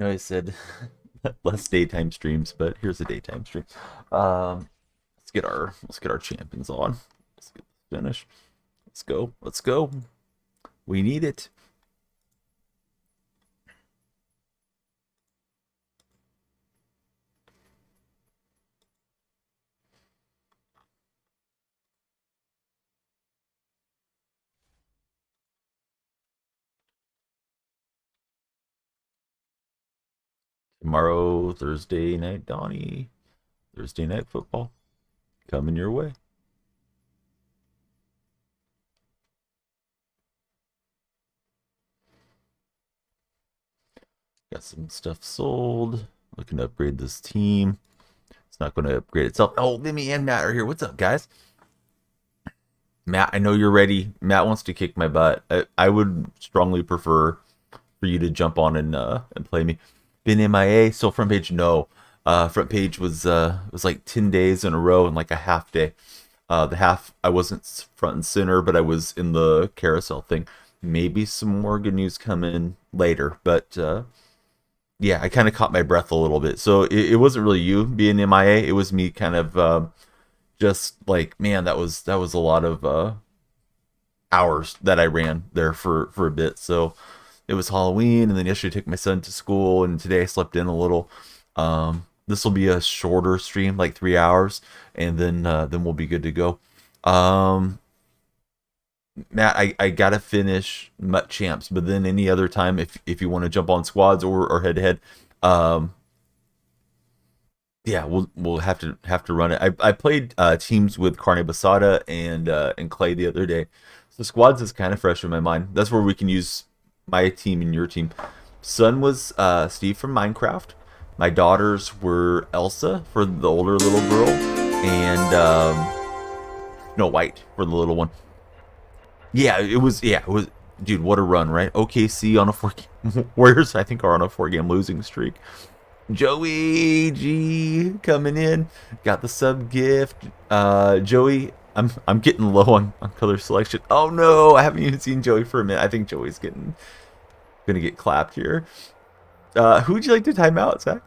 I said less daytime streams, but here's a daytime stream. Um, let's get our champions on. Let's get this finished. Let's go. Let's go. We need it. Tomorrow, Thursday night, Donnie. Thursday night football coming your way. Got some stuff sold. Looking to upgrade this team. It's not going to upgrade itself. Oh, Limmy and Matt are here. What's up, guys? Matt, I know you're ready. Matt wants to kick my butt. I would strongly prefer for you to jump on and play me. Been MIA, so front page no. Front page was like 10 days in a row and like a half day. The half I wasn't front and center, but I was in the carousel thing. Maybe some more good news coming later, but yeah, I kind of caught my breath a little bit. So it wasn't really you being MIA. It was me kind of just like, man, that was a lot of hours that I ran there for a bit. So it was Halloween, and then yesterday I took my son to school, and today I slept in a little. This will be a shorter stream, like 3 hours, and then we'll be good to go. Um, Matt, I gotta finish Mutt Champs, but then any other time, if you want to jump on squads or head to head, um, yeah, we'll have to run it. I played teams with Carne Basada and Clay the other day, so squads is kind of fresh in my mind. That's where we can use my team and your team. Son was Steve from Minecraft. My daughters were Elsa for the older little girl, and no, White for the little one. Yeah, it was. Dude, what a run, right? OKC on a four game, Warriors I think are on a 4 game losing streak. Joey G coming in, got the sub gift. Joey, I'm getting low on color selection. Oh no, I haven't even seen Joey for a minute. I think Joey's gonna get clapped here. Who would you like to time out, Zach?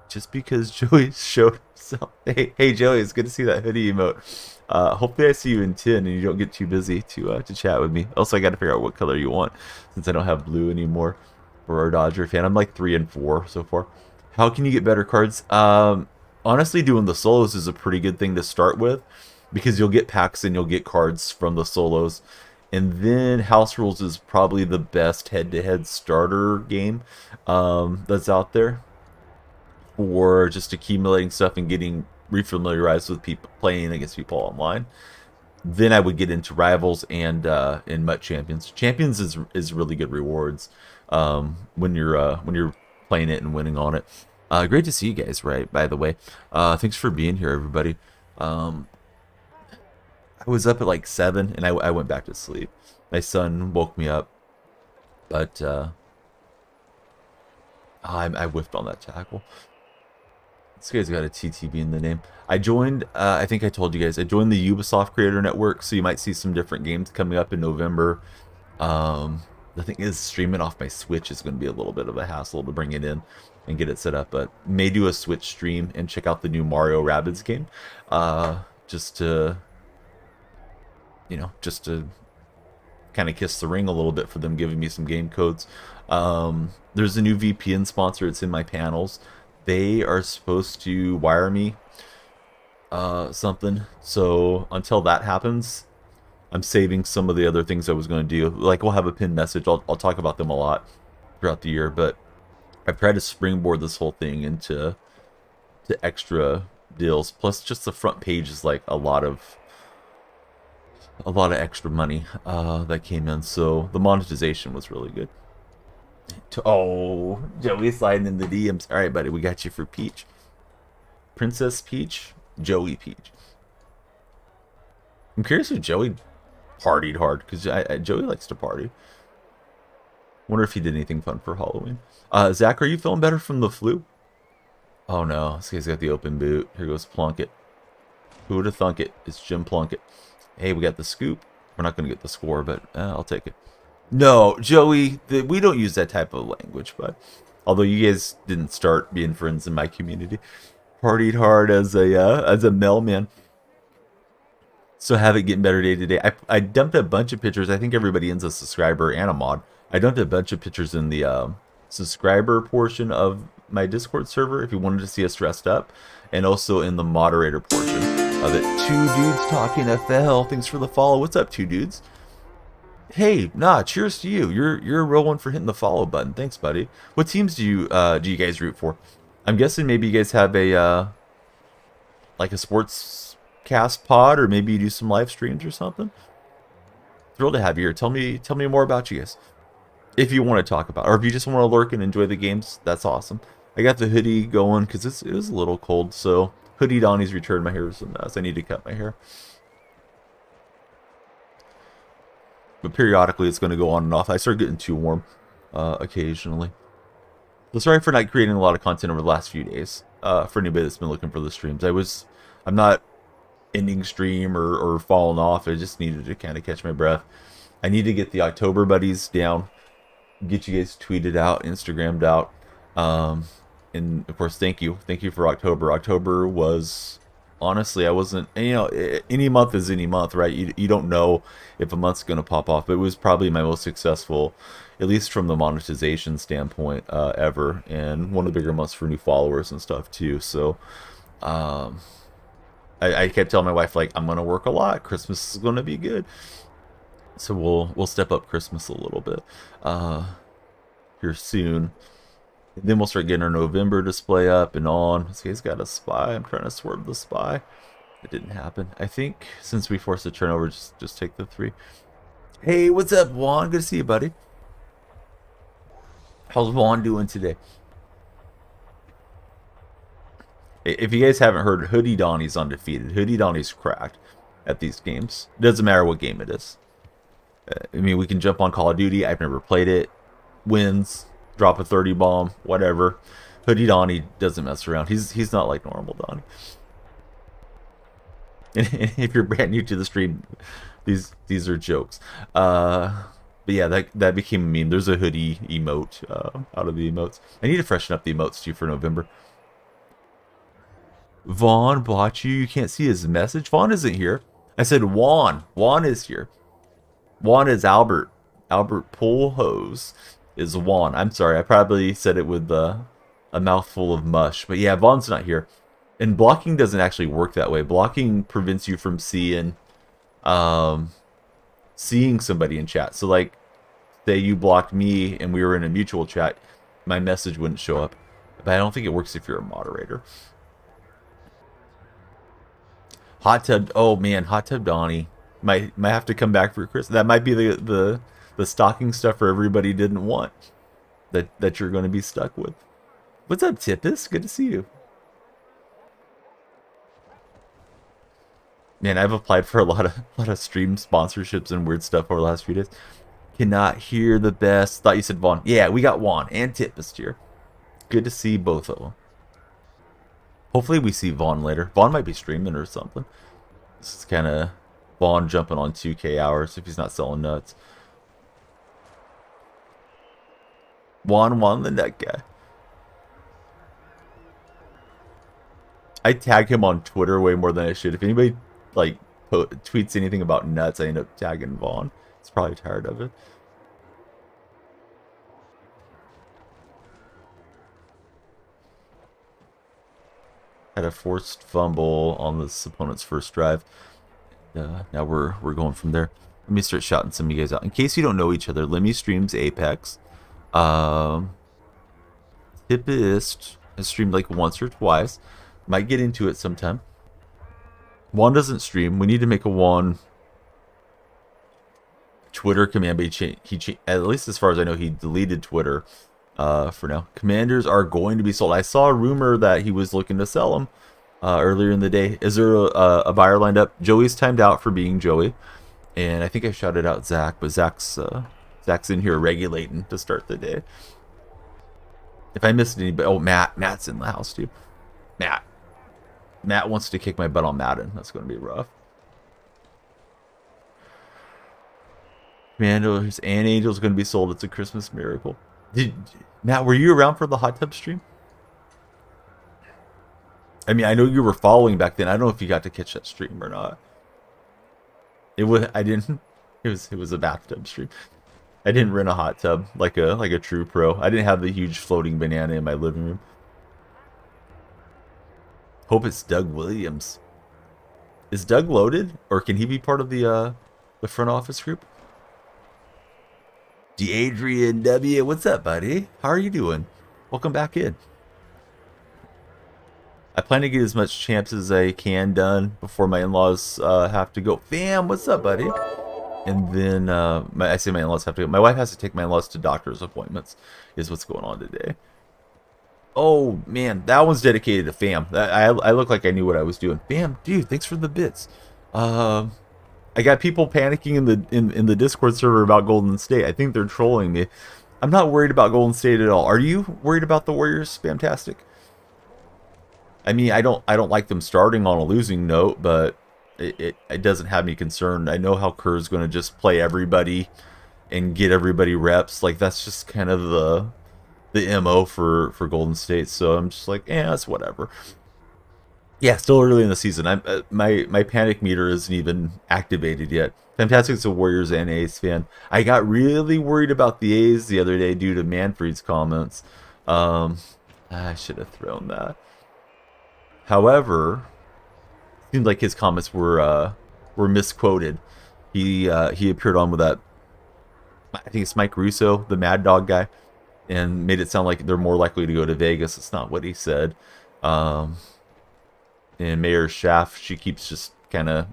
Just because Joey showed himself. Hey Joey, it's good to see that hoodie emote. Hopefully I see you in 10 and you don't get too busy to chat with me. Also, I got to figure out what color you want since I don't have blue anymore for our Dodger fan. I'm like 3 and 4 so far. How can you get better cards? Honestly, doing the solos is a pretty good thing to start with because you'll get packs and you'll get cards from the solos. And then House Rules is probably the best head-to-head starter game that's out there for just accumulating stuff and getting refamiliarized with people playing against people online. Then I would get into Rivals and in Mutt Champions. Champions is really good rewards when you're playing it and winning on it. Great to see you guys, right? By the way, thanks for being here, everybody. Um, I was up at like 7 and I went back to sleep. My son woke me up, but I whiffed on that tackle. This guy's got a TTB in the name. I joined, I think I told you guys, I joined the Ubisoft Creator Network, so you might see some different games coming up in November. The thing is, streaming off my Switch is going to be a little bit of a hassle to bring it in and get it set up, but may do a Switch stream and check out the new Mario Rabbids game, just to, just to kind of kiss the ring a little bit for them giving me some game codes. There's a new VPN sponsor. It's in my panels. They are supposed to wire me something. So until that happens, I'm saving some of the other things I was going to do. Like we'll have a pinned message. I'll talk about them a lot throughout the year. But I've tried to springboard this whole thing into extra deals. Plus, just the front page is like a lot of extra money that came in. So the monetization was really good. Oh, Joey sliding in the DMs. All right, buddy, we got you for Peach. Princess Peach, Joey Peach. I'm curious if Joey partied hard because Joey likes to party. Wonder if he did anything fun for Halloween. Zach, are you feeling better from the flu? Oh no, this guy's got the open boot. Here goes Plunkett. Who would have thunk it? It's Jim Plunkett. Hey, we got the scoop. We're not going to get the score, but I'll take it. No, Joey, we don't use that type of language, but Although you guys didn't start being friends in my community. Partied hard as a mailman. So have it getting better day to day. I dumped a bunch of pictures. I think everybody ends a subscriber and a mod. I dumped a bunch of pictures in the subscriber portion of my Discord server if you wanted to see us dressed up, and also in the moderator portion of it. Two dudes talking FL. Thanks for the follow. What's up, two dudes? Hey, nah, cheers to you. You're a real one for hitting the follow button. Thanks, buddy. What teams do you guys root for? I'm guessing maybe you guys have a like a sports cast pod, or maybe you do some live streams or something. Thrilled to have you here. Tell me more about you guys, if you want to talk about it. Or if you just want to lurk and enjoy the games. That's awesome. I got the hoodie going because it was a little cold, so hoodie Donnie's returned. My hair is a mess. I need to cut my hair, but periodically it's going to go on and off. I start getting too warm occasionally. So sorry for not creating a lot of content over the last few days. For anybody that's been looking for the streams, I'm not ending stream or falling off. I just needed to kind of catch my breath. I need to get the October buddies down, get you guys tweeted out, Instagrammed out, and of course thank you for October. October was, honestly, I wasn't, any month is any month, right? You don't know if a month's gonna pop off, but it was probably my most successful, at least from the monetization standpoint, ever, and one of the bigger months for new followers and stuff too. So I kept telling my wife, like, I'm gonna work a lot. Christmas is gonna be good, so we'll step up Christmas a little bit here soon. And then we'll start getting our November display up and on. This guy's got a spy. I'm trying to swerve the spy. It didn't happen. I think since we forced a turnover, just take the 3. Hey, what's up, Juan? Good to see you, buddy. How's Juan doing today? If you guys haven't heard, Hoodie Donnie's undefeated. Hoodie Donnie's cracked at these games. It doesn't matter what game it is. I mean, we can jump on Call of Duty. I've never played it. Wins, drop a 30 bomb, whatever. Hoodie Donnie doesn't mess around. He's not like normal Donnie. And if you're brand new to the stream, these are jokes. But yeah, that became a meme. There's a hoodie emote out of the emotes. I need to freshen up the emotes too for November. Vaughn bought you. You can't see his message. Vaughn isn't here. I said Juan. Juan is here. Juan is Albert. Albert Pullhose is Juan. I'm sorry. I probably said it with a mouthful of mush. But yeah, Vaughn's not here. And blocking doesn't actually work that way. Blocking prevents you from seeing somebody in chat. So like, say you blocked me and we were in a mutual chat, my message wouldn't show up. But I don't think it works if you're a moderator. Hot Tub, oh man, Hot Tub Donnie might have to come back for Christmas. That might be the stocking stuffer everybody didn't want, that you're going to be stuck with. What's up, Tippus? Good to see you. Man, I've applied for a lot of stream sponsorships and weird stuff over the last few days. Cannot hear the best. Thought you said Vaughn. Yeah, we got Juan and Tippus here. Good to see both of them. Hopefully we see Vaughn later. Vaughn might be streaming or something. This is kind of Vaughn jumping on 2K hours if he's not selling nuts. Juan the nut guy. I tag him on Twitter way more than I should. If anybody like tweets anything about nuts, I end up tagging Vaughn. He's probably tired of it. Had a forced fumble on this opponent's first drive. Now we're going from there. Let me start shouting some of you guys out. In case you don't know each other, Lemmy streams Apex. Tippist has streamed like once or twice. Might get into it sometime. Juan doesn't stream. We need to make a Juan Twitter command, but he at least as far as I know, he deleted Twitter for now. Commanders are going to be sold. I saw a rumor that he was looking to sell them earlier in the day. Is there a buyer lined up? Joey's timed out for being Joey, and I think I shouted out Zach, but Zach's in here regulating to start the day. If I missed anybody, oh, Matt's in the house too. Matt wants to kick my butt on Madden. That's going to be rough. Commanders and Angels going to be sold. It's a Christmas miracle. Matt, were you around for the hot tub stream? I mean, I know you were following back then. I don't know if you got to catch that stream or not. It was I didn't. It was a bathtub stream. I didn't rent a hot tub like a true pro. I didn't have the huge floating banana in my living room. Hope it's Doug Williams. Is Doug loaded, or can he be part of the front office group? Adrian W, what's up, buddy? How are you doing? Welcome back in. I plan to get as much champs as I can done before my in-laws have to go. Fam, what's up, buddy? And then I say my in-laws have to go. My wife has to take my in-laws to doctor's appointments. Is what's going on today. Oh man, that one's dedicated to Fam. I look like I knew what I was doing. Fam, dude, thanks for the bits. I got people panicking in the Discord server about Golden State. I think they're trolling me. I'm not worried about Golden State at all. Are you worried about the Warriors? Fantastic. I mean, I don't like them starting on a losing note, but it doesn't have me concerned. I know how Kerr's going to just play everybody and get everybody reps. Like that's just kind of the MO for Golden State. So I'm just like, it's whatever. Yeah, still early in the season. I'm my panic meter isn't even activated yet. Fantastic's a Warriors and A's fan. I got really worried about the A's the other day due to Manfred's comments. I should have thrown that. However, it seemed like his comments were misquoted. He appeared on with that. I think it's Mike Russo, the Mad Dog guy, and made it sound like they're more likely to go to Vegas. It's not what he said. And Mayor Schaff, she keeps just kind of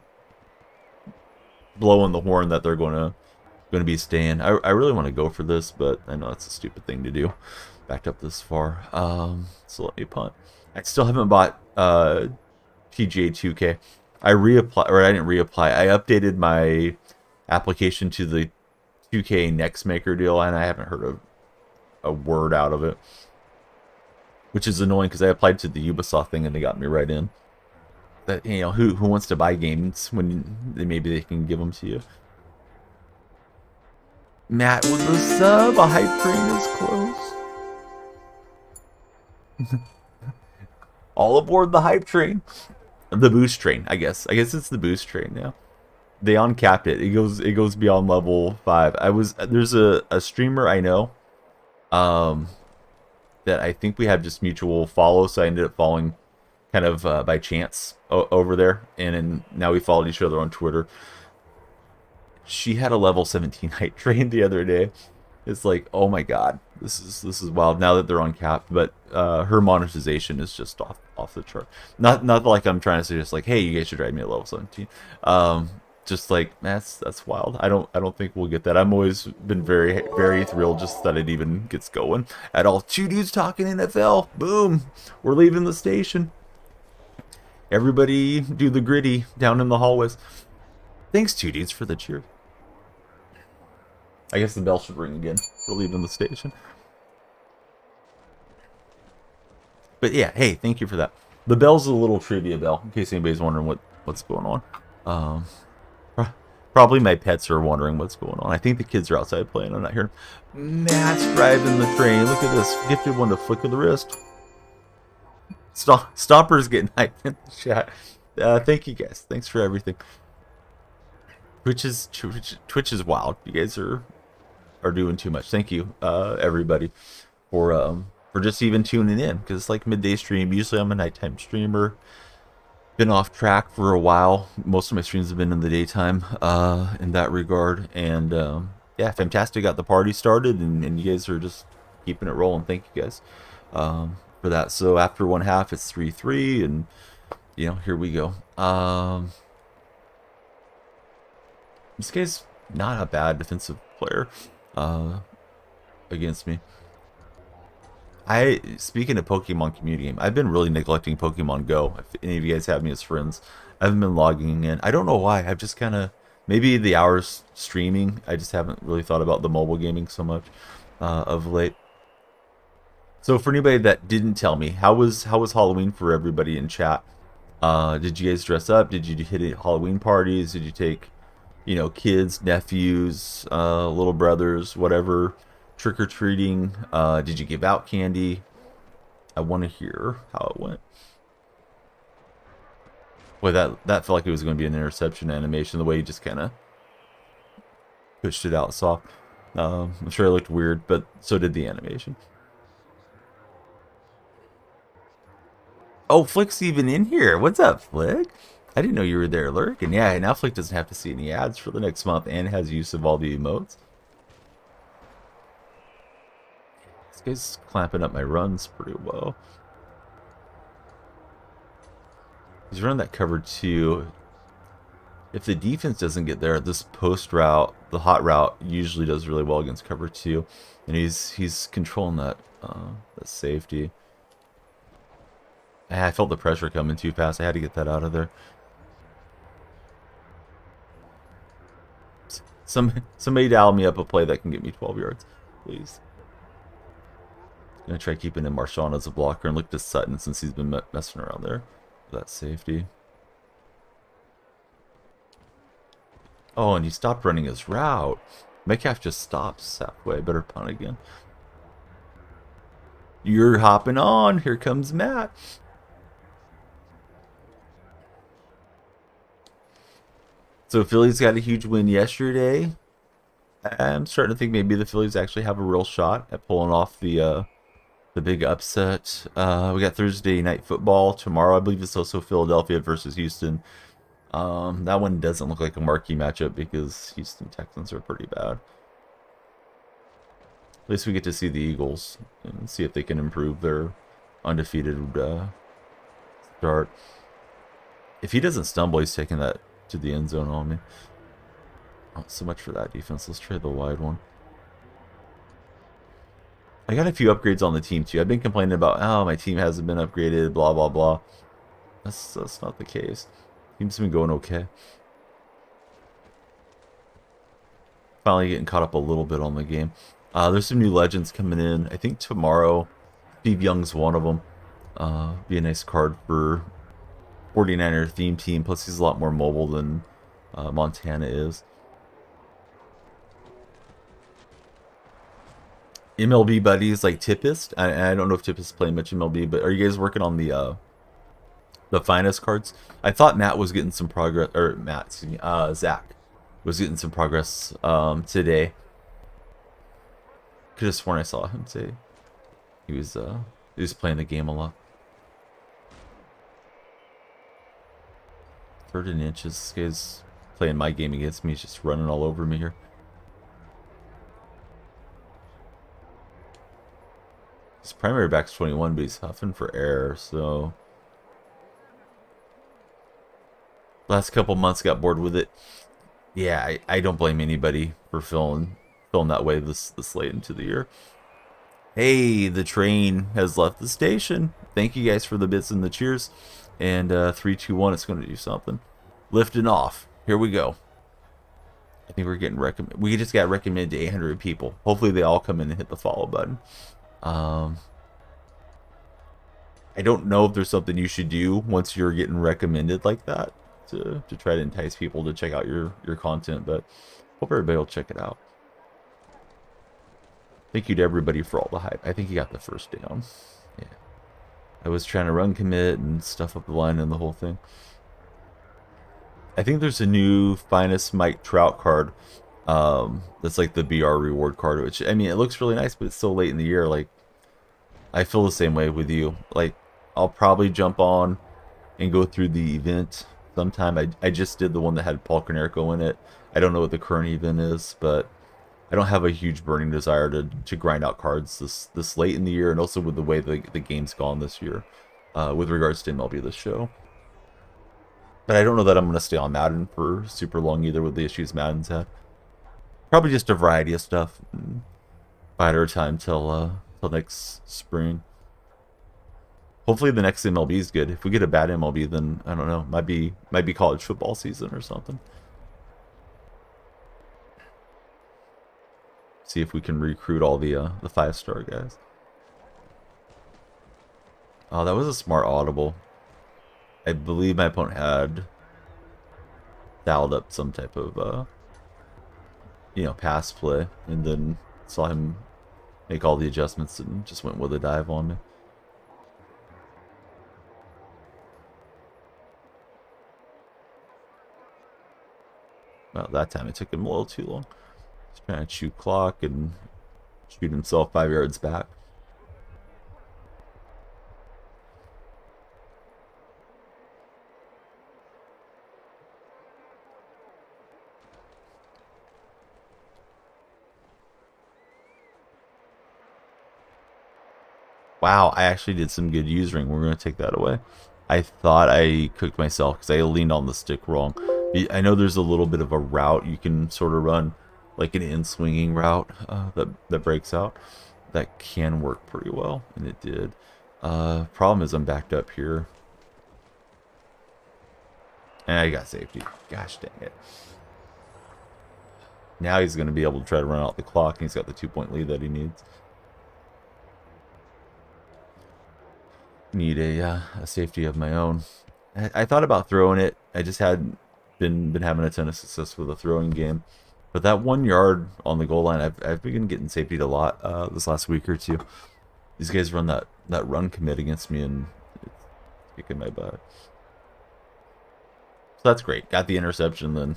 blowing the horn that they're going to be staying. I really want to go for this, but I know it's a stupid thing to do. Backed up this far. So let me punt. I still haven't bought PGA 2K. I didn't reapply. I updated my application to the 2K Next Maker deal, and I haven't heard a word out of it, which is annoying because I applied to the Ubisoft thing and they got me right in. That who wants to buy games when maybe they can give them to you? Matt with the sub. A hype train is close. All aboard the hype train. The boost train, I guess. I guess it's the boost train now. They uncapped it. It goes beyond level 5. There's a streamer I know that I think we have just mutual follow, so I ended up following kind of by chance over there, and now we followed each other on Twitter. She had a level 17 hype train the other day. It's like, oh my god, this is wild now that they're uncapped, but her monetization is just off the chart. Not like I'm trying to suggest like, hey, you guys should drive me at level 17. Just like that's wild. I don't think we'll get that. I'm always been very very thrilled just that it even gets going at all. 2 dudes talking NFL. Boom, we're leaving the station. Everybody do the gritty down in the hallways. Thanks 2 dudes for the cheer. I guess the bell should ring again. We're leaving the station. But yeah, hey, thank you for that. The bell's a little trivia bell, in case anybody's wondering what's going on. Probably my pets are wondering what's going on. I think the kids are outside playing. I'm not hearing. Matt's driving the train. Look at this. Gifted one to flick of the wrist. Stomper's getting hyped in the chat. Thank you guys. Thanks for everything. Twitch is wild. You guys are doing too much. Thank you, everybody, for just even tuning in, because it's like midday stream. Usually I'm a nighttime streamer. Been off track for a while. Most of my streams have been in the daytime in that regard. And yeah, fantastic. Got the party started, and you guys are just keeping it rolling. Thank you guys for that. So after one half, it's 3-3, and here we go. This guy's not a bad defensive player against me. Speaking of Pokemon community game, I've been really neglecting Pokemon Go. If any of you guys have me as friends, I haven't been logging in. I don't know why. I've just kind of, maybe the hours streaming, I just haven't really thought about the mobile gaming so much of late. So for anybody that didn't tell me, how was Halloween for everybody in chat? Did you guys dress up? Did you hit any Halloween parties? Did you take kids, nephews, little brothers, whatever, trick-or-treating. Did you give out candy? I want to hear how it went. Boy, that felt like it was going to be an interception animation, the way he just kind of pushed it out soft. I'm sure it looked weird, but so did the animation. Oh, Flick's even in here. What's up, Flick? I didn't know you were there lurking. Yeah, now Flick doesn't have to see any ads for the next month and has use of all the emotes. This guy's clamping up my runs pretty well. He's running that cover 2. If the defense doesn't get there, this post route, the hot route, usually does really well against cover 2. And he's controlling that safety. I felt the pressure coming too fast. I had to get that out of there. Somebody dial me up a play that can get me 12 yards, please. Gonna try keeping in Marshawn as a blocker and look to Sutton since he's been messing around there. That safety. Oh, and he stopped running his route. Metcalf just stops halfway. Better punt again. You're hopping on. Here comes Matt. So Phillies got a huge win yesterday. I'm starting to think maybe the Phillies actually have a real shot at pulling off the big upset. We got Thursday night football tomorrow. I believe it's also Philadelphia versus Houston. That one doesn't look like a marquee matchup because Houston Texans are pretty bad. At least we get to see the Eagles and see if they can improve their undefeated start. If he doesn't stumble, he's taking that to the end zone on me. Oh, so much for that defense. Let's try the wide one. I got a few upgrades on the team too. I've been complaining about, oh, my team hasn't been upgraded, blah, blah, blah. That's not the case. Team's been going okay. Finally getting caught up a little bit on the game. There's some new legends coming in. I think tomorrow, Steve Young's one of them. Be a nice card for 49er theme team. Plus, he's a lot more mobile than Montana is. MLB buddies like Tippist. I don't know if Tippist playing much MLB, but are you guys working on the finest cards? I thought Matt was getting some progress, or Matt, excuse me, Zach was getting some progress today. Could have sworn I saw him say he was playing the game a lot. 3rd and inches. This guy's playing my game against me. He's just running all over me here. His primary back's 21, but he's huffing for air, so last couple months got bored with it. Yeah, I don't blame anybody for feeling that way this late into the year. Hey, the train has left the station. Thank you guys for the bits and the cheers. And 3, 2, 1, it's going to do something. Lifting off. Here we go. I think we're getting recommended. We just got recommended to 800 people. Hopefully they all come in and hit the follow button. I don't know if there's something you should do once you're getting recommended like that to try to entice people to check out your content, but hope everybody will check it out. Thank you to everybody for all the hype. I think he got the first down. Yeah. I was trying to run commit and stuff up the line and the whole thing. I think there's a new Finest Mike Trout card that's like the BR reward card, which, I mean, it looks really nice, but it's so late in the year. Like, I feel the same way with you. Like, I'll probably jump on and go through the event sometime. I just did the one that had Paul Konerko in it. I don't know what the current event is, but I don't have a huge burning desire to grind out cards this late in the year, and also with the way the game's gone this year with regards to MLB this show. But I don't know that I'm going to stay on Madden for super long either with the issues Madden's had. Probably just a variety of stuff. Bide our time till next spring. Hopefully the next MLB is good. If we get a bad MLB, then I don't know. Might be college football season or something. See if we can recruit all the 5-star guys. Oh, that was a smart audible. I believe my opponent had dialed up some type of pass play, and then saw him make all the adjustments and just went with a dive on me. Well, that time it took him a little too long. He's trying to chew clock and shoot himself 5 yards back. Wow, I actually did some good usering. We're going to take that away. I thought I cooked myself because I leaned on the stick wrong. I know there's a little bit of a route you can sort of run, like an in-swinging route that breaks out. That can work pretty well, and it did. Problem is I'm backed up here. And I got safety. Gosh dang it. Now he's going to be able to try to run out the clock, and he's got the 2-point lead that he needs. Need a safety of my own. I thought about throwing it. I just had been having a ton of success with the throwing game. But that 1 yard on the goal line, I've been getting safetied a lot this last week or two. These guys run that run commit against me, and it's kicking my butt. So that's great. Got the interception, then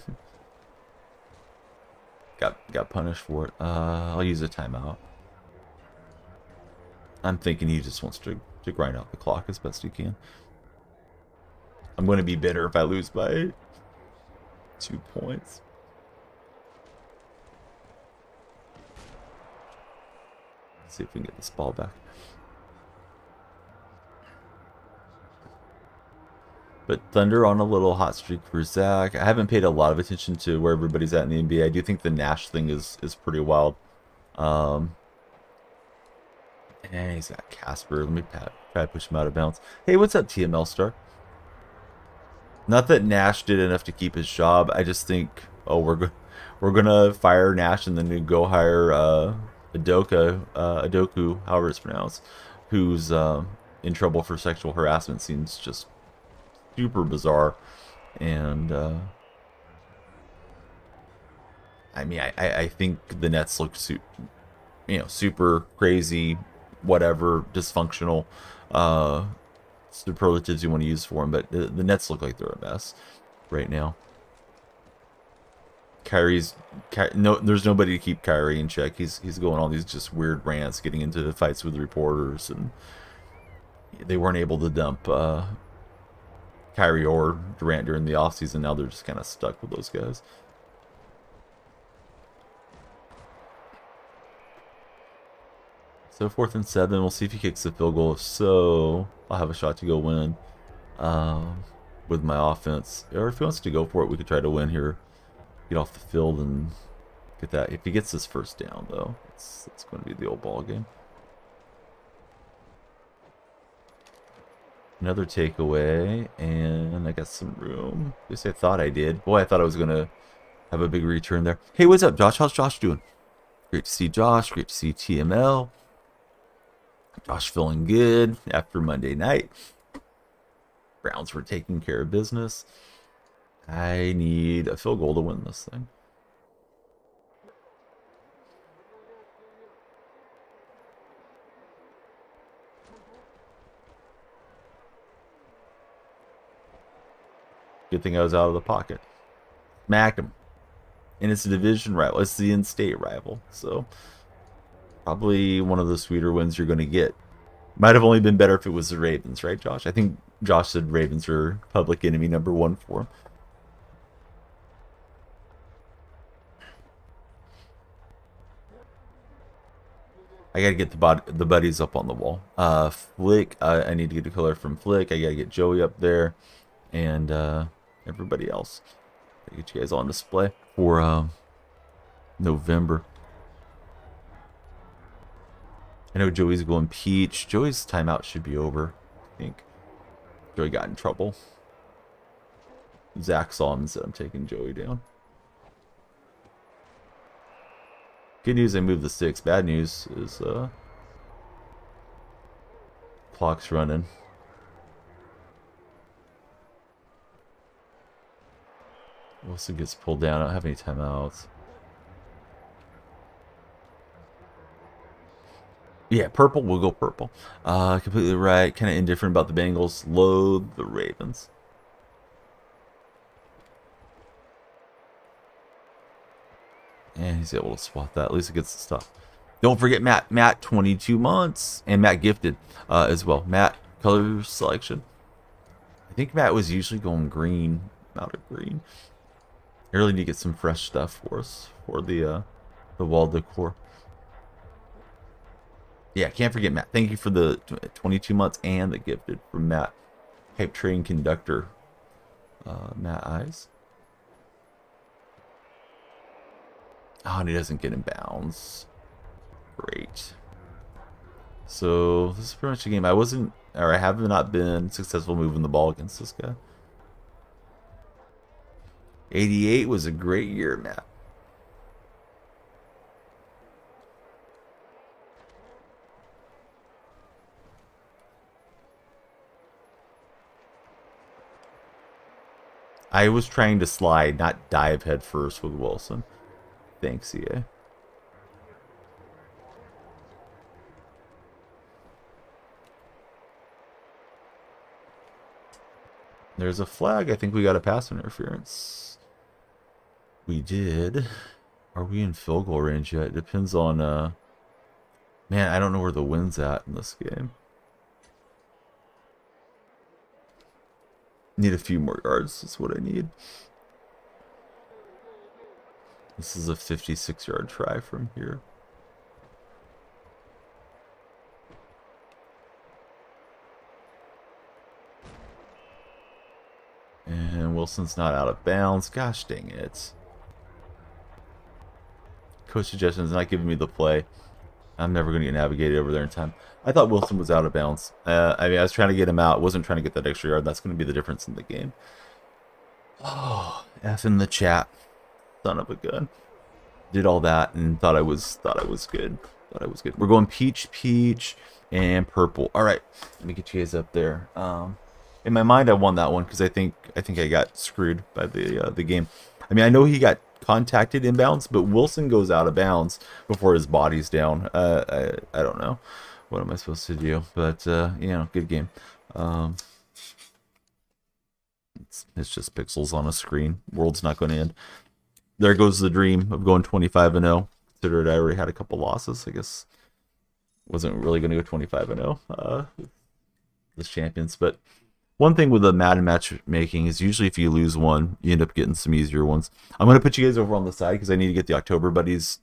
got punished for it. I'll use a timeout. I'm thinking he just wants to grind out the clock as best he can. I'm going to be bitter if I lose by 2 points. Let's see if we can get this ball back. But Thunder on a little hot streak for Zach. I haven't paid a lot of attention to where everybody's at in the NBA. I do think the Nash thing is pretty wild. And he's got Casper. Let me try to push him out of bounds. Hey, what's up, TML Star? Not that Nash did enough to keep his job. I just think, oh, we're gonna fire Nash and then go hire Adoku, however it's pronounced, who's in trouble for sexual harassment. Seems just super bizarre. And I mean, I think the Nets look super crazy, whatever, dysfunctional superlatives you want to use for them, but the Nets look like they're a mess right now. There's nobody to keep Kyrie in check. He's going on these just weird rants, getting into fights with reporters, and they weren't able to dump Kyrie or Durant during the offseason. Now they're just kind of stuck with those guys. So 4th and 7. We'll see if he kicks the field goal. If so, I'll have a shot to go win with my offense. Or if he wants to go for it, we could try to win here. Get off the field and get that. If he gets this first down, though, it's going to be the old ball game. Another takeaway, and I got some room. At least I thought I did. Boy, I thought I was going to have a big return there. Hey, what's up, Josh? How's Josh doing? Great to see Josh. Great to see TML. Josh feeling good after Monday night. Browns were taking care of business. I need a field goal to win this thing. Good thing I was out of the pocket. Smacked him. And it's a division rival. It's the in-state rival. So probably one of the sweeter wins you're going to get. Might have only been better if it was the Ravens, right, Josh? I think Josh said Ravens are public enemy #1 for him. I gotta get the buddies up on the wall. Flick, I need to get a color from Flick. I gotta get Joey up there, and everybody else. Gotta get you guys on display for November. I know Joey's going peach. Joey's timeout should be over, I think. Joey got in trouble. Zach saw him and said, I'm taking Joey down. Good news, I moved the 6. Bad news is clock's running. Wilson gets pulled down. I don't have any timeouts. Yeah, purple. We'll go purple. Completely right. Kind of indifferent about the Bengals. Loathe the Ravens. And he's able to spot that. At least it gets the stuff. Don't forget Matt. Matt, 22 months. And Matt gifted as well. Matt, color selection. I think Matt was usually going green. Out of green. I really need to get some fresh stuff for us. For the wall decor. Yeah, can't forget Matt. Thank you for the 22 months and the gifted from Matt. Hype train conductor. Matt Eyes. Oh, and he doesn't get in bounds. Great. So this is pretty much a game. I have not been successful moving the ball against this guy. 88 was a great year, Matt. I was trying to slide, not dive head first with Wilson. Thanks, EA. There's a flag. I think we got a pass interference. We did. Are we in field goal range yet? It depends on, man, I don't know where the wind's at in this game. Need a few more yards. That's what I need. This is a 56-yard try from here. And Wilson's not out of bounds. Gosh dang it. Coach suggestion is not giving me the play. I'm never going to get navigated over there in time. I thought Wilson was out of bounds. I mean, I was trying to get him out. Wasn't trying to get that extra yard. That's going to be the difference in the game. Oh, F in the chat. Son of a gun. Did all that and thought I was good. Thought I was good. We're going peach, and purple. All right, let me get you guys up there. In my mind, I won that one because I think I got screwed by the game. I mean, I know he got contacted inbounds, but Wilson goes out of bounds before his body's down. I don't know. What am I supposed to do? But, you know, good game. It's just pixels on a screen. World's not going to end. There goes the dream of going 25-0. Considered I already had a couple losses. I guess wasn't really going to go 25-0 this champions. But one thing with the Madden matchmaking is usually if you lose one, you end up getting some easier ones. I'm going to put you guys over on the side because I need to get the October Buddies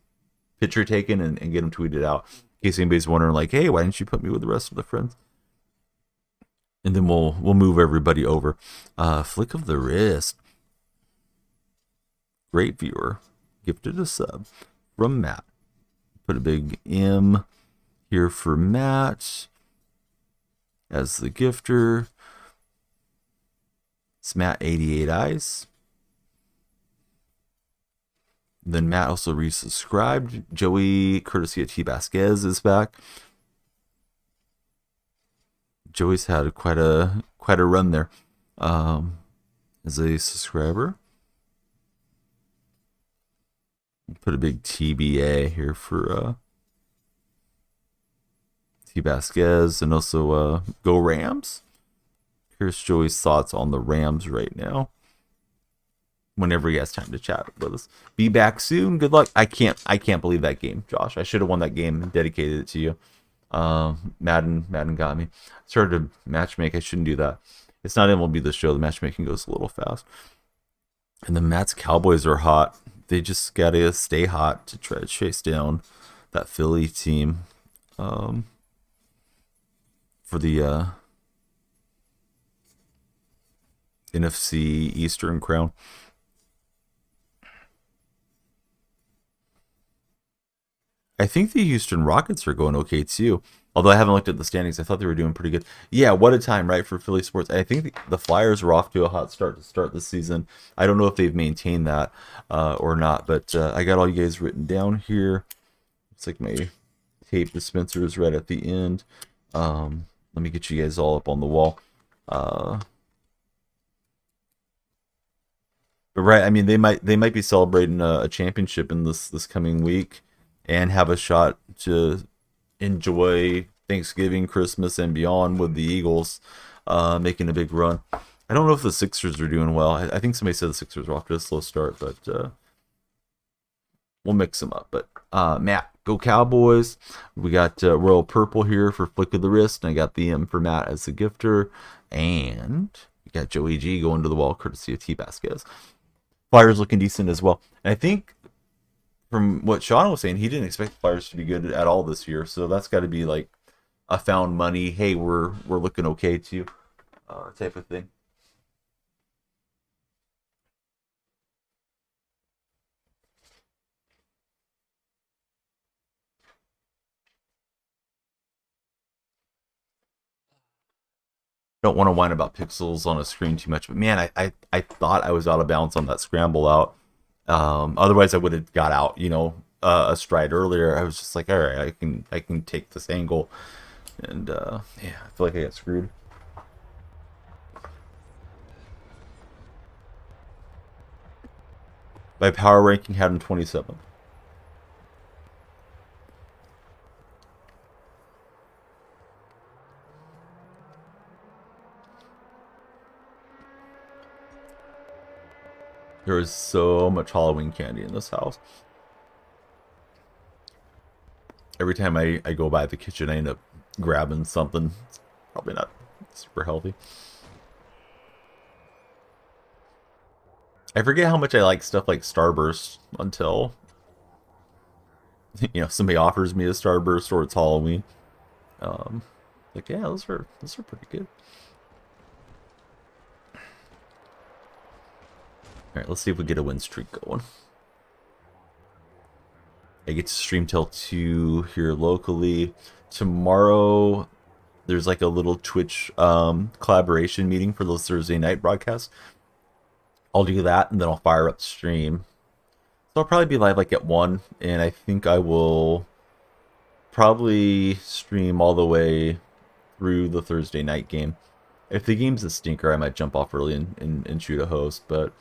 picture taken and get them tweeted out. In case anybody's wondering, like, hey, why didn't you put me with the rest of the friends? And then we'll move everybody over. Flick of the wrist. Great viewer. Gifted a sub from Matt. Put a big M here for Matt as the gifter. It's Matt 88 Eyes. Then Matt also resubscribed. Joey, courtesy of T. Vasquez, is back. Joey's had quite a run there as a subscriber. Put a big TBA here for T. Vasquez and also Go Rams. Here's Joey's thoughts on the Rams right now. Whenever he has time to chat with us. Be back soon. Good luck. I can't believe that game, Josh. I should have won that game and dedicated it to you. Madden got me. Started to matchmake. I shouldn't do that. It's not MLB The Show. The matchmaking goes a little fast. And the Matt's Cowboys are hot. They just gotta stay hot to try to chase down that Philly team for the NFC Eastern crown. I think the Houston Rockets are going okay too. Although I haven't looked at the standings, I thought they were doing pretty good. Yeah, what a time, right, for Philly sports. I think the Flyers are off to a hot start to start this season. I don't know if they've maintained that or not, but I got all you guys written down here. It's like my tape dispenser is right at the end. Let me get you guys all up on the wall. But right, I mean they might be celebrating a championship in this coming week and have a shot to enjoy Thanksgiving, Christmas, and beyond with the Eagles making a big run. I don't know if the Sixers are doing well. I think somebody said the Sixers were off to a slow start, but we'll mix them up. But Matt, go Cowboys. We got Royal Purple here for Flick of the Wrist, and I got the M for Matt as the gifter. And we got Joey G going to the wall, courtesy of T Vasquez. Flyers looking decent as well. And I think from what Sean was saying, he didn't expect the Flyers to be good at all this year. So that's got to be like a found money. Hey, we're looking okay too, type of thing. Don't want to whine about pixels on a screen too much, but man, I thought I was out of bounds on that scramble out. Otherwise, I would have got out, a stride earlier. I was just like, all right, I can take this angle, and yeah, I feel like I got screwed. My power ranking had him 27th. There is so much Halloween candy in this house. Every time I go by the kitchen, I end up grabbing something. It's probably not super healthy. I forget how much I like stuff like Starburst until somebody offers me a Starburst or it's Halloween. Like yeah, those are pretty good. All right, let's see if we get a win streak going. I get to stream till 2 here locally. Tomorrow, there's like a little Twitch collaboration meeting for those Thursday night broadcasts. I'll do that, and then I'll fire up the stream. So I'll probably be live like at 1, and I think I will probably stream all the way through the Thursday night game. If the game's a stinker, I might jump off early and shoot a host, but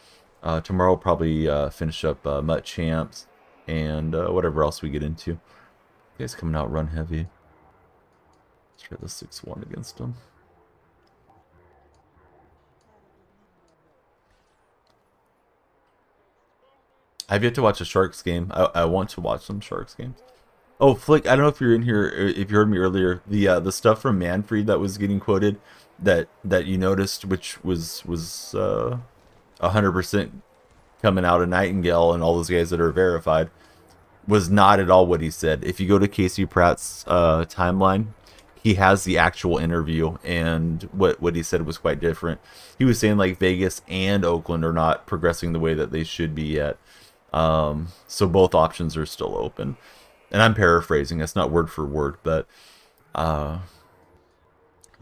tomorrow I'll probably finish up Madden Champs and whatever else we get into. You guys coming out run heavy. Let's try the 6-1 against them. I've yet to watch a Sharks game. I want to watch some Sharks games. Oh, Flick, I don't know if you're in here, if you heard me earlier. The stuff from Manfred that was getting quoted, that you noticed, which was 100% coming out of Nightingale and all those guys that are verified, was not at all what he said. If you go to Casey Pratt's timeline, he has the actual interview, and what he said was quite different. He was saying like Vegas and Oakland are not progressing the way that they should be yet. So both options are still open. And I'm paraphrasing, that's not word for word, but the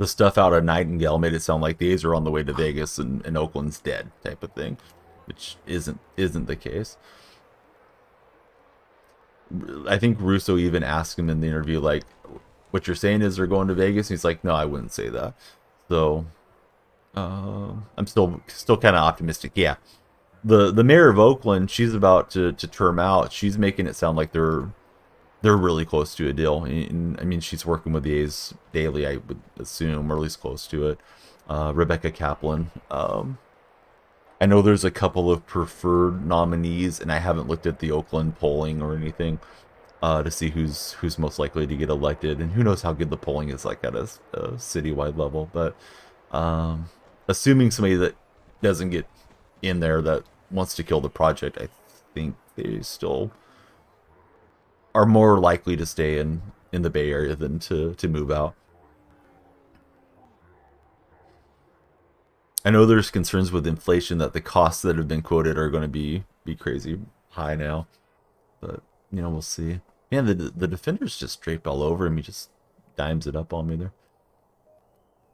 stuff out of Nightingale made it sound like the A's are on the way to Vegas and Oakland's dead type of thing, which isn't the case. I think Russo even asked him in the interview, like, what you're saying is they're going to Vegas? And he's like, no, I wouldn't say that. So I'm still kind of optimistic. Yeah, the mayor of Oakland, she's about to term out. She's making it sound like they're really close to a deal. And, I mean, she's working with the A's daily, I would assume, or at least close to it. Rebecca Kaplan. I know there's a couple of preferred nominees, and I haven't looked at the Oakland polling or anything to see who's most likely to get elected. And who knows how good the polling is like at a citywide level. But assuming somebody that doesn't get in there that wants to kill the project, I think they still are more likely to stay in the Bay Area than to move out. I know there's concerns with inflation that the costs that have been quoted are going to be crazy high now, but we'll see. Man, the defender's just draped all over him. He just dimes it up on me there.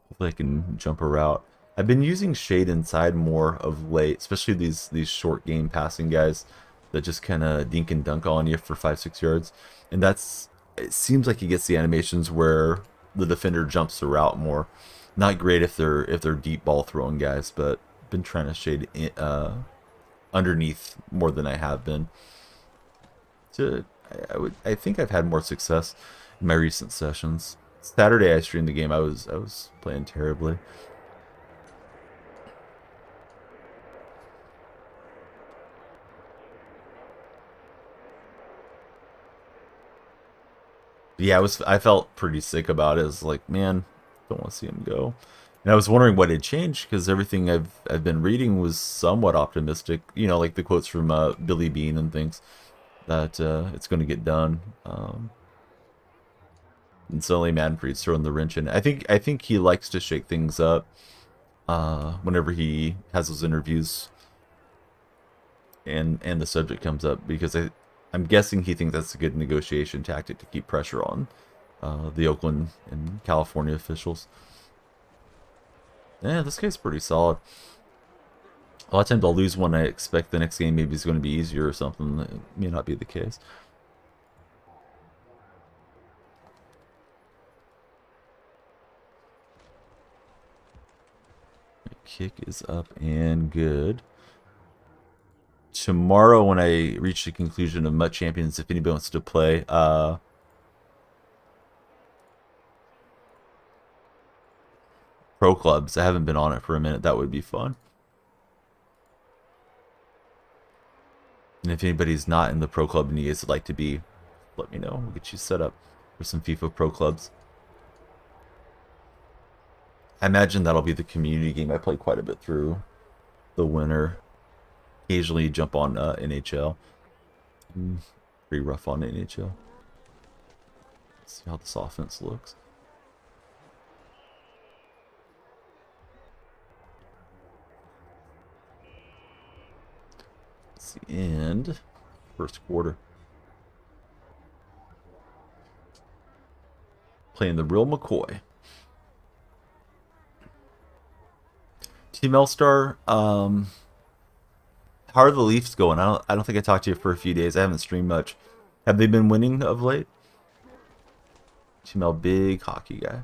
Hopefully I can jump a route. I've been using shade inside more of late, especially these short game passing guys that just kind of dink and dunk on you for 5-6 yards, and it seems like he gets the animations where the defender jumps the route more. Not great if they're deep ball throwing guys, but been trying to shade underneath more than I have been. I think I've had more success my recent sessions. Saturday I streamed the game. I was playing terribly. Yeah, I felt pretty sick about it. I was like, man, don't want to see him go. And I was wondering what had changed because everything I've been reading was somewhat optimistic. You know, like the quotes from Billy Bean and things that it's going to get done. And suddenly Manfred's throwing the wrench in. I think he likes to shake things up whenever he has those interviews and the subject comes up because I'm guessing he thinks that's a good negotiation tactic to keep pressure on the Oakland and California officials. Yeah, this guy's pretty solid. A lot of times I'll lose one. I expect the next game maybe is going to be easier or something. That may not be the case. Kick is up and good. Tomorrow when I reach the conclusion of Madden Champions, if anybody wants to play, pro clubs. I haven't been on it for a minute. That would be fun. And if anybody's not in the pro club and you guys would like to be, let me know. We'll get you set up for some FIFA pro clubs. I imagine that'll be the community game I play quite a bit through the winter. Occasionally jump on NHL. Pretty rough on NHL. Let's see how this offense looks. It's the end. First quarter. Playing the real McCoy. Team L-Star, how are the Leafs going? I don't think I talked to you for a few days. I haven't streamed much. Have they been winning of late? Team L, big hockey guy.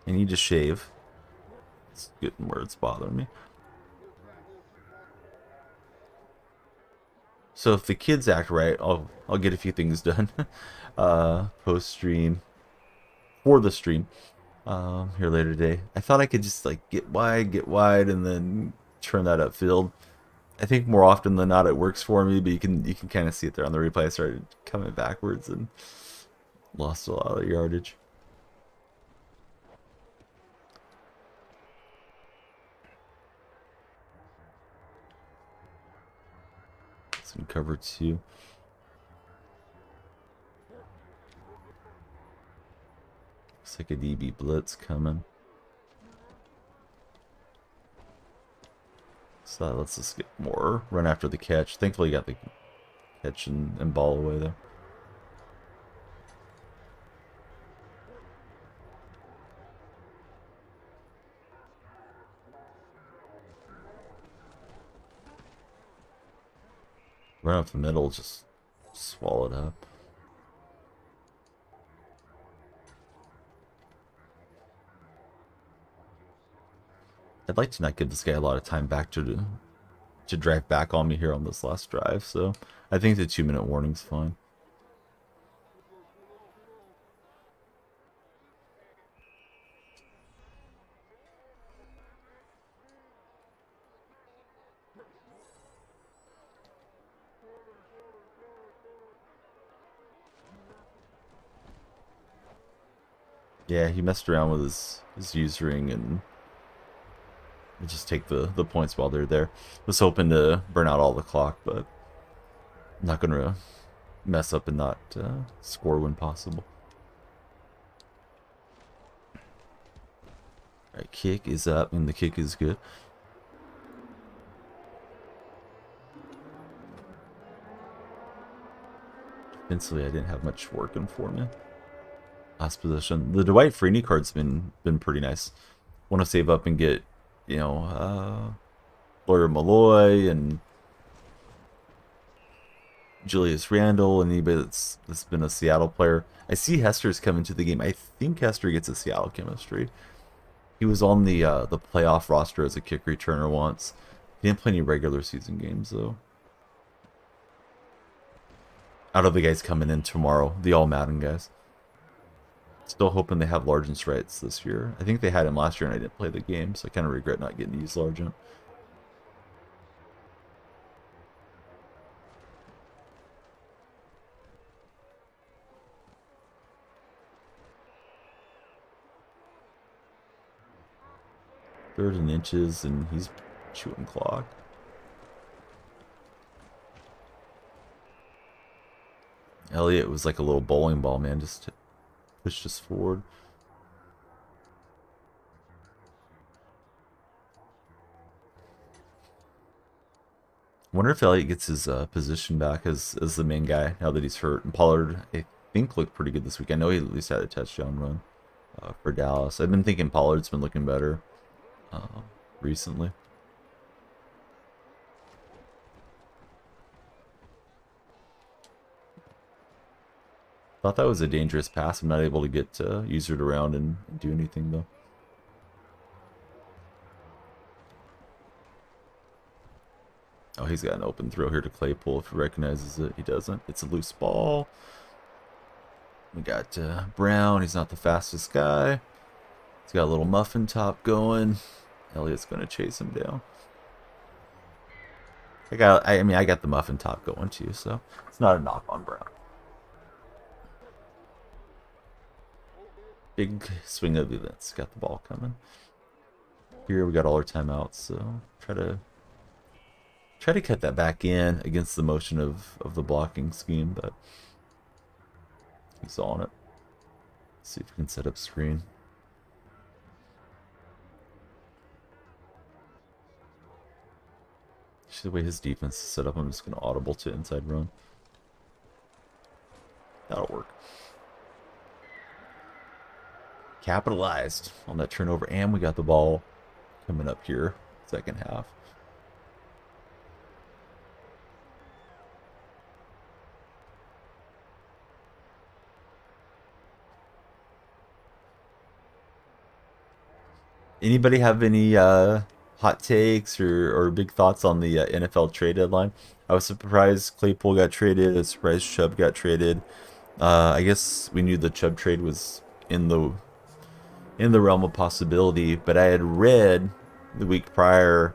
I need to shave. It's getting where it's bothering me. So if the kids act right, I'll get a few things done post stream for the stream here later today. I thought I could just like get wide, and then turn that upfield. I think more often than not it works for me, but you can kind of see it there on the replay. I started coming backwards and lost a lot of yardage. It's in cover 2. Looks like a DB blitz coming. So that lets us get more run after the catch. Thankfully, got the catch and ball away there. Run up the middle, just swallow it up. I'd like to not give this guy a lot of time back to drive back on me here on this last drive, so I think the 2-minute warning's fine. Yeah, he messed around with his usering and just take the points while they're there. Was hoping to burn out all the clock, but I'm not gonna mess up and not score when possible. Alright, kick is up and the kick is good. Defensively, I didn't have much working for me. Last position. The Dwight Freeney card's been pretty nice. Want to save up and get, you know, Lawyer Malloy and Julius Randle and anybody that's been a Seattle player. I see Hester's coming to the game. I think Hester gets a Seattle chemistry. He was on the playoff roster as a kick returner once. He didn't play any regular season games though. Out of the guys coming in tomorrow, the all Madden guys. Still hoping they have Largent's rights this year. I think they had him last year and I didn't play the game, so I kind of regret not getting to use Largent. Third and inches, and he's chewing clock. Elliott was like a little bowling ball, man, just pushed us forward. Wonder if Elliott gets his position back as the main guy now that he's hurt. And Pollard, I think, looked pretty good this week. I know he at least had a touchdown run for Dallas. I've been thinking Pollard's been looking better recently. Thought that was a dangerous pass. I'm not able to get usered around and do anything though. Oh, he's got an open throw here to Claypool. If he recognizes it, he doesn't. It's a loose ball. We got Brown. He's not the fastest guy. He's got a little muffin top going. Elliott's going to chase him down. I mean, I got the muffin top going too, so it's not a knock on Brown. Big swing of events. Got the ball coming. Here we got all our timeouts, so try to cut that back in against the motion of the blocking scheme, but he's on it. Let's see if we can set up screen. The way his defense is set up, I'm just going to audible to inside run. That'll work. Capitalized on that turnover, and we got the ball coming up here, second half. Anybody have any hot takes or big thoughts on the NFL trade deadline? I was surprised Claypool got traded. I was surprised Chubb got traded. I guess we knew the Chubb trade was in the realm of possibility, but I had read the week prior,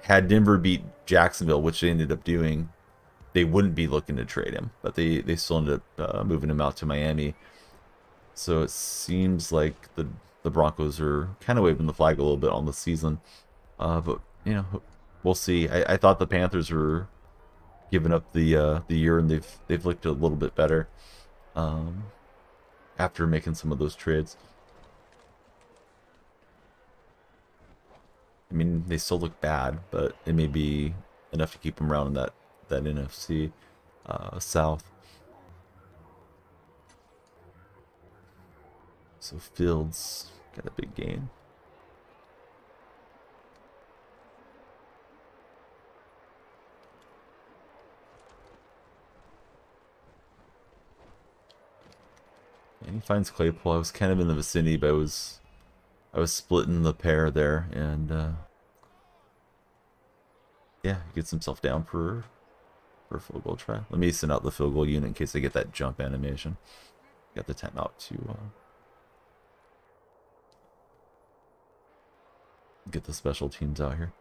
had Denver beat Jacksonville, which they ended up doing, they wouldn't be looking to trade him, but they still ended up moving him out to Miami. So it seems like the Broncos are kind of waving the flag a little bit on the season, but you know, we'll see. I thought the Panthers were giving up the year, and they've looked a little bit better after making some of those trades. I mean, they still look bad, but it may be enough to keep them around in that NFC South. So Fields got a big gain. And he finds Claypool. I was kind of in the vicinity, but I was splitting the pair there, and yeah, he gets himself down for a field goal try. Let me send out the field goal unit in case I get that jump animation. Got the timeout to get the special teams out here.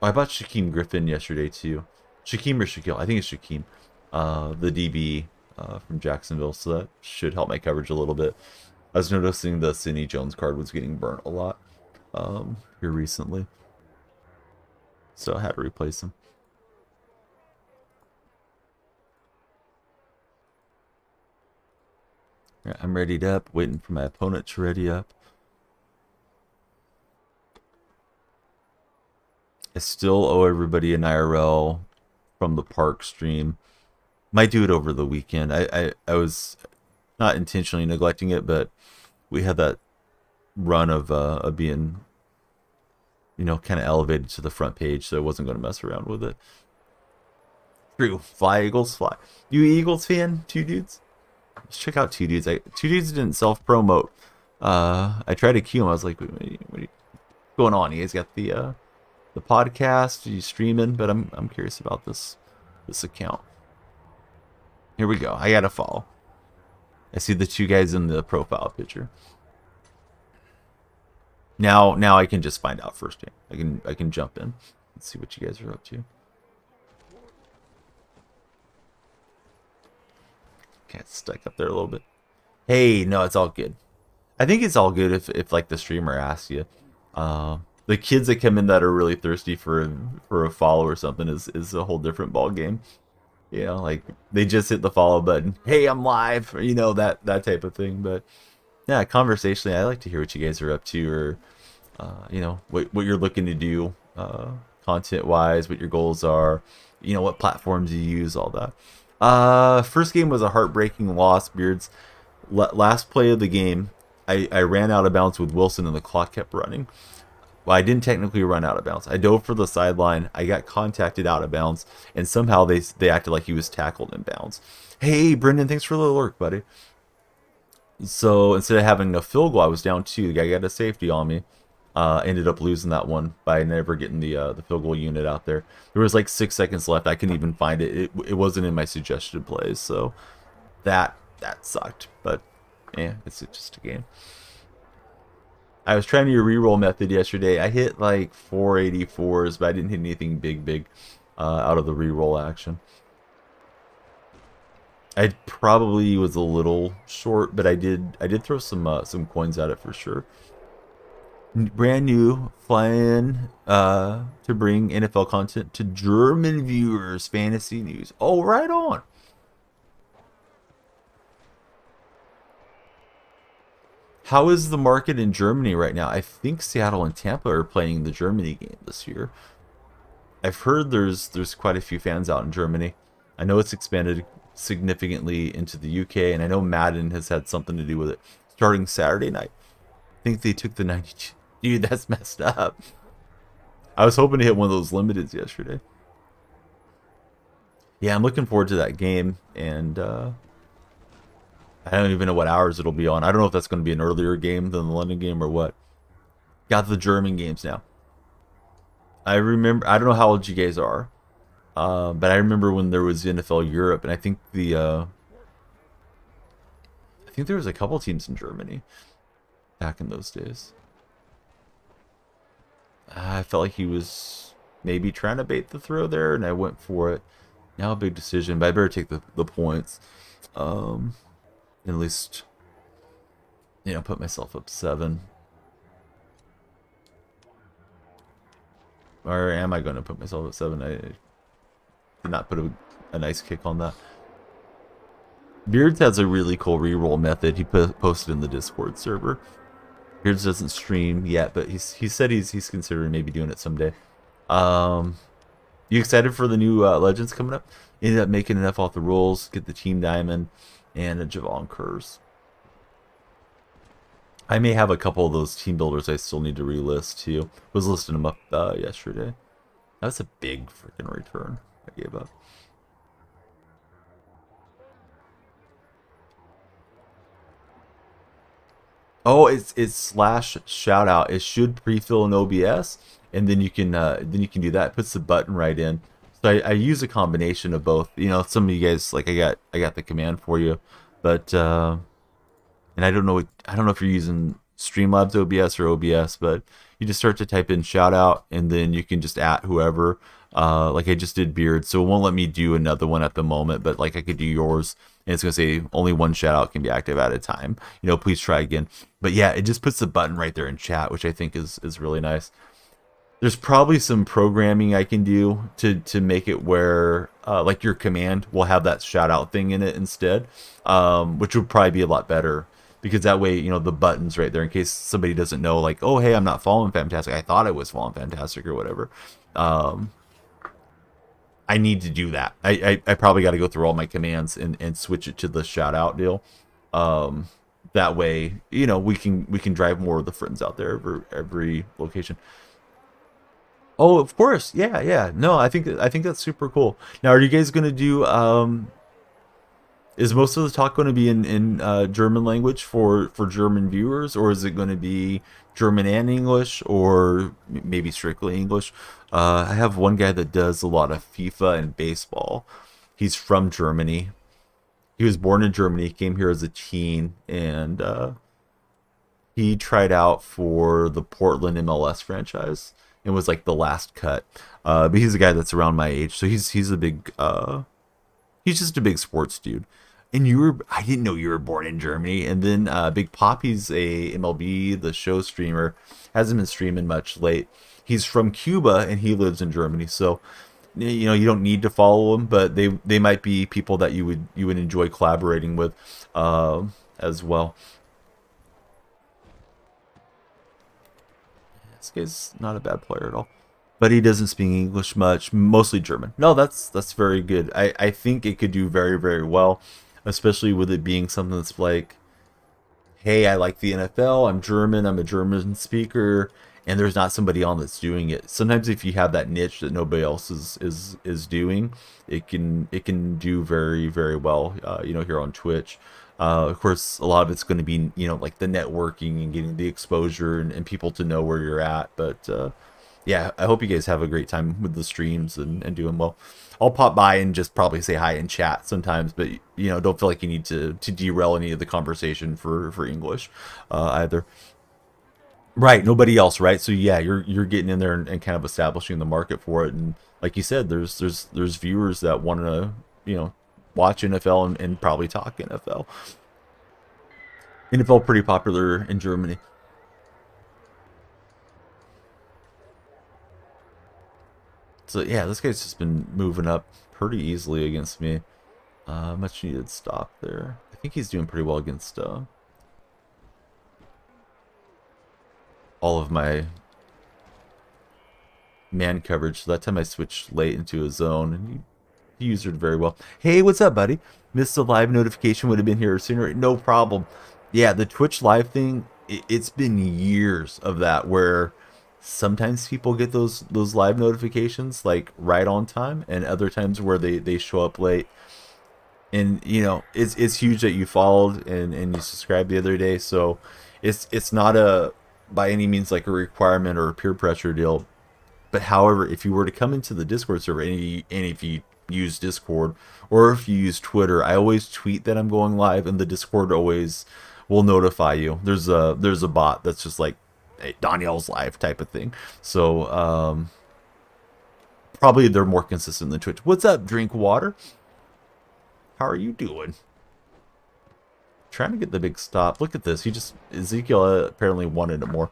Oh, I bought Shaquem Griffin yesterday too. Shaquem or Shaquille? I think it's Shaquem. The DB from Jacksonville, so that should help my coverage a little bit. I was noticing the Sidney Jones card was getting burnt a lot here recently, so I had to replace him. Right, I'm readied up, waiting for my opponent to ready up. I still owe everybody an IRL from the park stream. Might do it over the weekend. I was not intentionally neglecting it, but we had that run of being, you know, kind of elevated to the front page, so I wasn't going to mess around with it. True. Fly, Eagles, fly. You Eagles fan? Two Dudes? Let's check out Two Dudes. Two Dudes didn't self-promote, I tried to cue him. I was like, what are you going on? You guys got the podcast? Are you streaming? But I'm curious about this account. Here we go. I gotta follow. I see the two guys in the profile picture. Now I can just find out first. I can jump in and see what you guys are up to. Got stuck up there a little bit. Hey, no, it's all good. I think it's all good if like the streamer asks you. The kids that come in that are really thirsty for a follow or something is a whole different ball game. You know, like they just hit the follow button. Hey, I'm live. Or, you know, that type of thing. But yeah, conversationally, I like to hear what you guys are up to, or you know, what you're looking to do, content wise, what your goals are, you know, what platforms you use, all that. First game was a heartbreaking loss, Beards. Last play of the game, I ran out of bounds with Wilson and the clock kept running. Well, I didn't technically run out of bounds. I dove for the sideline. I got contacted out of bounds, and somehow they acted like he was tackled in bounds. Hey, Brendan, thanks for the alert, buddy. So instead of having a field goal, I was down 2. The guy got a safety on me. Ended up losing that one by never getting the field goal unit out there. There was like 6 seconds left. I couldn't even find it. It wasn't in my suggested plays, so that sucked. But yeah, it's just a game. I was trying your reroll method yesterday. I hit like 484s, but I didn't hit anything big out of the reroll action. I probably was a little short, but I did throw some coins at it for sure. Brand new, flying to bring NFL content to German viewers. Fantasy news. Oh, right on. How is the market in Germany right now? I think Seattle and Tampa are playing the Germany game this year. I've heard there's quite a few fans out in Germany. I know it's expanded significantly into the UK, and I know Madden has had something to do with it. Starting Saturday night, I think they took the 92. Dude, that's messed up. I was hoping to hit one of those limiteds yesterday. Yeah, I'm looking forward to that game, and I don't even know what hours it'll be on. I don't know if that's going to be an earlier game than the London game or what. Got the German games now. I remember, I don't know how old you guys are, but I remember when there was NFL Europe, and I think I think there was a couple teams in Germany back in those days. I felt like he was maybe trying to bait the throw there, and I went for it. Now a big decision, but I better take the points. At least, you know, put myself up 7. Or am I going to put myself up 7? I did not put a nice kick on that. Beards has a really cool reroll method he posted in the Discord server. Beards doesn't stream yet, but he said he's considering maybe doing it someday. You excited for the new Legends coming up? Ended up making enough off the rolls, get the team diamond, and a Javon Curse. I may have a couple of those team builders I still need to relist too. Was listing them up yesterday. That's a big freaking return I gave up. Oh, it's slash shout out. It should pre-fill in OBS, and then you can do that. It puts the button right in. So I use a combination of both. You know, some of you guys like I got the command for you, but and I don't know if you're using Streamlabs OBS or OBS, but you just start to type in shout out, and then you can just at whoever. Like I just did Beard, so it won't let me do another one at the moment, but like I could do yours, and it's gonna say only one shout out can be active at a time. You know, please try again. But yeah, it just puts the button right there in chat, which I think is really nice. There's probably some programming I can do to make it where like your command will have that shout out thing in it instead, which would probably be a lot better, because that way, you know, the button's right there in case somebody doesn't know, like, oh hey, I'm not following Fantastic, I thought I was following Fantastic or whatever. I need to do that. I probably got to go through all my commands and switch it to the shout out deal. That way, you know, we can drive more of the friends out there every location. Oh, of course. Yeah. No, I think that's super cool. Now, are you guys gonna do Is most of the talk going to be in German language for German viewers, or is it going to be German and English, or maybe strictly English? I have one guy that does a lot of FIFA and baseball. He's from Germany. He was born in Germany, came here as a teen, and he tried out for the Portland MLS franchise and was like the last cut. But he's a guy that's around my age, so he's a big he's just a big sports dude. And I didn't know you were born in Germany. And then Big Poppy's a MLB the Show streamer, hasn't been streaming much late. He's from Cuba and he lives in Germany, so you know you don't need to follow him, but they might be people that you would enjoy collaborating with as well. This guy's not a bad player at all, but he doesn't speak English much, mostly German. No, that's very good. I think it could do very, very well, especially with it being something that's like, hey, I like the NFL. I'm German. I'm a German speaker, and there's not somebody on that's doing it. Sometimes if you have that niche that nobody else is doing, it can do very, very well. Here on Twitch. Of course, a lot of it's going to be like the networking and getting the exposure and people to know where you're at. But yeah, I hope you guys have a great time with the streams and doing well. I'll pop by and just probably say hi in chat sometimes, but don't feel like you need to derail any of the conversation for English either. Right, nobody else, right? So yeah, you're getting in there and kind of establishing the market for it, and like you said, there's viewers that want to watch NFL and probably talk NFL. NFL pretty popular in Germany. So yeah, this guy's just been moving up pretty easily against me. Much needed stop there. I think he's doing pretty well against all of my man coverage. So that time I switched late into a zone, and he used it very well. Hey, what's up, buddy? Missed the live notification. Would have been here sooner. No problem. Yeah, the Twitch live thing. It's been years of that where sometimes people get those live notifications like right on time, and other times where they show up late. And it's huge that you followed and you subscribed the other day. So it's not a by any means like a requirement or a peer pressure deal. But however, if you were to come into the Discord server and if you use Discord or if you use Twitter, I always tweet that I'm going live, and the Discord always will notify you. There's a bot that's just like, hey, Danielle's live type of thing. So probably they're more consistent than Twitch. What's up, Drink Water? How are you doing? Trying to get the big stop. Look at this. Ezekiel apparently wanted it more.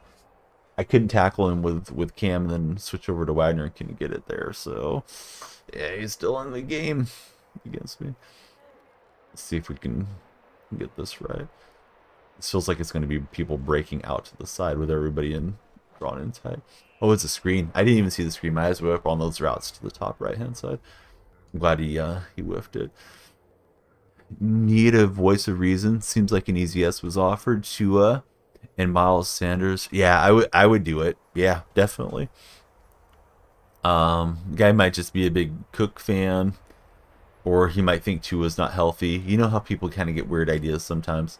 I couldn't tackle him with Cam and then switch over to Wagner and couldn't get it there. So yeah, he's still in the game against me. Let's see if we can get this right. It feels like it's going to be people breaking out to the side with everybody drawn in tight. Oh, it's a screen. I didn't even see the screen. My eyes were up on those routes to the top right hand side. I'm glad he whiffed it. Need a voice of reason. Seems like an easy yes was offered. Tua and Miles Sanders. Yeah, I would do it. Yeah, definitely. Guy might just be a big Cook fan, or he might think Tua's not healthy. You know how people kind of get weird ideas sometimes,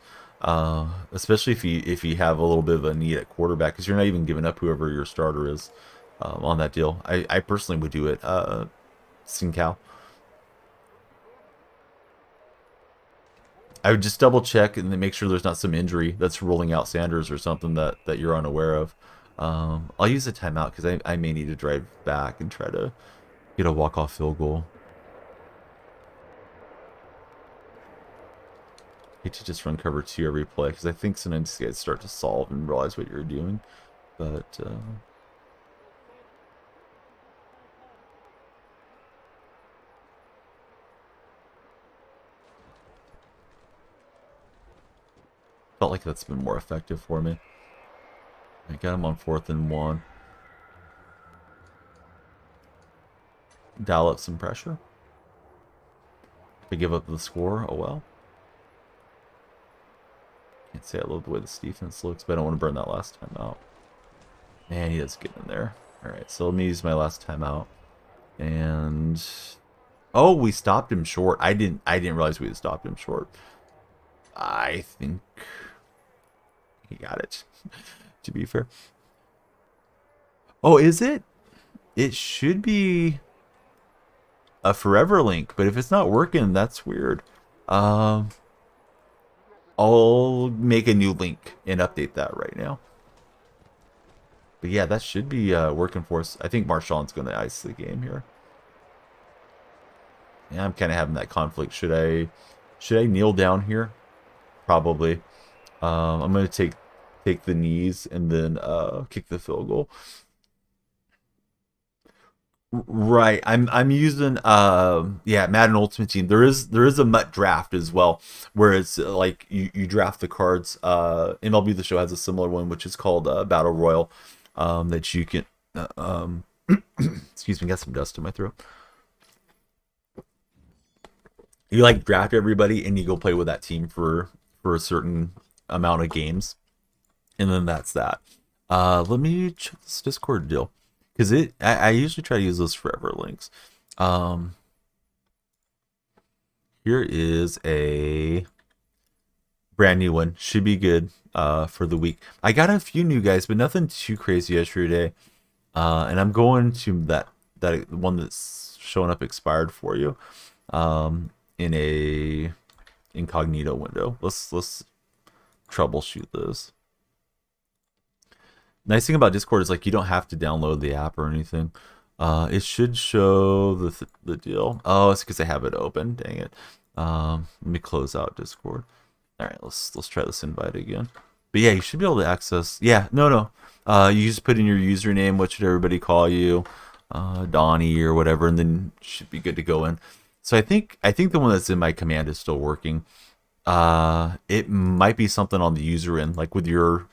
especially if you have a little bit of a need at quarterback, because you're not even giving up whoever your starter is on that deal. I personally would do it. Sincal. I would just double check and then make sure there's not some injury that's ruling out Sanders or something that you're unaware of. I'll use a timeout because I may need to drive back and try to get a walk-off field goal. Hate to just run cover 2 every play because I think sometimes you guys start to solve and realize what you're doing. But felt like that's been more effective for me. I got him on 4th and 1. Dial up some pressure. If I give up the score, oh well. Can't say I love the way this defense looks, but I don't want to burn that last time out. Man, he does get in there. Alright, so let me use my last timeout. And Oh, we stopped him short. I didn't realize we had stopped him short. I think he got it. To be fair. Oh, is it? It should be a forever link, but if it's not working, that's weird. Um, I'll make a new link and update that right now. But yeah, that should be working for us. I think Marshawn's going to ice the game here. Yeah, I'm kind of having that conflict. Should I kneel down here? Probably. I'm going to take the knees and then kick the field goal. Right. I'm using yeah, Madden Ultimate Team. There is a MUT draft as well, where it's like you draft the cards. MLB The Show has a similar one, which is called Battle Royal, that you can excuse me, got some dust in my throat. You like draft everybody and you go play with that team for a certain amount of games, and then that's that. Let me check this Discord deal. Because I usually try to use those forever links. Um, Here is a brand new one. Should be good for the week. I got a few new guys, but nothing too crazy yesterday. And I'm going to that one that's showing up expired for you in a incognito window. Let's troubleshoot this. Nice thing about Discord is like you don't have to download the app or anything. It should show the deal. Oh, it's because I have it open. Dang it. Let me close out Discord. All right, let's try this invite again. But yeah, you should be able to access. Yeah, no. You just put in your username. What should everybody call you? Donnie or whatever, and then should be good to go in. So I think the one that's in my command is still working. It might be something on the user end, like with your,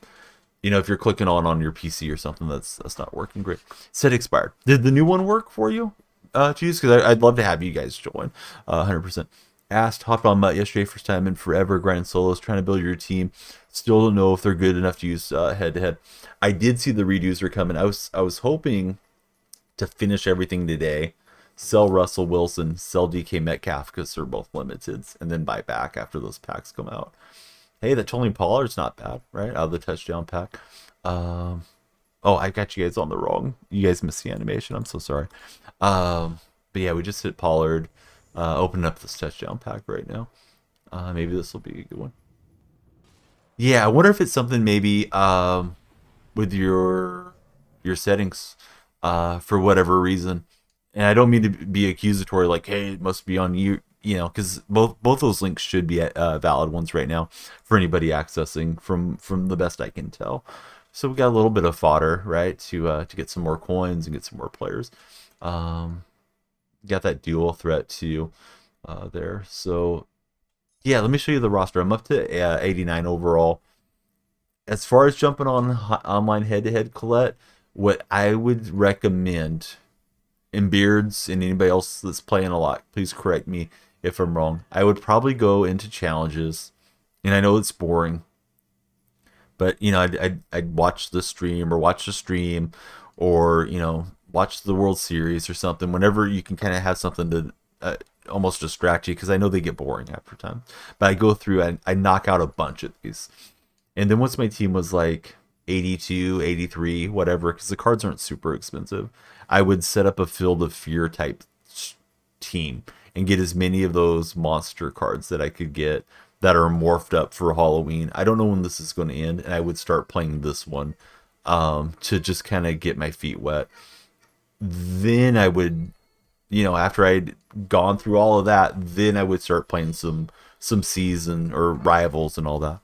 if you're clicking on your PC or something, that's not working great. Said expired. Did the new one work for you? To use, because I'd love to have you guys join. 100%. Asked, hopped on Mutt yesterday, first time in forever, grinding solos, trying to build your team. Still don't know if they're good enough to use head to head. I did see the redos are coming. I was hoping to finish everything today, sell Russell Wilson, sell DK Metcalf because they're both limiteds, and then buy back after those packs come out. Hey, that Tony Pollard's not bad, right? Out of the touchdown pack. Oh, I got you guys on the wrong. You guys missed the animation. I'm so sorry. But yeah, we just hit Pollard. Open up this touchdown pack right now. Maybe this will be a good one. Yeah, I wonder if it's something maybe with your settings for whatever reason. And I don't mean to be accusatory, like, hey, it must be on you, because both those links should be valid ones right now for anybody accessing from the best I can tell. So we got a little bit of fodder, right, to get some more coins and get some more players. Got that dual threat too there. So yeah, let me show you the roster. I'm up to 89 overall. As far as jumping on online head-to-head, Colette, what I would recommend, and Beards and anybody else that's playing a lot, please correct me if I'm wrong. I would probably go into challenges, and I know it's boring, but I'd watch the stream or watch the World Series or something. Whenever you can kind of have something to almost distract you, because I know they get boring after time. But I go through, I knock out a bunch of these, and then once my team was like 82, 83, whatever, because the cards aren't super expensive, I would set up a Field of Fear type team and get as many of those monster cards that I could get that are morphed up for Halloween. I don't know when this is going to end, and I would start playing this one to just kind of get my feet wet. Then I would, after I'd gone through all of that, then I would start playing some season or rivals and all that.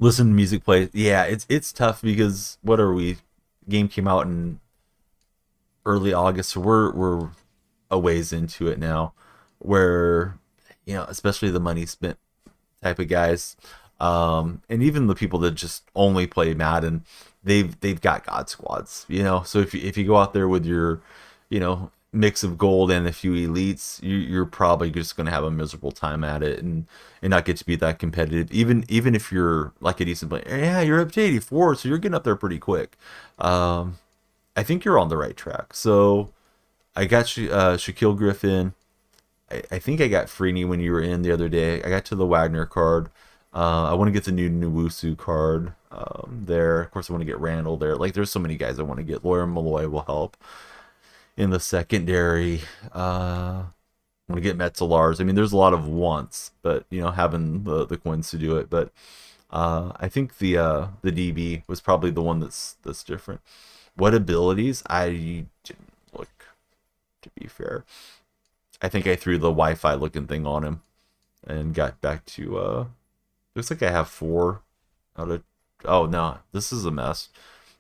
Listen to music play. Yeah, it's tough because what are we? Game came out in early August, so we're a ways into it now. Where especially the money spent type of guys, and even the people that just only play Madden, they've got God squads. So if you go out there with your mix of gold and a few elites, you're probably just going to have a miserable time at it and not get to be that competitive. Even if you're like a decent player, yeah, you're up to 84, so you're getting up there pretty quick. I think you're on the right track. So I got Shaquille Griffin. I think I got Freeney when you were in the other day. I got to the Wagner card. I want to get the new Newusu card there. Of course, I want to get Randall there. Like, there's so many guys I want to get. Lawyer Malloy will help in the secondary. I want to get Metzelars. I mean, there's a lot of wants, but you know, having the coins to do it. But I think the DB was probably the one that's different. What abilities? I didn't look, to be fair. I think I threw the Wi-Fi looking thing on him and got back to looks like I have 4 out of, oh no, this is a mess.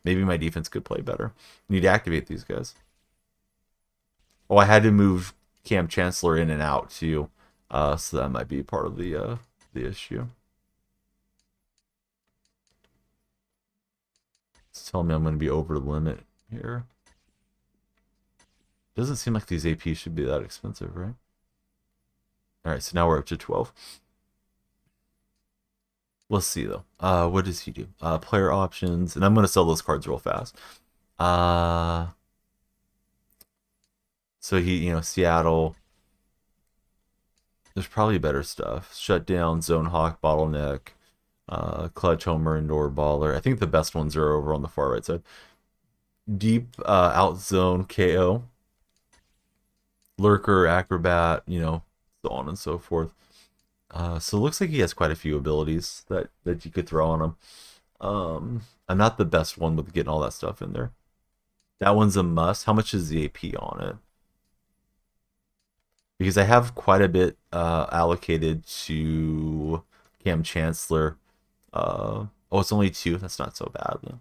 Maybe my defense could play better. Need to activate these guys. Oh, I had to move Cam Chancellor in and out too. So that might be part of the issue. It's telling me I'm going to be over the limit here. Doesn't seem like these APs should be that expensive, right? Alright, so now we're up to 12. Let's see, though. What does he do? Player options. And I'm going to sell those cards real fast. So he, you know, Seattle. There's probably better stuff. Shutdown, Zone Hawk, Bottleneck, Clutch, Homer, Indoor Baller. I think the best ones are over on the far right side. Deep, Out Zone, KO. Lurker, Acrobat, you know, so on and so forth. So it looks like he has quite a few abilities that you could throw on him. I'm not the best one with getting all that stuff in there. That one's a must. How much is the AP on it? Because I have quite a bit allocated to Cam Chancellor. Oh, it's only 2. That's not so bad then.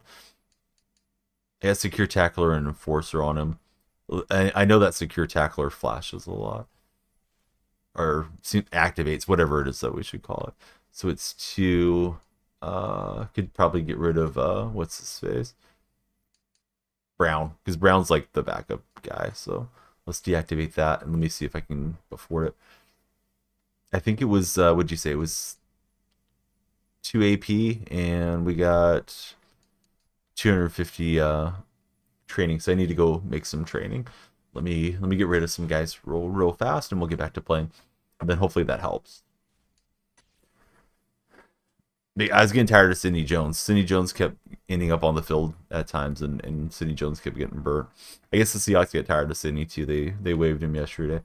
I got Secure Tackler and Enforcer on him. I know that Secure Tackler flashes a lot. Or activates, whatever it is that we should call it. So it's 2. Could probably get rid of, what's his face? Brown. Because Brown's like the backup guy. So let's deactivate that. And let me see if I can afford it. I think it was, what'd you say? It was 2 AP. And we got 250 training, so I need to go make some training. Let me get rid of some guys real fast, and we'll get back to playing. And then hopefully that helps. I was getting tired of Sidney Jones. Sidney Jones kept ending up on the field at times, and Sidney Jones kept getting burnt. I guess the Seahawks get tired of Sidney too. They waived him yesterday.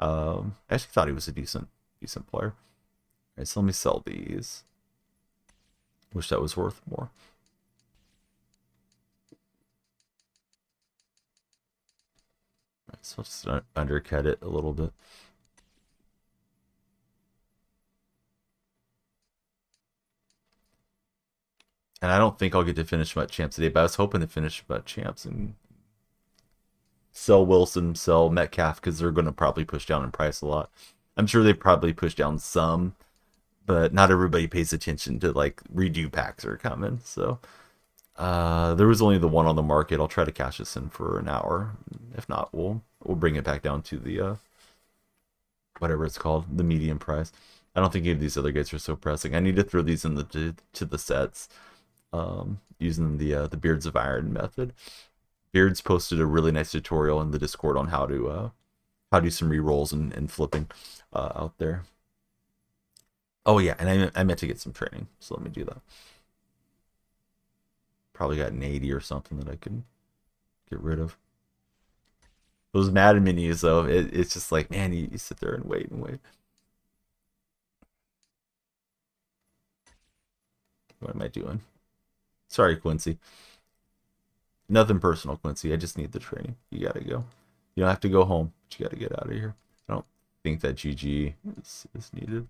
I actually thought he was a decent player. All right, so let me sell these. Wish that was worth more. So I'll just undercut it a little bit. And I don't think I'll get to finish Madden Champs today, but I was hoping to finish Madden Champs and sell Wilson, sell Metcalf, because they're going to probably push down in price a lot. I'm sure they probably push down some, but not everybody pays attention to, like, redo packs are coming. So there was only the one on the market. I'll try to cash this in for an hour. If not, we'll bring it back down to the whatever it's called, the medium price. I don't think any of these other guys are so pressing. I need to throw these in to the sets using the Beards of Iron method. Beards posted a really nice tutorial in the Discord on how to do some re-rolls and flipping out there. Oh yeah, and I meant to get some training, so let me do that. Probably got an 80 or something that I can get rid of. Those Madden minis, though, it's just like, man, you sit there and wait and wait. What am I doing? Sorry, Quincy. Nothing personal, Quincy. I just need the training. You gotta go. You don't have to go home, but you gotta get out of here. I don't think that GG is needed.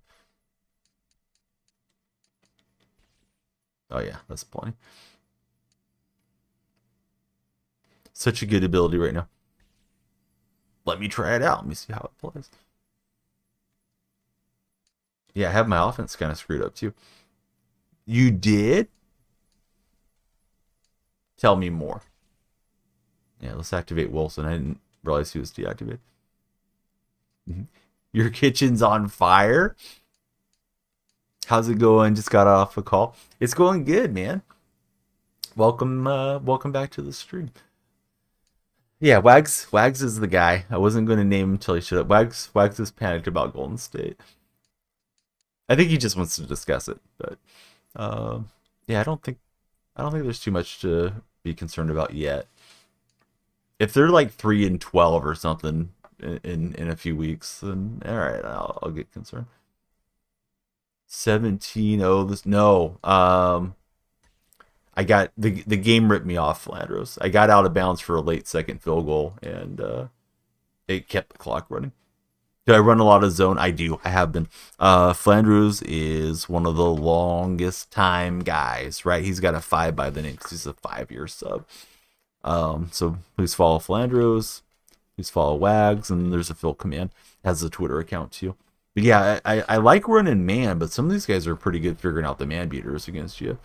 Oh yeah, that's plenty. Such a good ability right now. Let me try it out. Let me see how it plays. Yeah, I have my offense kind of screwed up too. You did? Tell me more. Yeah, let's activate Wilson. I didn't realize he was deactivated. Your kitchen's on fire? How's it going? Just got off a call. It's going good, man. Welcome back to the stream. Yeah, Wags is the guy. I wasn't going to name him until he showed up. Wags is panicked about Golden State. I think he just wants to discuss it, but uh, yeah, I don't think there's too much to be concerned about yet. If they're like 3-12 or something in a few weeks, then all right, I'll get concerned. 17-0. This no. I got the game ripped me off, Flandros. I got out of bounds for a late second field goal, and it kept the clock running. Do I run a lot of zone? I do. I have been. Flandrews is one of the longest time guys, right? He's got a 5 by the name because he's a 5-year sub. So please follow Flandrews. Please follow Wags, and there's a Phil command. Has a Twitter account too. But yeah, I like running man, but some of these guys are pretty good figuring out the man beaters against you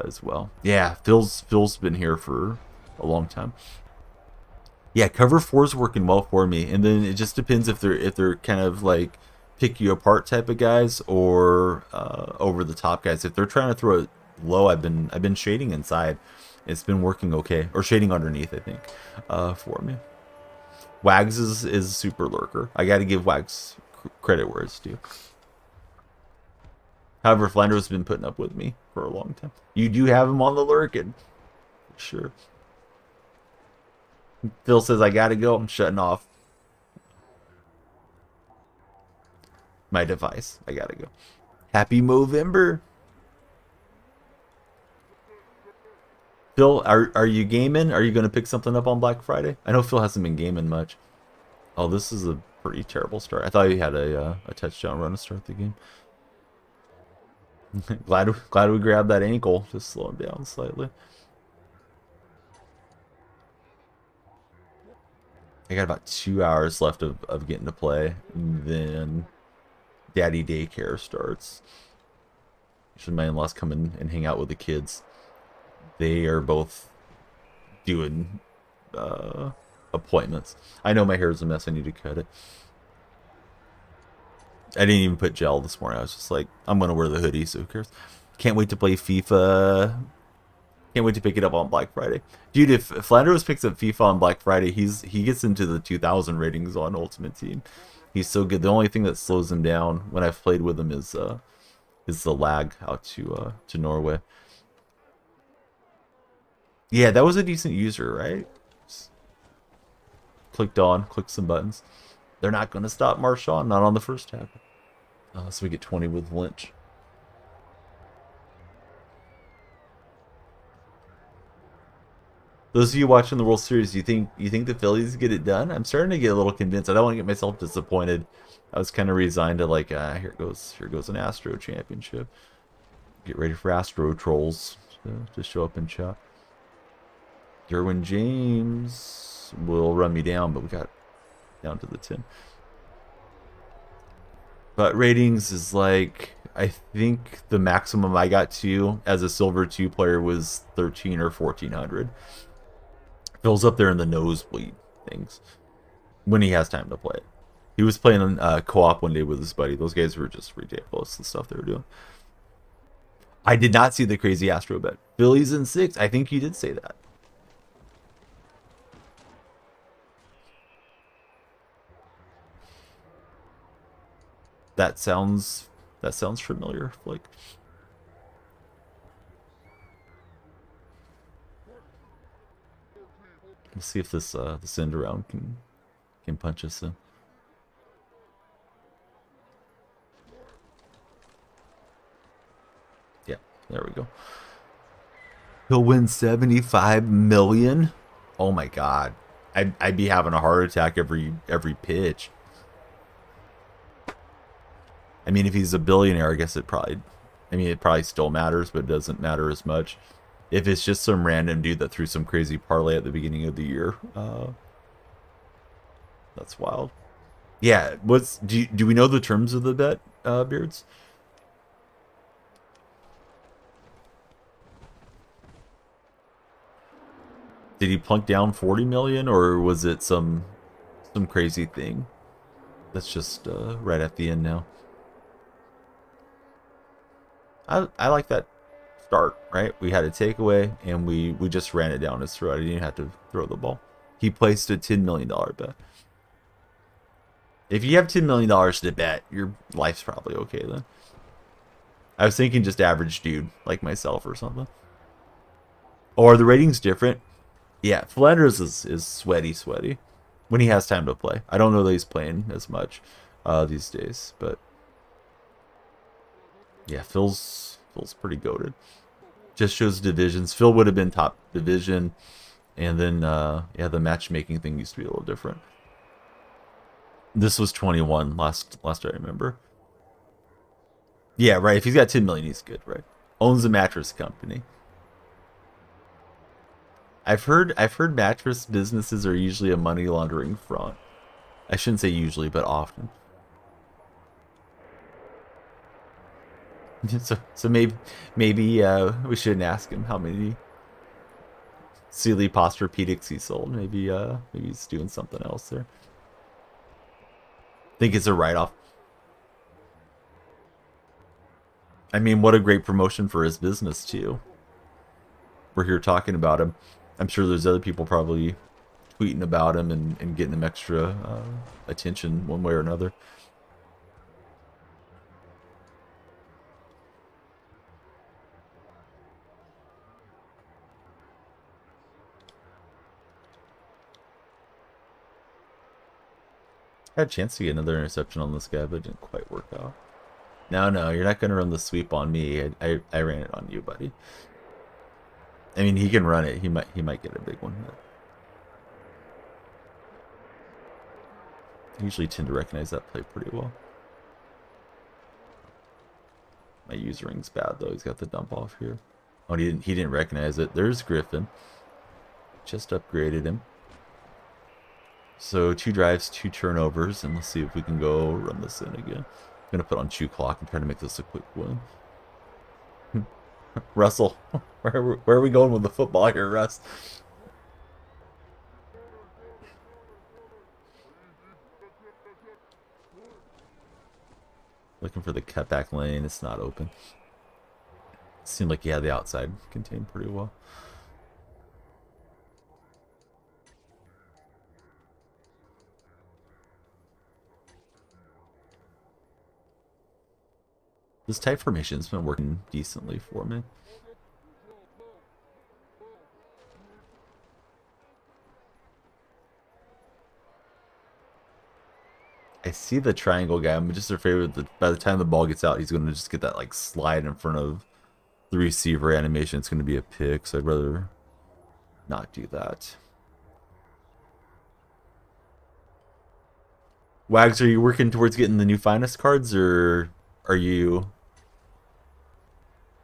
as well. Yeah, Phil's been here for a long time. Yeah, cover four is working well for me, and then it just depends if they're kind of like pick you apart type of guys or over the top guys. If they're trying to throw it low, I've been shading inside. It's been working okay, or shading underneath, I think, for me. Wags is super lurker. I got to give Wags credit where it's due. However, Flanders has been putting up with me for a long time. You do have him on the lurking, sure. Phil says I gotta go. I'm shutting off my device. I gotta go. Happy Movember. Phil, are you gaming? Are you gonna pick something up on Black Friday? I know Phil hasn't been gaming much. Oh, this is a pretty terrible start. I thought he had a touchdown run to start the game. glad we grabbed that ankle. Just slow him down slightly. I got about 2 hours left of getting to play. And then daddy daycare starts. Should my in-laws come in and hang out with the kids? They are both doing appointments. I know my hair is a mess. I need to cut it. I didn't even put gel this morning. I was just like, I'm going to wear the hoodie, so who cares? Can't wait to play FIFA. Can't wait to pick it up on Black Friday. Dude, if Flanders picks up FIFA on Black Friday, he gets into the 2,000 ratings on Ultimate Team. He's so good. The only thing that slows him down when I've played with him is the lag out to Norway. Yeah, that was a decent user, right? Just clicked some buttons. They're not going to stop Marshawn, not on the first tackle. So we get 20 with Lynch. Those of you watching the World Series, you think the Phillies get it done? I'm starting to get a little convinced. I don't want to get myself disappointed. I was kind of resigned to like, here goes an Astro championship. Get ready for Astro trolls to show up in chat. Derwin James will run me down, but we got down to the 10. But ratings is like, I think the maximum I got to as a Silver 2 player was 13 or 1400. Phil's up there in the nosebleed things when he has time to play it. He was playing co-op one day with his buddy. Those guys were just ridiculous, the stuff they were doing. I did not see the crazy Astro bet. Phillies in 6. I think you did say that. That sounds familiar, Blake. Let's see if this end around can punch us in. Yeah, there we go. He'll win 75 million. Oh my god, I'd be having a heart attack every pitch. I mean, if he's a billionaire, I guess it probably still matters, but it doesn't matter as much. If it's just some random dude that threw some crazy parlay at the beginning of the year, that's wild. Yeah, do we know the terms of the bet, Beards? Did he plunk down 40 million, or was it some crazy thing? That's just right at the end now. I like that start, right? We had a takeaway, and we just ran it down his throat. I didn't have to throw the ball. He placed a $10 million bet. If you have $10 million to bet, your life's probably okay then. I was thinking just average dude like myself or something. Or the ratings different? Yeah, Flanders is sweaty when he has time to play. I don't know that he's playing as much these days, but yeah, Phil's pretty goated. Just shows divisions. Phil would have been top division, and then yeah, the matchmaking thing used to be a little different. This was 21 last I remember. Yeah, right. If he's got 10 million, he's good, right? Owns a mattress company. I've heard mattress businesses are usually a money laundering front. I shouldn't say usually, but often. So maybe we shouldn't ask him how many Sealy Posturepedics he sold. Maybe he's doing something else there. Think it's a write-off. I mean, what a great promotion for his business too. We're here talking about him. I'm sure there's other people probably tweeting about him and getting him extra attention one way or another. I had a chance to get another interception on this guy, but it didn't quite work out. No, you're not going to run the sweep on me. I ran it on you, buddy. I mean, he can run it. He might get a big one. But I usually tend to recognize that play pretty well. My user ring's bad though. He's got the dump off here. Oh, he didn't recognize it. There's Griffin. Just upgraded him. So 2 drives, 2 turnovers, and let's see if we can go run this in again. I'm gonna put on chew clock and try to make this a quick win. Russell, where are we going with the football here, Russ? Looking for the cutback lane. It's not open. Seemed like he had the outside contained pretty well. This tight formation's been working decently for me. I see the triangle guy. I'm just afraid that by the time the ball gets out, he's going to just get that like slide in front of the receiver animation. It's going to be a pick, so I'd rather not do that. Wags, are you working towards getting the new finest cards, or are you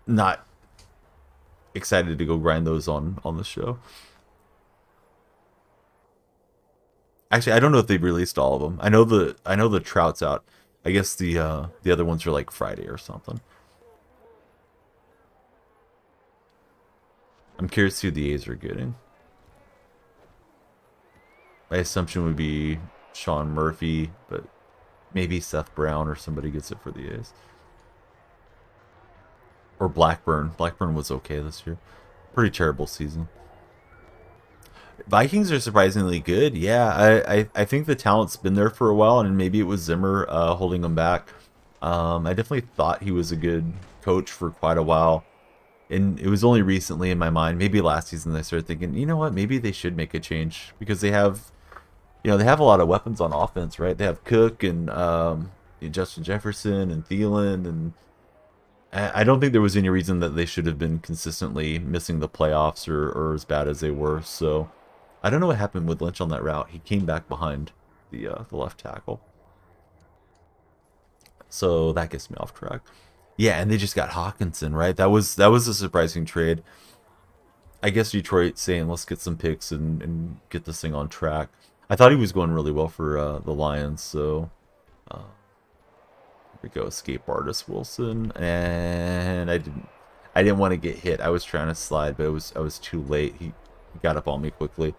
not excited to go grind those on the show? Actually, I don't know if they've released all of them. I know the Trout's out. I guess the other ones are like Friday or something. I'm curious to see who the A's are getting. My assumption would be Sean Murphy, but maybe Seth Brown or somebody gets it for the A's. Or Blackburn. Blackburn was okay this year. Pretty terrible season. Vikings are surprisingly good. Yeah, I think the talent's been there for a while, and maybe it was Zimmer holding them back. I definitely thought he was a good coach for quite a while. And it was only recently in my mind, maybe last season, I started thinking, you know what, maybe they should make a change. Because they have, they have a lot of weapons on offense, right? They have Cook and Justin Jefferson and Thielen, and I don't think there was any reason that they should have been consistently missing the playoffs or as bad as they were. So I don't know what happened with Lynch on that route. He came back behind the left tackle. So that gets me off track. Yeah, and they just got Hawkinson, right? That was a surprising trade. I guess Detroit saying, let's get some picks and get this thing on track. I thought he was going really well for the Lions, so here we go, escape artist Wilson, and I didn't want to get hit. I was trying to slide, but I was too late. He got up on me quickly.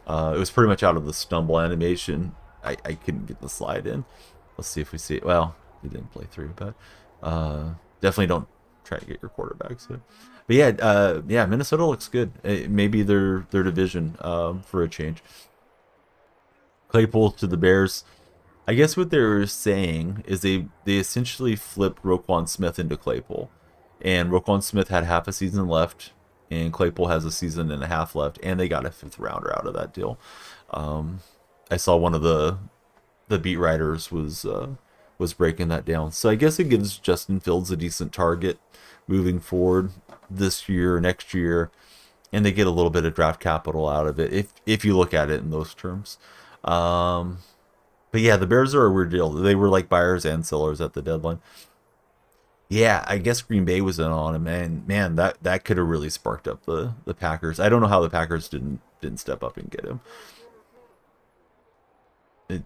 It was pretty much out of the stumble animation. I couldn't get the slide in. Let's see if we see it. Well, he didn't play through, but definitely don't try to get your quarterbacks there. But yeah, Minnesota looks good. Maybe their division for a change. Claypool to the Bears. I guess what they're saying is they essentially flipped Roquan Smith into Claypool, and Roquan Smith had half a season left, and Claypool has a season and a half left, and they got a fifth rounder out of that deal. Um, I saw one of the beat writers was breaking that down. So I guess it gives Justin Fields a decent target moving forward this year, next year, and they get a little bit of draft capital out of it if you look at it in those terms. Um, but yeah, the Bears are a weird deal. They were like buyers and sellers at the deadline. Yeah, I guess Green Bay was in on him, and man, that could have really sparked up the Packers. I don't know how the Packers didn't step up and get him.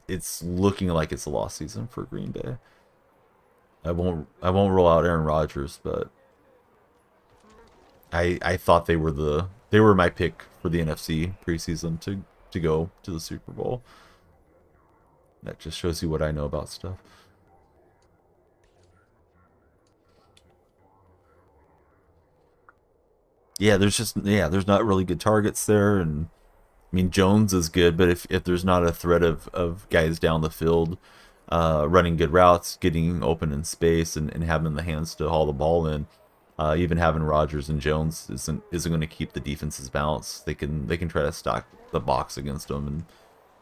It's looking like it's a lost season for Green Bay. I won't rule out Aaron Rodgers, but I thought they were my pick for the NFC preseason to go to the Super Bowl. That just shows you what I know about stuff. There's not really good targets there, and I mean Jones is good, but if there's not a threat of guys down the field, running good routes, getting open in space, and having the hands to haul the ball in, even having Rodgers and Jones isn't going to keep the defenses balanced. They can try to stock the box against them, and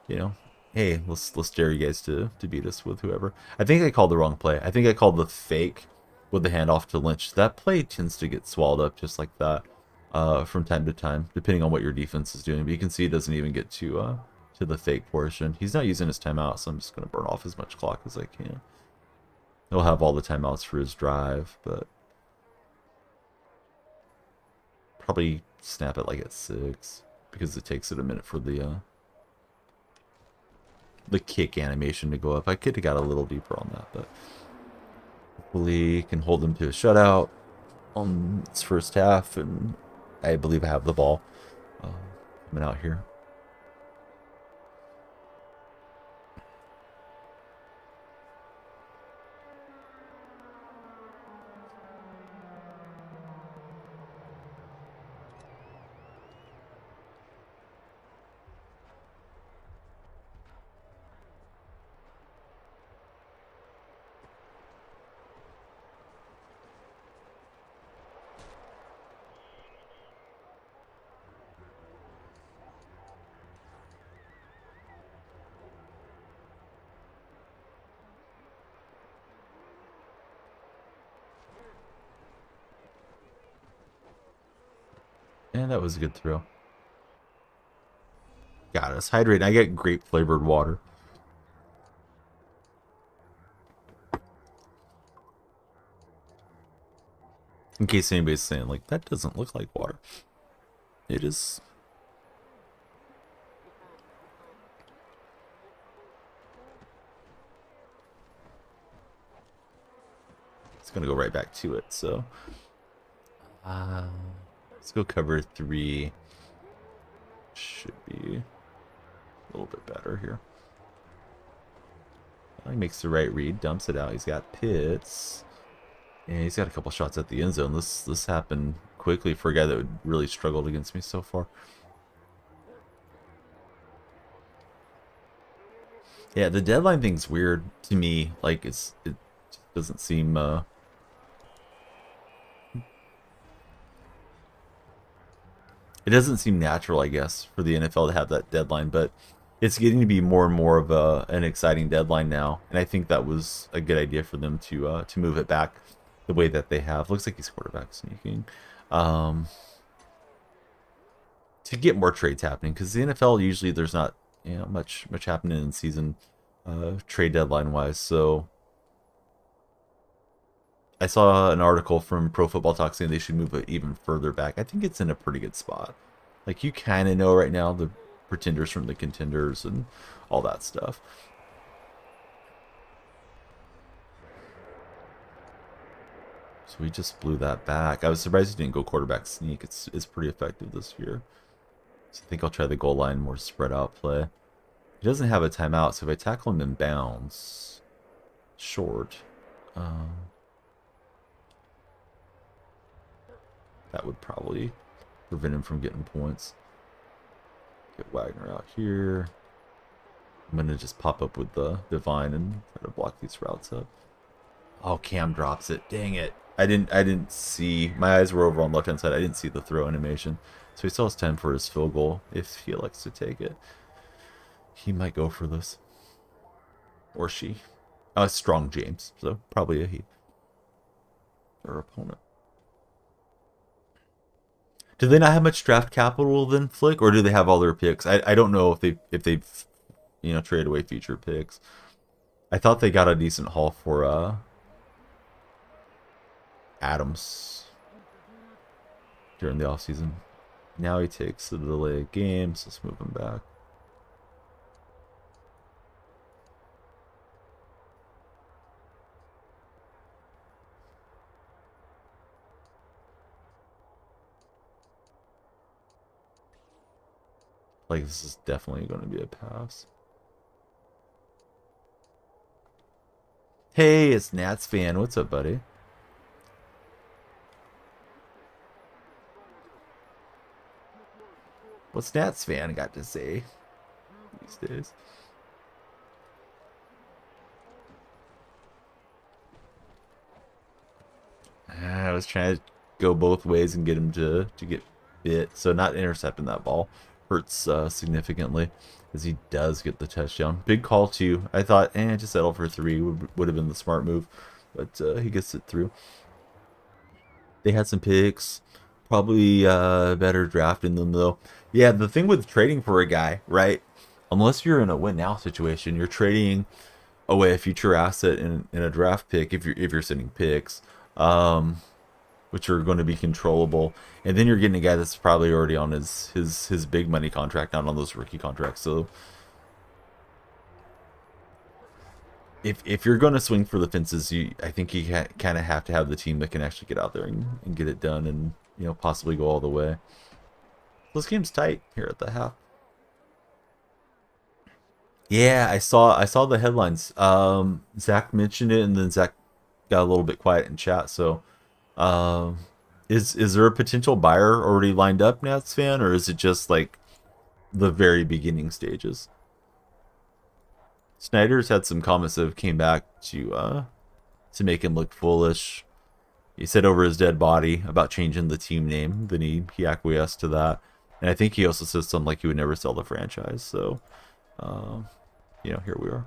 you know, hey, let's dare you guys to beat us with whoever. I think I called the wrong play. I think I called the fake with the handoff to Lynch. That play tends to get swallowed up just like that, from time to time, depending on what your defense is doing. But you can see he doesn't even get to the fake portion. He's not using his timeout, so I'm just gonna burn off as much clock as I can. He'll have all the timeouts for his drive, but probably snap it like at 6 because it takes it a minute for the kick animation to go up. I could have got a little deeper on that, but hopefully can hold them to a shutout on its first half, and I believe I have the ball coming out here. And that was a good throw. Got us. Hydrate. I get grape flavored water. In case anybody's saying, like, that doesn't look like water. It is. It's going to go right back to it, so. Let's go cover 3. Should be a little bit better here. He makes the right read, dumps it out. He's got Pitts. And he's got a couple shots at the end zone. This happened quickly for a guy that would really struggled against me so far. Yeah, the deadline thing's weird to me. Like it doesn't seem it doesn't seem natural, I guess, for the NFL to have that deadline, but it's getting to be more and more of an exciting deadline now, and I think that was a good idea for them to move it back the way that they have. Looks like he's quarterback sneaking. To get more trades happening, because the NFL usually there's not much happening in season trade deadline wise. So I saw an article from Pro Football Talk saying they should move it even further back. I think it's in a pretty good spot. Like you kind of know right now the pretenders from the contenders and all that stuff. So we just blew that back. I was surprised he didn't go quarterback sneak. It's pretty effective this year. So I think I'll try the goal line more spread out play. He doesn't have a timeout, so if I tackle him in bounds, short, that would probably prevent him from getting points. Get Wagner out here. I'm gonna just pop up with the divine and try to block these routes up. Oh, Cam drops it. Dang it. I didn't see, my eyes were over on the left hand side. I didn't see the throw animation. So he still has time for his field goal if he elects to take it. He might go for this. Or she. Strong James, so probably a he. Or opponent. Do they not have much draft capital then, Flick, or do they have all their picks? I don't know if they've traded away future picks. I thought they got a decent haul for Adams during the offseason. Now he takes the delay of games. Let's move him back. Like, this is definitely going to be a pass. Hey, it's Nats fan. What's up, buddy? What's Nats fan got to say these days? I was trying to go both ways and get him to get bit. So not intercepting that ball hurts significantly as he does get the touchdown. Big call too. I thought, just settle for 3 would have been the smart move, but he gets it through. They had some picks, probably better drafting them though. Yeah, the thing with trading for a guy, right? Unless you're in a win now situation, you're trading away a future asset in a draft pick if you're sending picks. Which are going to be controllable, and then you're getting a guy that's probably already on his big money contract, not on those rookie contracts. So if you're going to swing for the fences, I think you kind of have to have the team that can actually get out there and get it done, and possibly go all the way. This game's tight here at the half. Yeah, I saw the headlines. Zach mentioned it, and then Zach got a little bit quiet in chat. So, um, is there a potential buyer already lined up, Nats fan, or is it just like the very beginning stages? Snyder's had some comments that came back to make him look foolish. He said over his dead body about changing the team name. Then he acquiesced to that, and I think he also said something like he would never sell the franchise. So, um, here we are.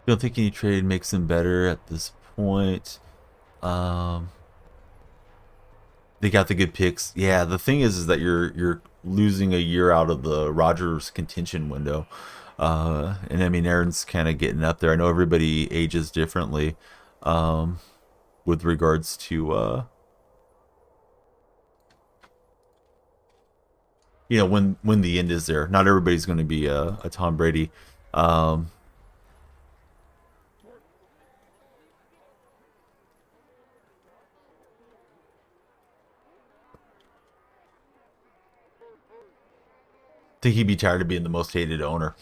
Don't think any trade makes him better at this point. Um, they got the good picks. Yeah, the thing is that you're losing a year out of the Rodgers contention window. And I mean, Aaron's kind of getting up there. I know everybody ages differently, um, with regards to when the end is there. Not everybody's going to be a Tom Brady. Um, think he'd be tired of being the most hated owner.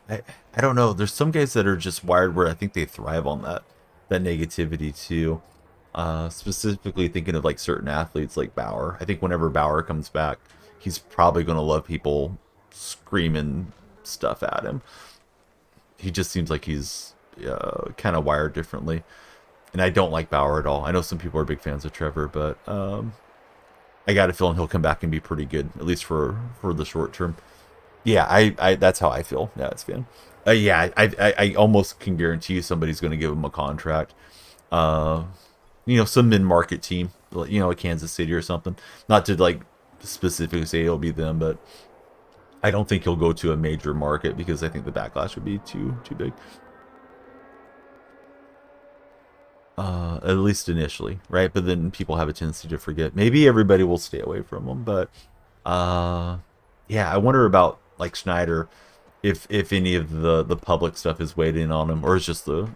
I don't know. There's some guys that are just wired where I think they thrive on that negativity too. Specifically thinking of like certain athletes like Bauer. I think whenever Bauer comes back, he's probably going to love people screaming stuff at him. He just seems like he's kind of wired differently, and I don't like Bauer at all. I know some people are big fans of Trevor, but I got a feeling he'll come back and be pretty good, at least for the short term. Yeah, I that's how I feel. Yeah, it's fan. Yeah, I almost can guarantee you somebody's going to give him a contract. Uh, some mid-market team, a Kansas City or something. Not to like specifically say it'll be them, but I don't think he'll go to a major market because I think the backlash would be too big. At least initially, right? But then people have a tendency to forget. Maybe everybody will stay away from him, but uh, yeah, I wonder about like Schneider, if any of the public stuff is waiting on him, or is just the.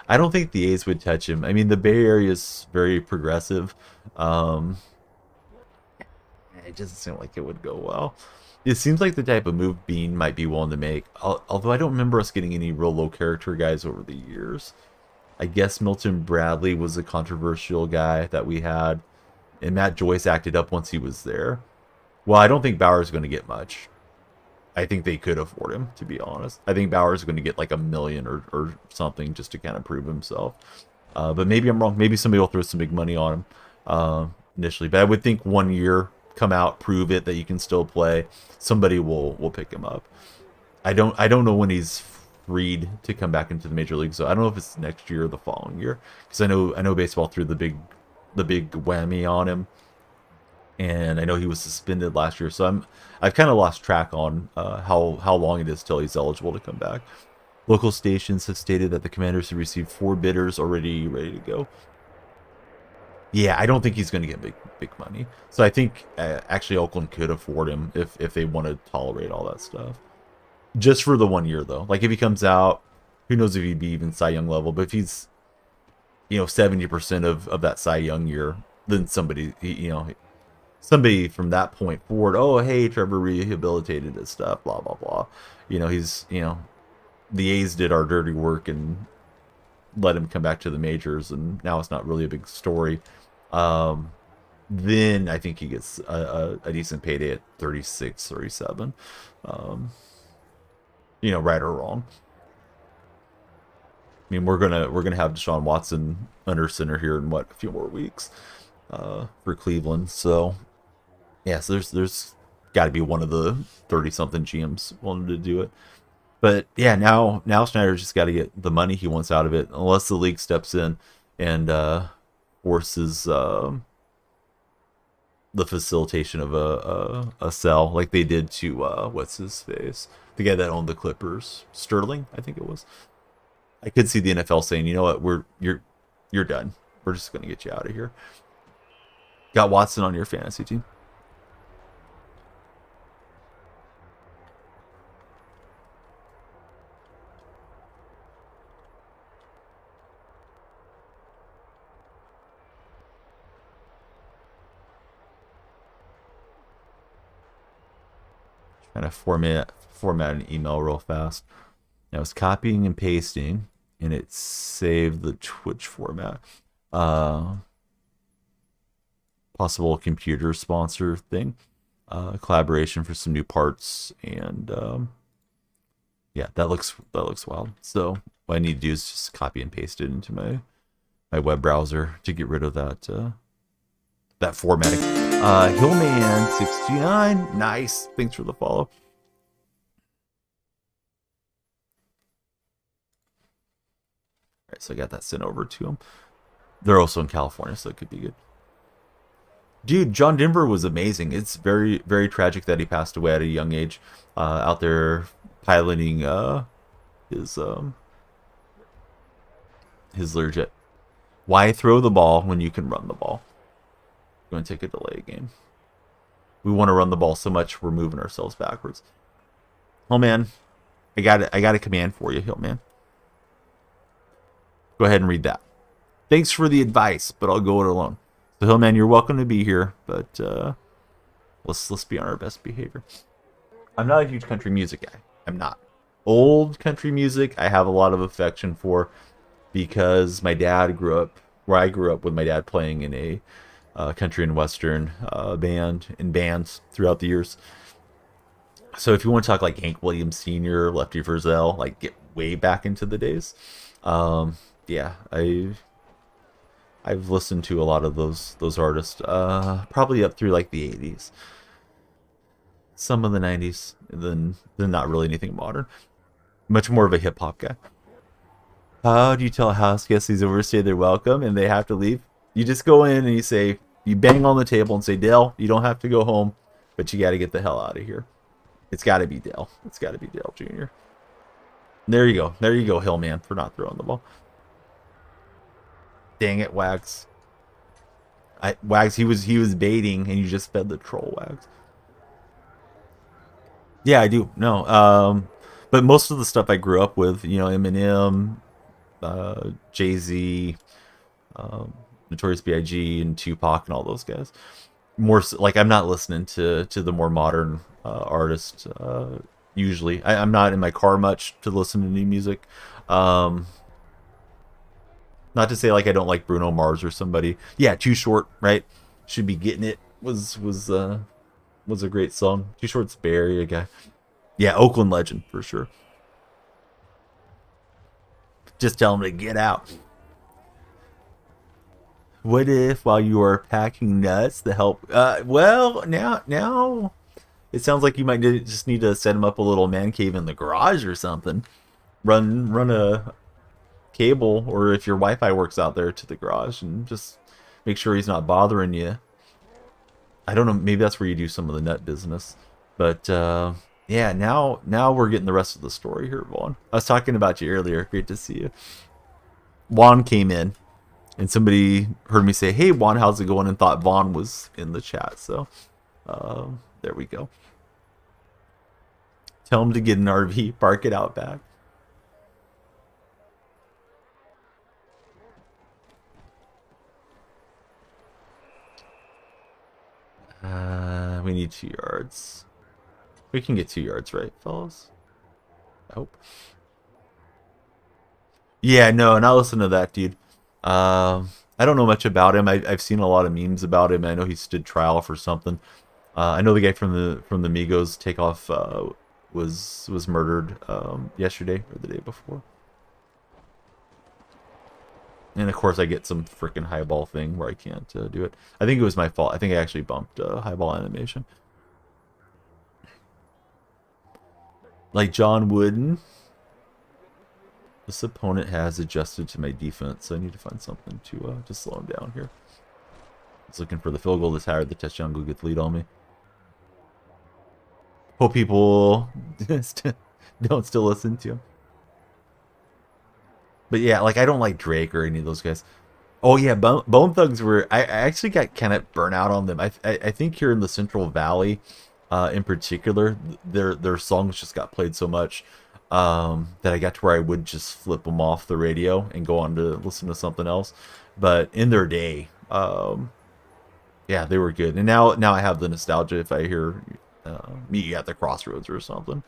I don't think the A's would touch him. I mean, the Bay Area is very progressive. Um, it doesn't seem like it would go well. It seems like the type of move Bean might be willing to make. Although I don't remember us getting any real low character guys over the years. I guess Milton Bradley was a controversial guy that we had, and Matt Joyce acted up once he was there. Well, I don't think Bauer's going to get much. I think they could afford him, to be honest. I think Bauer's going to get like $1 million or something just to kind of prove himself. But maybe I'm wrong. Maybe somebody will throw some big money on him initially. But I would think 1 year, come out, prove it that you can still play. Somebody will pick him up. I don't know when he's freed to come back into the major league, so I don't know if it's next year or the following year, because I know baseball threw the big whammy on him, and I know he was suspended last year, so I've kind of lost track on how long it is till he's eligible to come back. Local stations have stated that the Commanders have received 4 bidders already ready to go. Yeah, I don't think he's going to get big money. So I think actually Oakland could afford him if they want to tolerate all that stuff. Just for the 1 year though. Like if he comes out, who knows if he'd be even Cy Young level, but if he's 70% of that Cy Young year, then somebody from that point forward, oh hey, Trevor rehabilitated his stuff, blah blah blah. He's the A's did our dirty work and let him come back to the majors, and now it's not really a big story. Then I think he gets a decent payday at 36, 37. Right or wrong. I mean, we're gonna have Deshaun Watson under center here in a few more weeks for Cleveland. So yeah, so there's got to be one of the 30-something GMs willing to do it. But yeah, now Snyder's just got to get the money he wants out of it, unless the league steps in and forces the facilitation of a sell, like they did to what's his face, the guy that owned the Clippers, Sterling, I think it was. I could see the NFL saying, you know what, you're done. We're just gonna get you out of here. Got Watson on your fantasy team. Trying to format an email real fast. I was copying and pasting, and it saved the Twitch format. Possible computer sponsor thing, collaboration for some new parts, and yeah, that looks wild. So what I need to do is just copy and paste it into my web browser to get rid of that formatting. Hillman69, nice. Thanks for the follow. All right, so I got that sent over to them. They're also in California, so it could be good. Dude, John Denver was amazing. It's very, very tragic that he passed away at a young age, out there piloting his Learjet. Why throw the ball when you can run the ball? We're going to take a delay game. We want to run the ball so much we're moving ourselves backwards. Oh man, I got a command for you, Hillman. Go ahead and read that. Thanks for the advice, but I'll go it alone. So Hillman, you're welcome to be here, but let's be on our best behavior. I'm not a huge country music guy. I'm not. Old country music I have a lot of affection for, because my dad grew up where I grew up with my dad playing in a country and western bands throughout the years. So if you want to talk like Hank Williams Sr., Lefty Frizzell, like get way back into the days, yeah, I've listened to a lot of those artists, probably up through like the 80s, some of the 90s, then not really anything modern. Much more of a hip hop guy. How do you tell a house guest who's overstayed their welcome and they have to leave? You just go in and you bang on the table and say, Dale, you don't have to go home, but you got to get the hell out of here. It's got to be Dale. It's got to be Dale Jr. There you go. There you go, Hillman, for not throwing the ball. Dang it, Wags. Wags, he was baiting, and you just fed the troll, Wags. Yeah, I do. No, but most of the stuff I grew up with, Eminem, Jay-Z, Notorious B.I.G. and Tupac and all those guys. more like I'm not listening to the more modern artists usually. I'm not in my car much to listen to new music. Um, Not to say like I don't like Bruno Mars or somebody. Yeah, Too Short, right? Should Be Getting It was a great song. Too Short's Bay Area guy. Yeah, Oakland legend for sure. Just tell him to get out. What if while you are packing nuts the help? Well, now it sounds like you might just need to set him up a little man cave in the garage or something. Run a cable, or if your Wi-Fi works out there, to the garage, and just make sure he's not bothering you. I don't know. Maybe that's where you do some of the nut business. But yeah, now we're getting the rest of the story here, Vaughn. I was talking about you earlier. Great to see you. Juan came in, and somebody heard me say, "Hey, Juan, how's it going?" and thought Vaughn was in the chat. So there we go. Tell him to get an RV, park it out back. We need 2 yards. We can get 2 yards, right, fellas? I hope. Yeah, no, not listen to that, dude. I don't know much about him. I've seen a lot of memes about him. I know he stood trial for something. I know the guy from the Migos Takeoff was murdered yesterday or the day before. And of course, I get some freaking highball thing where I can't do it. I think it was my fault. I think I actually bumped highball animation. Like John Wooden. This opponent has adjusted to my defense, so I need to find something to slow him down here. He's looking for the field goal to tire the touchdown, go get the lead on me. Hope people don't still listen to him. But yeah, like I don't like Drake or any of those guys. Oh yeah, Bone Thugs were. I actually got kind of burnt out on them. I think here in the Central Valley, in particular, their songs just got played so much that I got to where I would just flip them off the radio and go on to listen to something else. But in their day, yeah, they were good. And now I have the nostalgia if I hear Me at the Crossroads or something.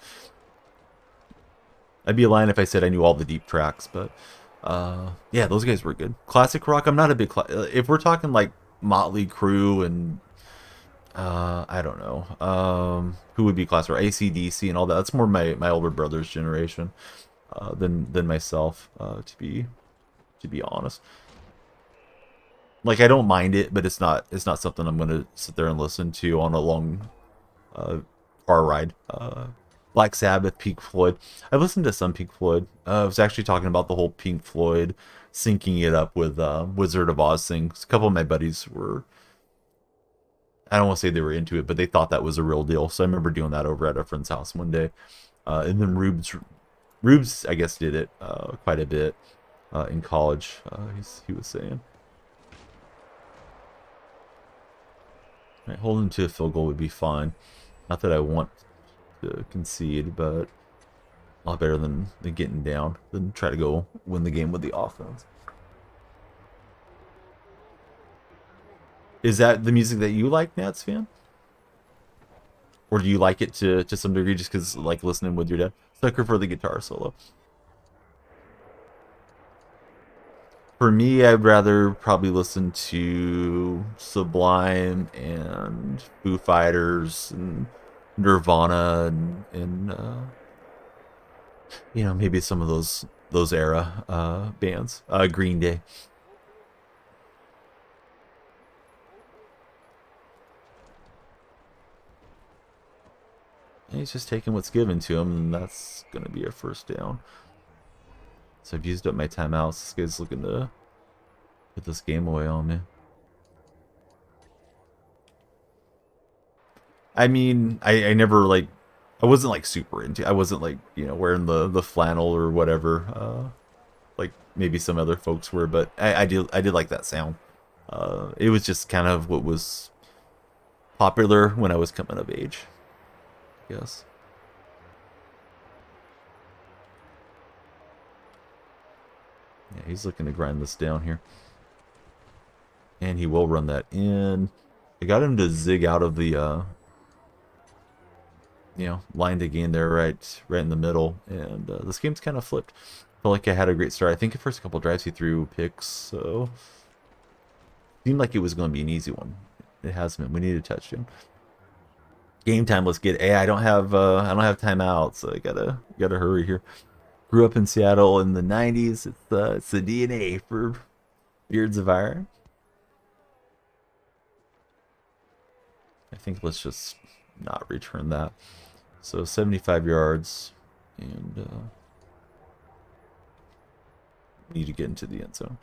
I'd be lying if I said I knew all the deep tracks, but yeah, those guys were good. Classic rock, I'm not a big if we're talking like Motley Crue and I don't know who would be classic rock, AC/DC and all that. That's more my older brother's generation than myself, to be honest. Like I don't mind it, but it's not something I'm gonna sit there and listen to on a long car ride. Black Sabbath, Pink Floyd. I've listened to some Pink Floyd. I was actually talking about the whole Pink Floyd syncing it up with Wizard of Oz things. A couple of my buddies were, I don't want to say they were into it, but they thought that was a real deal. So I remember doing that over at a friend's house one day. And then Rubes, I guess, did it quite a bit in college, he was saying. Right, holding to a field goal would be fine. Not that I want to concede, but a lot better than getting down, than try to go win the game with the offense. Is that the music that you like, Nats fan? Or do you like it to some degree just because like listening with your dad? Sucker for the guitar solo. For me, I'd rather probably listen to Sublime and Foo Fighters and Nirvana and you know, maybe some of those era bands. Green Day. And he's just taking what's given to him, and that's gonna be a first down. So I've used up my timeouts. This guy's looking to put this game away on me. I mean, I never like, I wasn't like super into. I wasn't like, you know, wearing the flannel or whatever, like maybe some other folks were. But I did like that sound. It was just kind of what was popular when I was coming of age. Yes. Yeah, he's looking to grind this down here. And he will run that in. I got him to zig out of the line to gain there, right in the middle, and this game's kind of flipped. Felt like I had a great start. I think the first couple drives he threw picks, so seemed like it was going to be an easy one. It has been. We need a touchdown. Game time. Let's get. Hey, I don't have timeouts, so I gotta hurry here. Grew up in Seattle in the '90s. It's the DNA for Beards of Iron. I think let's just not return that. So 75 yards, and need to get into the end zone.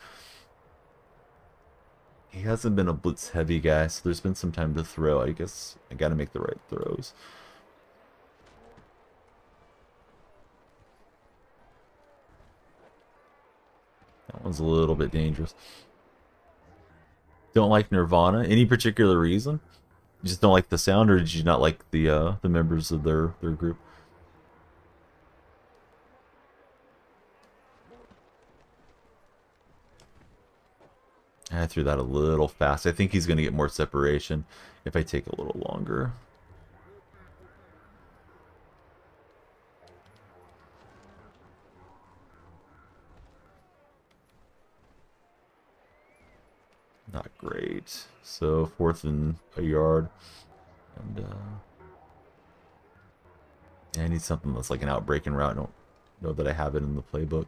He hasn't been a blitz heavy guy, so there's been some time to throw. I guess I got to make the right throws. That one's a little bit dangerous. Don't like Nirvana. Any particular reason? You just don't like the sound, or did you not like the members of their group? I threw that a little fast. I think he's going to get more separation if I take a little longer. Not great. So 4th and a yard. And I need something that's like an outbreaking route. I don't know that I have it in the playbook.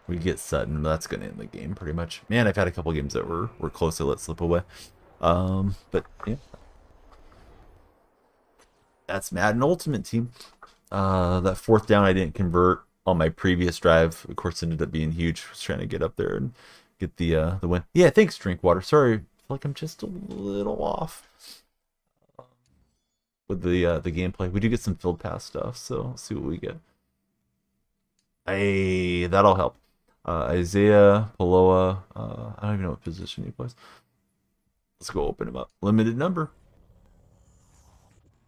We get Sutton. That's going to end the game pretty much. Man, I've had a couple games that were close to let slip away. But yeah. That's Madden Ultimate Team. That 4th down I didn't convert on my previous drive. Of course, ended up being huge. Was trying to get up there and get the win. Yeah, thanks, Drinkwater. Sorry, I feel like I'm just a little off with the gameplay. We do get some field pass stuff, so let's see what we get. Hey, that'll help. Isaiah Paloa. I don't even know what position he plays. Let's go open him up. Limited number.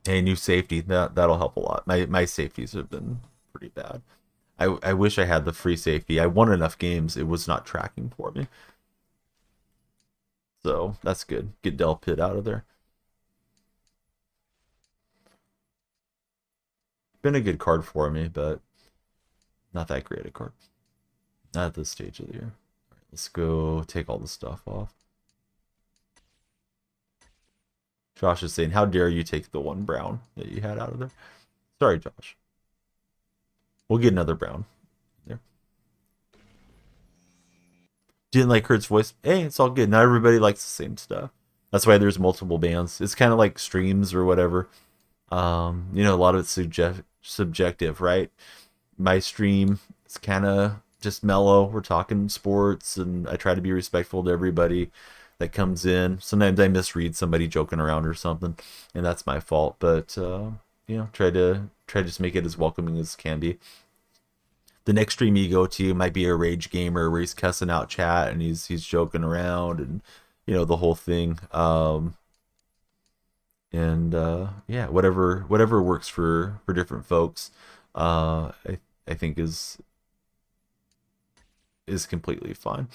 Hey, new safety. That'll help a lot. My safeties have been pretty bad. I wish I had the free safety. I won enough games. It was not tracking for me. So that's good. Get Del Pitt out of there. Been a good card for me, but not that great a card. Not at this stage of the year. All right, let's go take all the stuff off. Josh is saying, how dare you take the one brown that you had out of there? Sorry, Josh. We'll get another brown there. Didn't like Kurt's voice. Hey, it's all good. Not everybody likes the same stuff. That's why there's multiple bands. It's kind of like streams or whatever. A lot of it's subjective, right? My stream, it's kind of just mellow. We're talking sports, and I try to be respectful to everybody that comes in. Sometimes I misread somebody joking around or something, and that's my fault. But try to just make it as welcoming as can be. The next stream you go to might be a rage gamer where he's cussing out chat and he's joking around and the whole thing. Yeah, whatever works for different folks, I think is completely fine.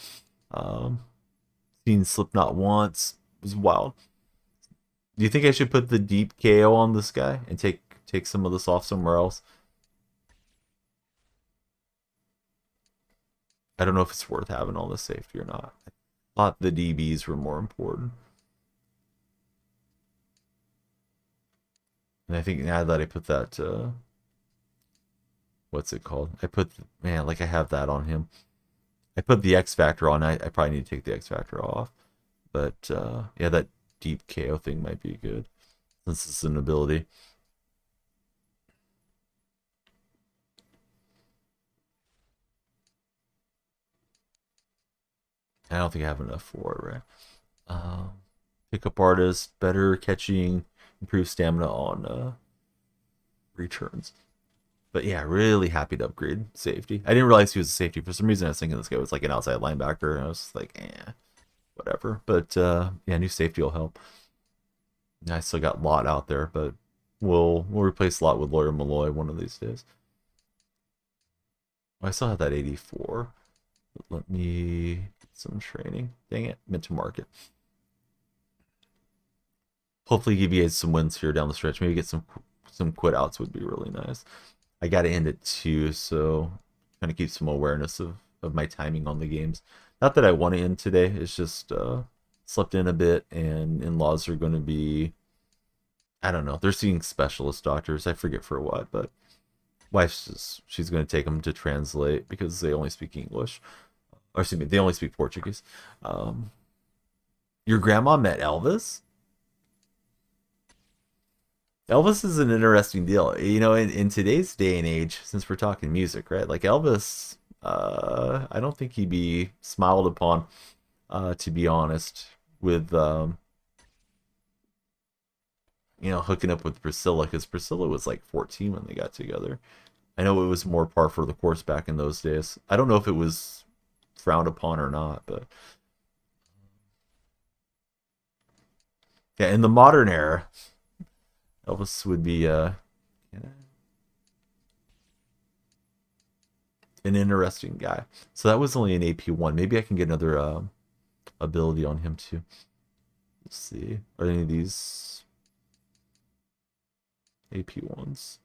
Seen Slipknot once, it was wild. Do you think I should put the deep KO on this guy and take some of this off somewhere else? I don't know if it's worth having all this safety or not. I thought the DBs were more important. And I think now that I put that, what's it called? Man, like I have that on him. I put the X Factor on. I probably need to take the X Factor off. But, yeah, that deep KO thing might be good. Since it's an ability. I don't think I have enough for it, right? Pickup artist, better catching, improved stamina on returns. But yeah, really happy to upgrade safety. I didn't realize he was a safety. For some reason, I was thinking this guy was like an outside linebacker, and I was like, whatever. But yeah, new safety will help. I still got Lott out there, but we'll replace Lott with Lawyer Malloy one of these days. I still have that 84. Let me get some training. Dang it, meant to mark it. Hopefully give you guys some wins here down the stretch. Maybe get some quit outs would be really nice. I got to end it too, so kind of keep some awareness of my timing on the games. Not that I want to end today. It's just slept in a bit, and in-laws are going to be, I don't know. They're seeing specialist doctors. I forget for what, but wife's just, she's going to take them to translate because they only speak English. Or excuse me, they only speak Portuguese. Um, your grandma met Elvis? Elvis is an interesting deal. You know, in today's day and age, since we're talking music, right? Like Elvis, I don't think he'd be smiled upon, to be honest, with hooking up with Priscilla, because Priscilla was like 14 when they got together. I know it was more par for the course back in those days. I don't know if it was frowned upon or not, but yeah, in the modern era, Elvis would be an interesting guy. So that was only an AP1. Maybe I can get another ability on him too. Let's see. Are any of these AP1s?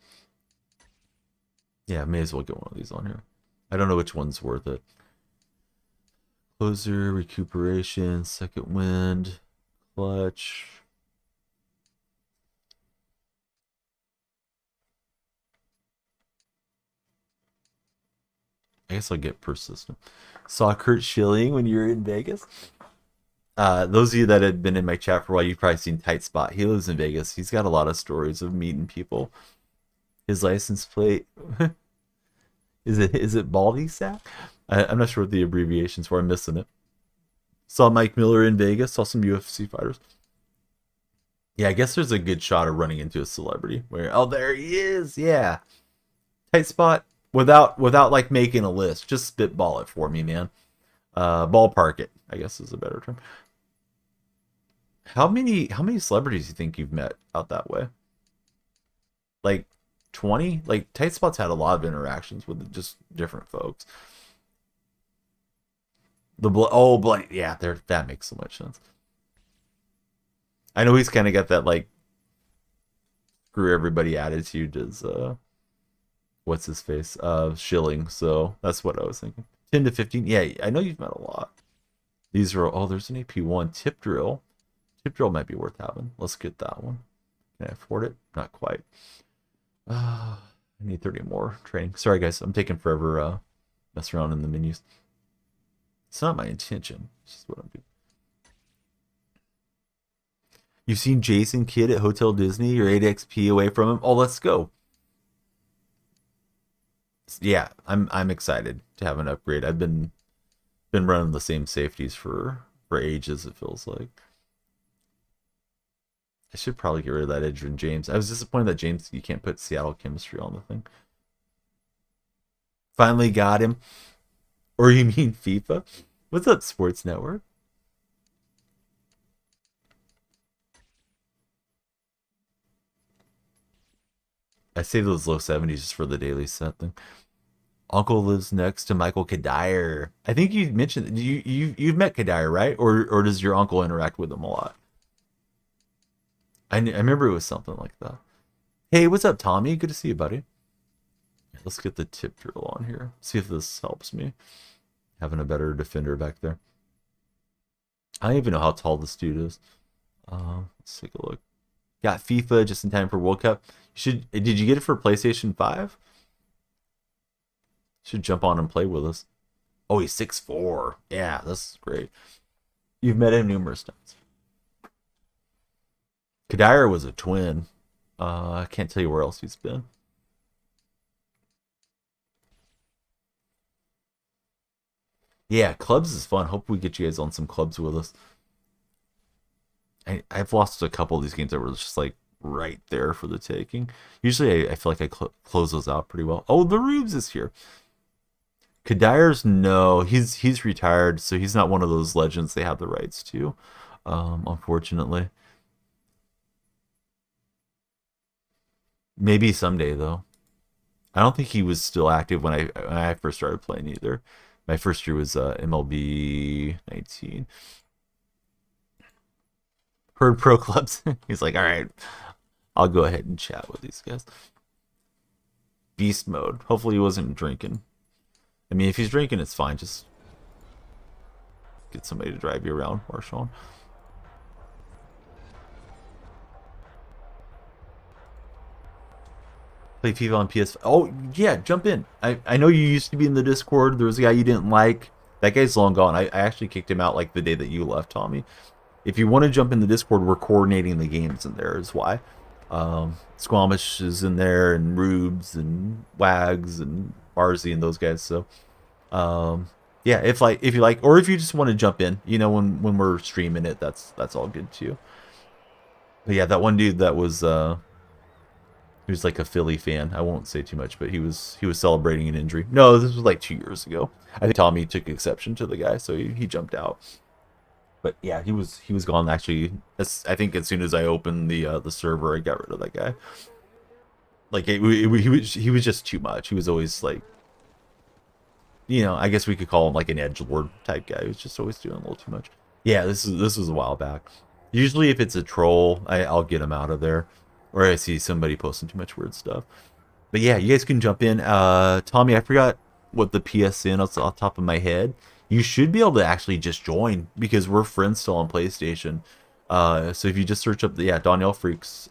Yeah, may as well get one of these on here. I don't know which one's worth it. Closer, recuperation, second wind, clutch. I guess I'll get persistent. Saw Kurt Schilling when you were in Vegas. Those of you that had been in my chat for a while, you've probably seen Tight Spot. He lives in Vegas. He's got a lot of stories of meeting people. His license plate is it Baldy Sack? I'm not sure what the abbreviations for. I'm missing it. Saw Mike Miller in Vegas. Saw some UFC fighters. Yeah, I guess there's a good shot of running into a celebrity. Where there he is. Yeah, Tight Spot. Without like making a list, just spitball it for me, man. Ballpark it, I guess is a better term. How many celebrities do you think you've met out that way? Like 20? Like Tight Spot's had a lot of interactions with just different folks. Yeah, there, that makes so much sense. I know he's kind of got that like screw everybody attitude as what's his face? Schilling. So that's what I was thinking. 10 to 15. Yeah, I know you've met a lot. These are, there's an AP1 tip drill. Tip drill might be worth having. Let's get that one. Can I afford it? Not quite. I need 30 more training. Sorry, guys. I'm taking forever messing around in the menus. It's not my intention. It's just what I'm doing. You've seen Jason Kidd at Hotel Disney. You're 8XP away from him. Oh, let's go. Yeah, I'm excited to have an upgrade. I've been running the same safeties for ages, it feels like. I should probably get rid of that Edgerrin James. I was disappointed that James, you can't put Seattle chemistry on the thing. Finally got him. Or you mean FIFA? What's up, Sports Network? I saved those low 70s just for the daily set thing. Uncle lives next to Michael Kadire. I think you mentioned you've met Kadire, right? Or does your uncle interact with him a lot? I remember it was something like that. Hey, what's up, Tommy? Good to see you, buddy. Let's get the tip drill on here. See if this helps me. Having a better defender back there. I don't even know how tall this dude is. Let's take a look. Got FIFA just in time for World Cup. Did you get it for PlayStation 5? Should jump on and play with us. Oh, he's 6'4". Yeah, that's great. You've met him numerous times. Kadire was a twin. I can't tell you where else he's been. Yeah, clubs is fun. Hope we get you guys on some clubs with us. I've lost a couple of these games that were just like right there for the taking. Usually I feel like I close those out pretty well. Oh, the Rubes is here. Kadire's no, he's retired, so he's not one of those legends they have the rights to, unfortunately. Maybe someday though. I don't think he was still active when I first started playing either. My first year was MLB 19. Heard pro clubs. He's like, all right, I'll go ahead and chat with these guys. Beast mode. Hopefully he wasn't drinking. I mean, if he's drinking, it's fine. Just get somebody to drive you around, Marshawn. Play FIFA on PS. Oh yeah, jump in. I know you used to be in the Discord. There was a guy you didn't like. That guy's long gone. I actually kicked him out like the day that you left, Tommy. If you want to jump in the Discord, we're coordinating the games in there. Is why. Squamish is in there, and Rubes and Wags and Barzy and those guys. So, yeah, if you like, or if you just want to jump in, you know, when we're streaming it, that's all good too. But yeah, that one dude that was he was like a Philly fan. I won't say too much, but he was celebrating an injury. No, this was like 2 years ago. I think Tommy took exception to the guy, so he jumped out. But yeah, he was gone. Actually, I think as soon as I opened the server, I got rid of that guy. Like he was just too much. He was always like, you know, I guess we could call him like an edgelord type guy. He was just always doing a little too much. Yeah, this was a while back. Usually, if it's a troll, I'll get him out of there, or I see somebody posting too much weird stuff. But yeah, you guys can jump in. Tommy, I forgot what the PSN off the top of my head. You should be able to actually just join because we're friends still on PlayStation. So if you just search up the Donnell Freaks,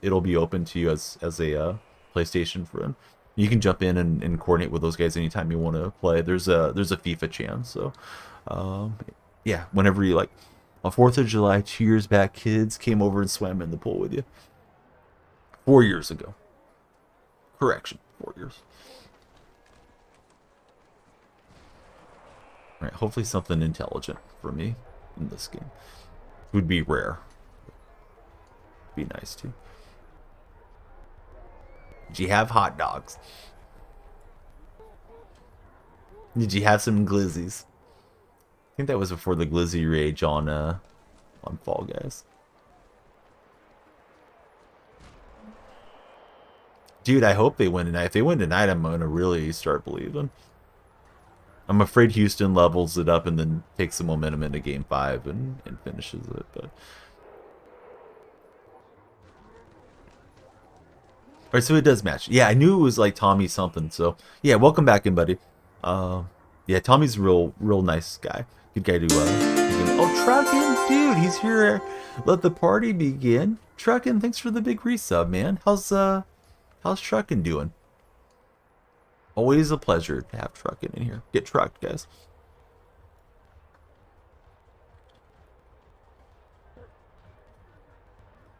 it'll be open to you as a PlayStation friend. You can jump in and coordinate with those guys anytime you want to play. There's a FIFA chance. So yeah, whenever you like. On 4th of July, 2 years back, kids came over and swam in the pool with you. 4 years ago. Correction, 4 years. Right, hopefully something intelligent for me in this game. Would be rare. Be nice too. Did you have hot dogs? Did you have some glizzies? I think that was before the glizzy rage on Fall Guys. Dude, I hope they win tonight. If they win tonight, I'm gonna really start believing. I'm afraid Houston levels it up and then takes the momentum into Game 5 and finishes it. But alright, so it does match. Yeah, I knew it was like Tommy something. So yeah, welcome back in, buddy. Yeah, Tommy's a real nice guy. Good guy to oh, Truckin', dude, he's here. Let the party begin. Truckin', thanks for the big resub, man. How's Truckin' doing? Always a pleasure to have Truckin' in here. Get trucked, guys.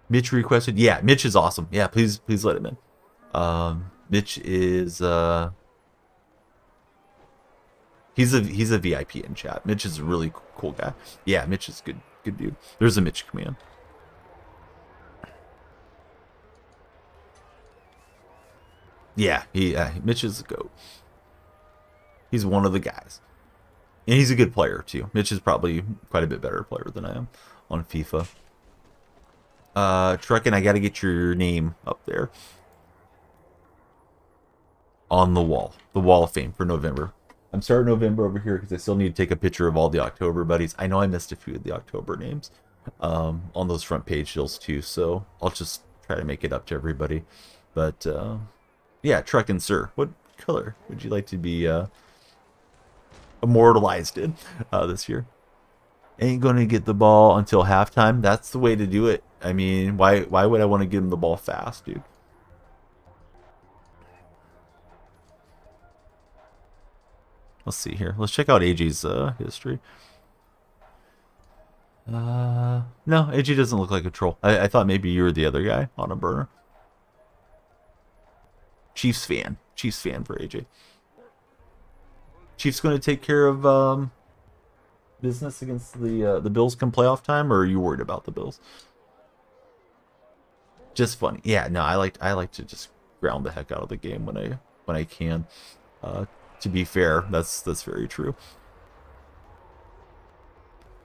Mitch requested. Yeah, Mitch is awesome. Yeah, please let him in. Mitch is he's a VIP in chat. Mitch is a really cool guy. Yeah, Mitch is good dude. There's a Mitch command. Yeah, Mitch is a goat. He's one of the guys. And he's a good player too. Mitch is probably quite a bit better player than I am on FIFA. Truckin', I gotta get your name up there. On the wall. The wall of fame for November. I'm starting November over here because I still need to take a picture of all the October buddies. I know I missed a few of the October names on those front page deals too, so I'll just try to make it up to everybody. But yeah, Truckin' Sir, what color would you like to be immortalized in this year? Ain't gonna get the ball until halftime. That's the way to do it. I mean, why would I want to give him the ball fast, dude? Let's see here. Let's check out AJ's history. No, AJ doesn't look like a troll. I thought maybe you were the other guy on a burner. Chiefs fan for AJ. Chiefs going to take care of business against the Bills come playoff time, or are you worried about the Bills? Just funny. Yeah, no, I like to just ground the heck out of the game when I can. To be fair, that's very true.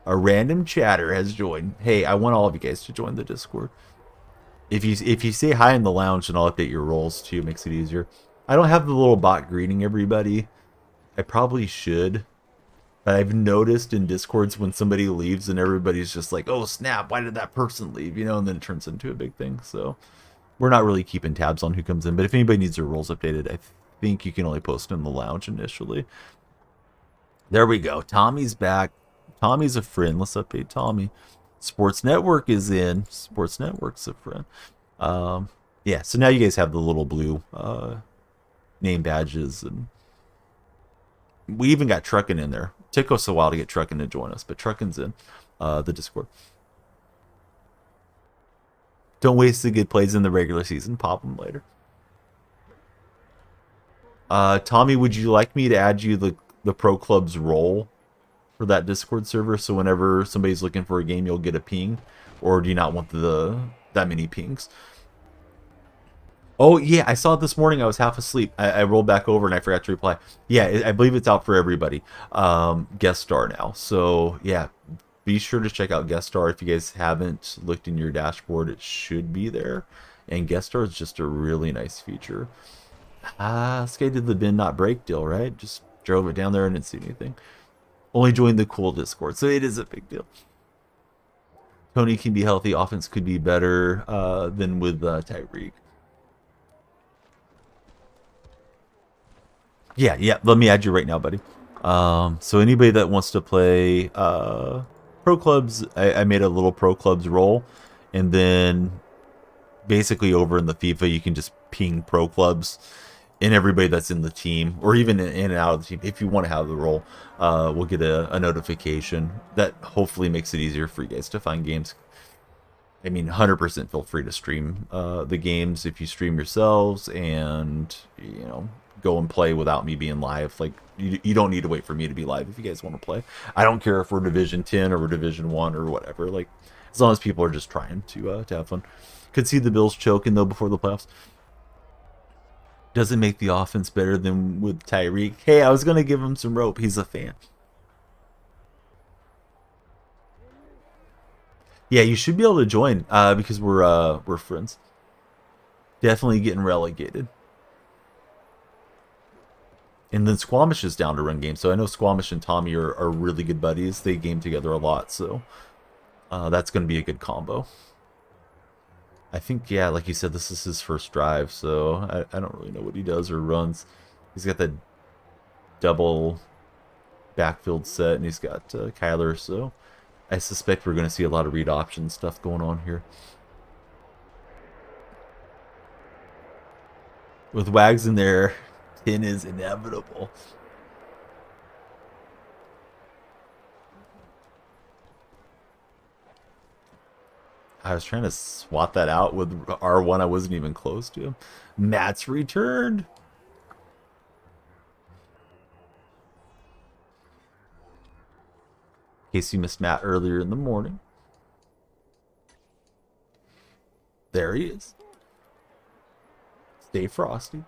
A random chatter has joined. Hey, I want all of you guys to join the Discord. If you say hi in the lounge, and I'll update your roles too, makes it easier. I don't have the little bot greeting everybody. I probably should. I've noticed in Discords when somebody leaves and everybody's just like, oh snap, why did that person leave? You know, and then it turns into a big thing. So we're not really keeping tabs on who comes in. But if anybody needs their roles updated, I think you can only post in the lounge initially. There we go. Tommy's back. Tommy's a friend. Let's update Tommy. Sports Network is in. Sports Network's a friend. Um, yeah, so now you guys have the little blue name badges, and we even got Truckin in there. Took us a while to get Truckin to join us, but Truckin's in the Discord. Don't waste the good plays in the regular season. Pop them later. Tommy, would you like me to add you the Pro Club's role for that Discord server, so whenever somebody's looking for a game, you'll get a ping, or do you not want that many pings? Oh yeah, I saw it this morning. I was half asleep. I rolled back over and I forgot to reply. Yeah, I believe it's out for everybody. Guest star now. So yeah, be sure to check out guest star if you guys haven't looked in your dashboard. It should be there. And guest star is just a really nice feature. This guy did the bend not break deal, right? Just drove it down there and didn't see anything. Only joined the cool Discord, so it is a big deal. Tony can be healthy. Offense could be better than with Tyreek. Yeah. Let me add you right now, buddy. So anybody that wants to play pro clubs, I made a little pro clubs role, and then basically over in the FIFA, you can just ping pro clubs and everybody that's in the team, or even in and out of the team. If you want to have the role, we'll get a notification that hopefully makes it easier for you guys to find games. I mean, 100% feel free to stream the games if you stream yourselves, and go and play without me being live. Like you don't need to wait for me to be live if you guys want to play. I don't care if we're Division 10 or we're Division 1 or whatever. Like as long as people are just trying to have fun. Could see the Bills choking though before the playoffs. Doesn't make the offense better than with Tyreek. Hey, I was gonna give him some rope. He's a fan. Yeah, you should be able to join because we're friends. Definitely getting relegated. And then Squamish is down to run games. So I know Squamish and Tommy are really good buddies. They game together a lot. So that's going to be a good combo. I think, yeah, like you said, this is his first drive. So I don't really know what he does or runs. He's got that double backfield set, and he's got Kyler. So I suspect we're going to see a lot of read option stuff going on here. With Wags in there, 10 is inevitable. I was trying to swat that out with R1. I wasn't even close to him. Matt's returned. In case you missed Matt earlier in the morning. There he is. Stay frosty.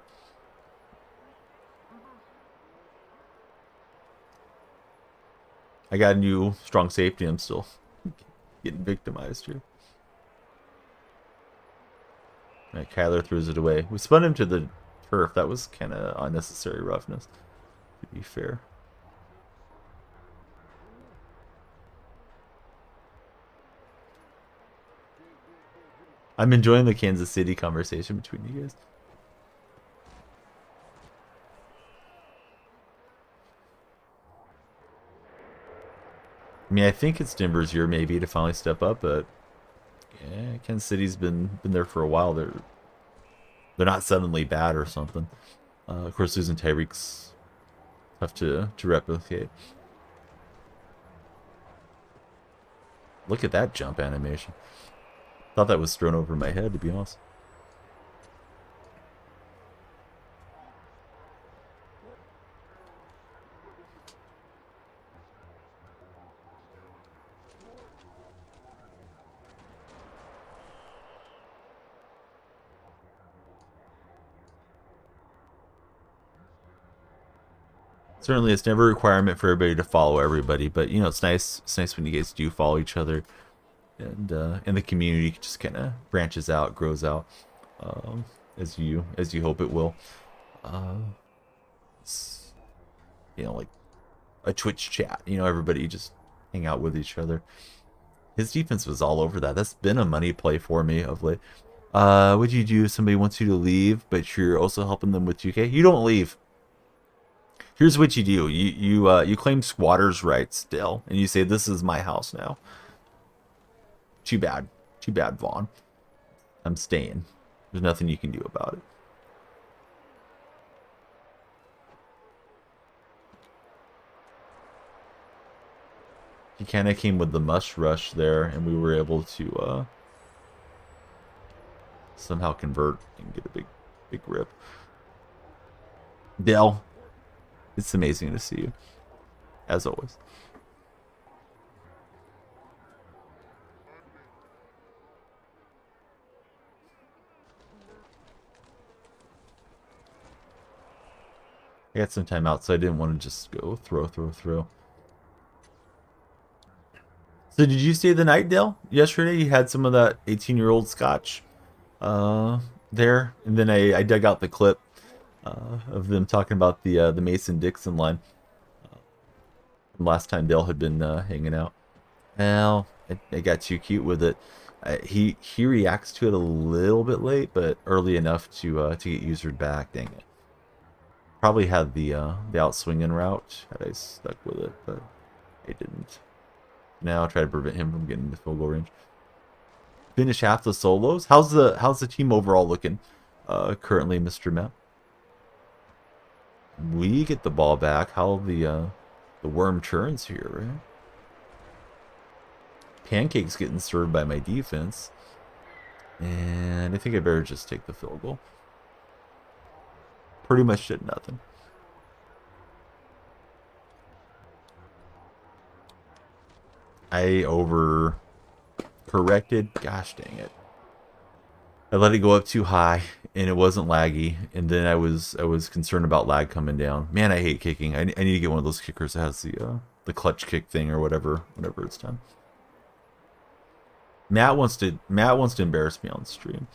I got a new strong safety. I'm still getting victimized here. Right, Kyler throws it away. We spun him to the turf. That was kind of unnecessary roughness, to be fair. I'm enjoying the Kansas City conversation between you guys. I mean, I think it's Denver's year maybe to finally step up, but yeah, Kansas City's been there for a while. They're not suddenly bad or something. Of course, losing Tyreek's tough to replicate. Look at that jump animation. Thought that was thrown over my head, to be honest. Certainly, it's never a requirement for everybody to follow everybody, but it's nice. It's nice when you guys do follow each other, and the community just kind of branches out, grows out, as you hope it will. Like a Twitch chat. You know, everybody just hang out with each other. His defense was all over that. That's been a money play for me of late. What do you do if somebody wants you to leave, but you're also helping them with 2K? You don't leave. Here's what you do. You claim squatters' rights still, and you say, this is my house now. Too bad. Too bad, Vaughn. I'm staying. There's nothing you can do about it. He kind of came with the must rush there, and we were able to somehow convert and get a big rip. Dell, it's amazing to see you, as always. I got some time out, so I didn't want to just go throw. So did you stay the night, Dale? Yesterday you had some of that 18-year-old scotch there, and then I dug out the clip of them talking about the Mason-Dixon line. Last time Dale had been hanging out. Well, I got too cute with it. He reacts to it a little bit late, but early enough to get usered back. Dang it. Probably had the outswinging route had I stuck with it, but I didn't. Now I'll try to prevent him from getting the field goal range. Finish half the solos. How's the team overall looking currently, Mr. Matt? We get the ball back. How the worm turns here, right? Pancake's getting served by my defense, and I think I better just take the field goal. Pretty much did nothing. I over corrected. Gosh dang it. I let it go up too high and it wasn't laggy, and then I was concerned about lag coming down. Man, I hate kicking. I need to get one of those kickers that has the clutch kick thing or whatever whenever it's done. Matt wants to embarrass me on stream.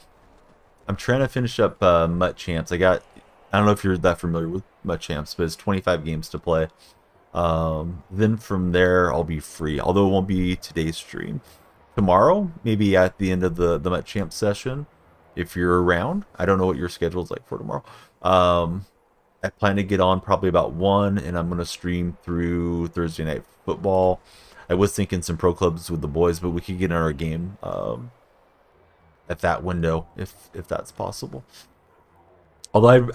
I'm trying to finish up Madden Champs. I don't know if you're that familiar with Madden Champs, but it's 25 games to play. Then from there I'll be free, although it won't be today's stream. Tomorrow, maybe at the end of the Madden Champs session, if you're around. I don't know what your schedule's like for tomorrow. I plan to get on probably about 1, and I'm going to stream through Thursday Night Football. I was thinking some pro clubs with the boys, but we could get in our game at that window if that's possible. Although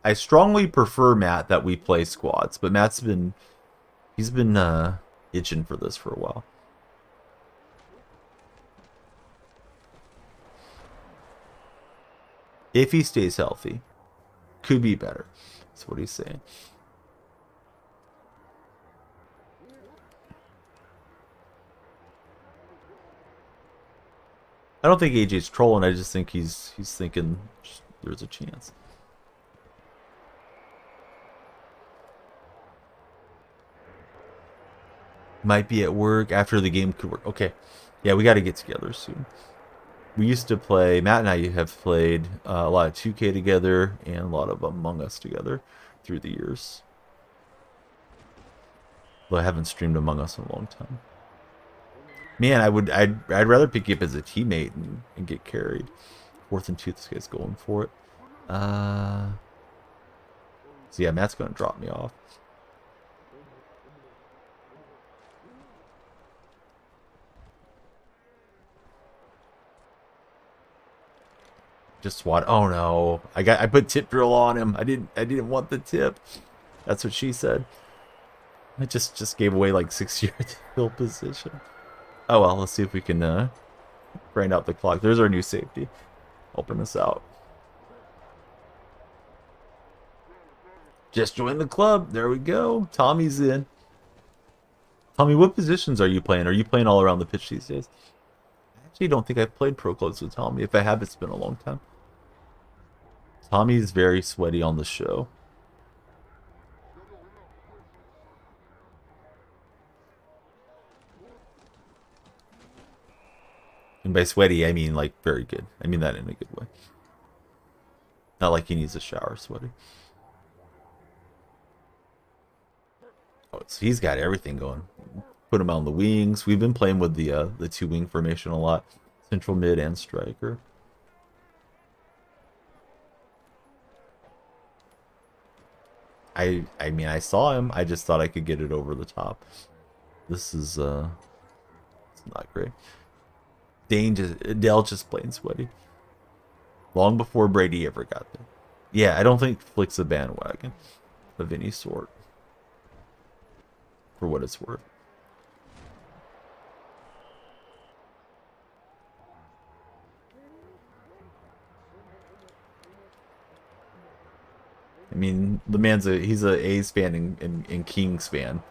I strongly prefer, Matt, that we play squads, but he's been itching for this for a while. If he stays healthy, could be better. That's what he's saying. I don't think AJ's trolling. I just think he's thinking there's a chance. Might be at work after the game could work. Okay. Yeah, we got to get together soon. We used to play, Matt and I have played a lot of 2K together and a lot of Among Us together through the years. Though I haven't streamed Among Us in a long time. Man, I'd rather pick you up as a teammate and get carried. 4th and 2, this guy's going for it. So yeah, Matt's going to drop me off. Just swat. Oh no! I put tip drill on him. I didn't want the tip. That's what she said. I just gave away like 6 yards field position. Oh well, let's see if we can grind out the clock. There's our new safety, helping us out. Just joined the club. There we go. Tommy's in. Tommy, what positions are you playing? Are you playing all around the pitch these days? I actually don't think I've played pro clubs with Tommy. If I have, it's been a long time. Tommy's very sweaty on the show. And by sweaty, I mean like very good. I mean that in a good way. Not like he needs a shower sweaty. Oh, so he's got everything going. Put him on the wings. We've been playing with the two wing formation a lot. Central mid and striker. I mean I saw him. I just thought I could get it over the top. This is it's not great. Dale just plain sweaty. Long before Brady ever got there. Yeah, I don't think Flick's a bandwagon of any sort. For what it's worth. I mean, the man's he's a A's fan and Kings fan,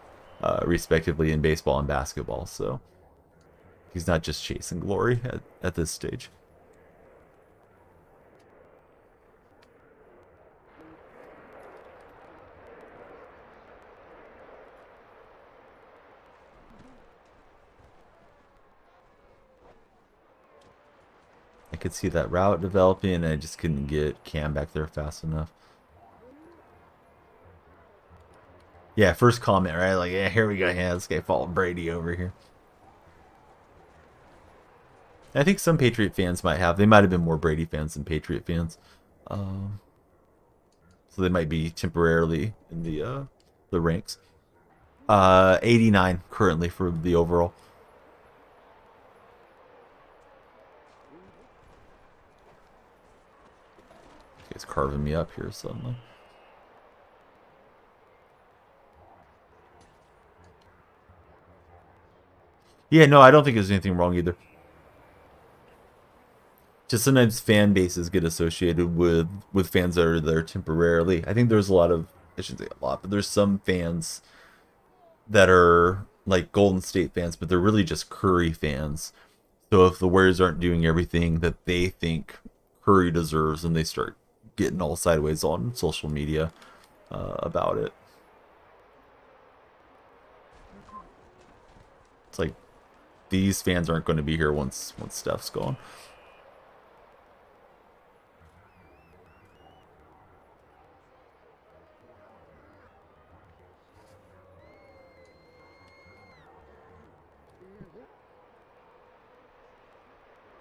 respectively in baseball and basketball. So he's not just chasing glory at this stage. I could see that route developing, and I just couldn't get Cam back there fast enough. Yeah, first comment, right? Like, yeah, here we go. Yeah, this guy following Brady over here. I think some Patriot fans might have. They might have been more Brady fans than Patriot fans. So they might be temporarily in the ranks. 89 currently for the overall. He's carving me up here suddenly. Yeah, no, I don't think there's anything wrong either. Just sometimes fan bases get associated with fans that are there temporarily. I think there's a lot of, I shouldn't say a lot, but there's some fans that are like Golden State fans, but they're really just Curry fans. So if the Warriors aren't doing everything that they think Curry deserves, and they start getting all sideways on social media about it. It's like these fans aren't going to be here once Steph's gone.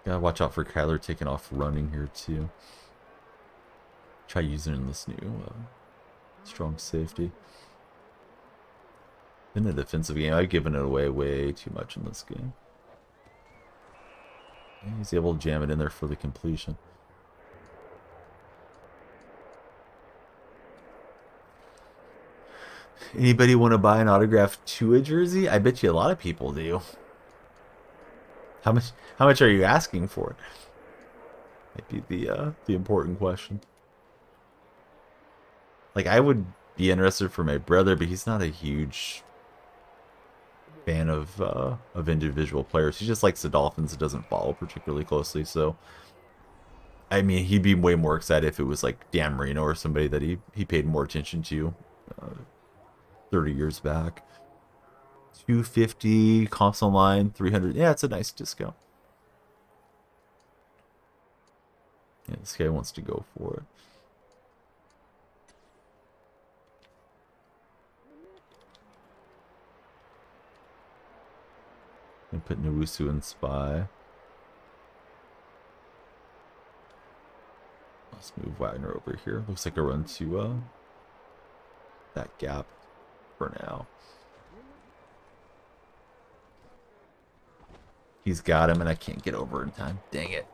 Gotta watch out for Kyler taking off running here too. Try using it in this new strong safety. In the defensive game, I've given it away way too much in this game. And he's able to jam it in there for the completion. Anybody want to buy an autographed Tua jersey? I bet you a lot of people do. How much are you asking for it? Might be the important question. Like, I would be interested for my brother, but he's not a huge fan of individual players. He just likes the Dolphins. It doesn't follow particularly closely. So, I mean, he'd be way more excited if it was like Dan Marino or somebody that he paid more attention to 30 years back. 250 comps online, 300. Yeah, it's a nice discount. Yeah, this guy wants to go for it. And put Nowusu in spy. Let's move Wagner over here. Looks like a run to that gap for now. He's got him, and I can't get over in time. Dang it!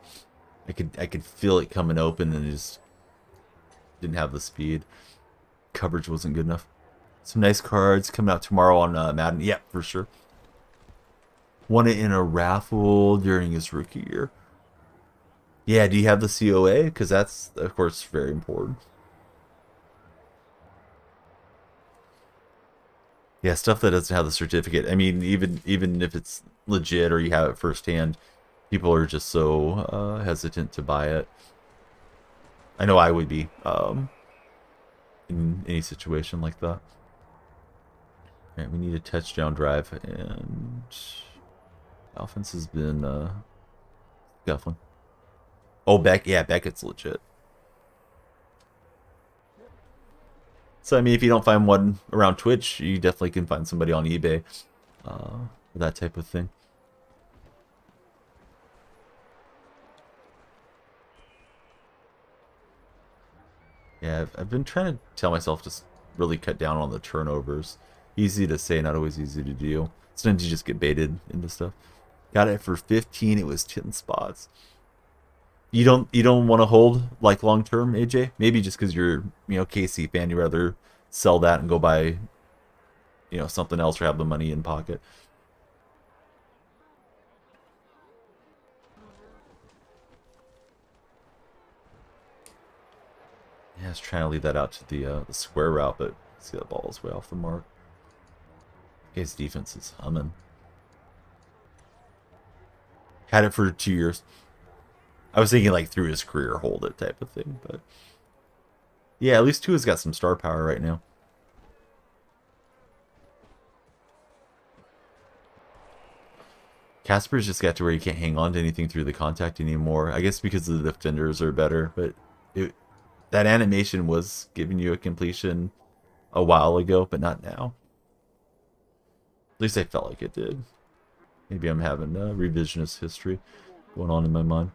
I could feel it coming open, and it just didn't have the speed. Coverage wasn't good enough. Some nice cards coming out tomorrow on Madden. Yeah, for sure. Won it in a raffle during his rookie year. Yeah, do you have the COA? Because that's, of course, very important. Yeah, stuff that doesn't have the certificate. I mean, even if it's legit or you have it firsthand, people are just so hesitant to buy it. I know I would be in any situation like that. All right, we need a touchdown drive, and offense has been scuffling. Oh, Beckett's legit. So I mean, if you don't find one around Twitch, you definitely can find somebody on eBay, for that type of thing. Yeah, I've been trying to tell myself to really cut down on the turnovers. Easy to say, not always easy to do. Sometimes you just get baited into stuff. Got it for 15. It was 10 spots. You don't want to hold like long term, AJ? Maybe just because you're KC fan, you rather sell that and go buy something else or have the money in pocket. Yeah, I was trying to leave that out to the square route, but see that ball is way off the mark. His defense is humming. Had it for 2 years. I was thinking like through his career, hold it type of thing, but yeah, at least Tua's got some star power right now. Casper's just got to where you can't hang on to anything through the contact anymore. I guess because the defenders are better, but that animation was giving you a completion a while ago, but not now. At least I felt like it did. Maybe I'm having revisionist history going on in my mind.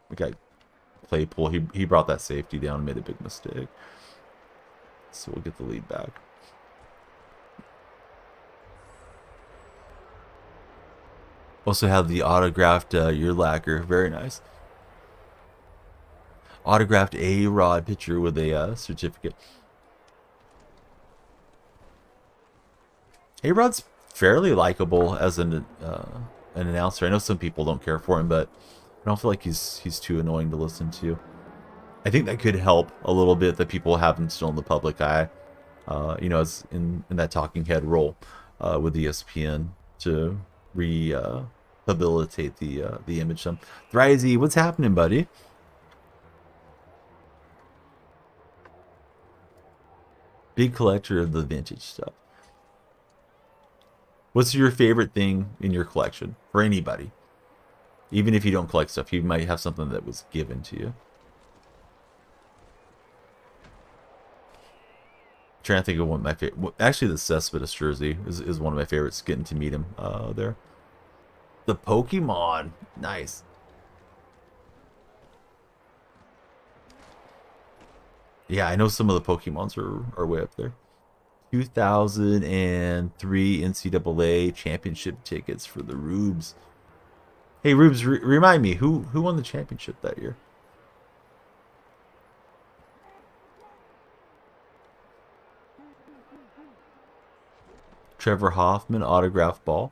We got Claypool. He brought that safety down and made a big mistake. So we'll get the lead back. Also have the autographed Urlacher. Very nice. Autographed A-Rod picture with a certificate. A-Rod's fairly likable as an announcer. I know some people don't care for him, but I don't feel like he's too annoying to listen to. I think that could help a little bit that people have him still in the public eye. As in that talking head role with ESPN to rehabilitate the image. Thrizy, what's happening, buddy? Big collector of the vintage stuff. What's your favorite thing in your collection for anybody? Even if you don't collect stuff, you might have something that was given to you. I'm trying to think of one of my favorite. Actually, the Cespedes jersey is one of my favorites. Getting to meet him there. The Pokemon, nice. Yeah, I know some of the Pokemons are way up there. 2003 NCAA championship tickets for the Rubes. Hey, Rubes, remind me, who won the championship that year? Trevor Hoffman, autograph ball.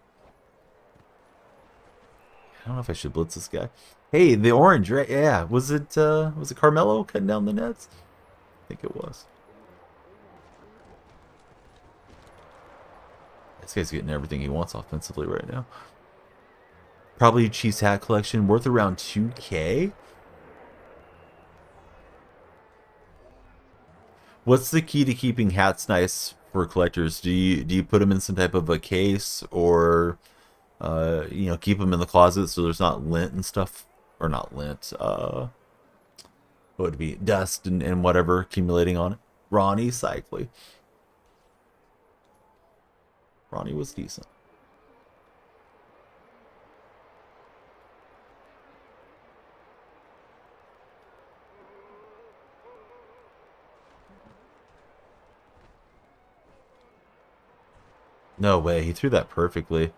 I don't know if I should blitz this guy. Hey, the orange, right? Yeah, was it Carmelo cutting down the nets? I think it was. This guy's getting everything he wants offensively right now. Probably Chiefs hat collection worth around 2K. What's the key to keeping hats nice for collectors? Do you put them in some type of a case, or keep them in the closet so there's not lint and stuff, or not lint, what would it be, dust and whatever accumulating on it? Ronnie Cycling. Ronnie was decent. No way, he threw that perfectly.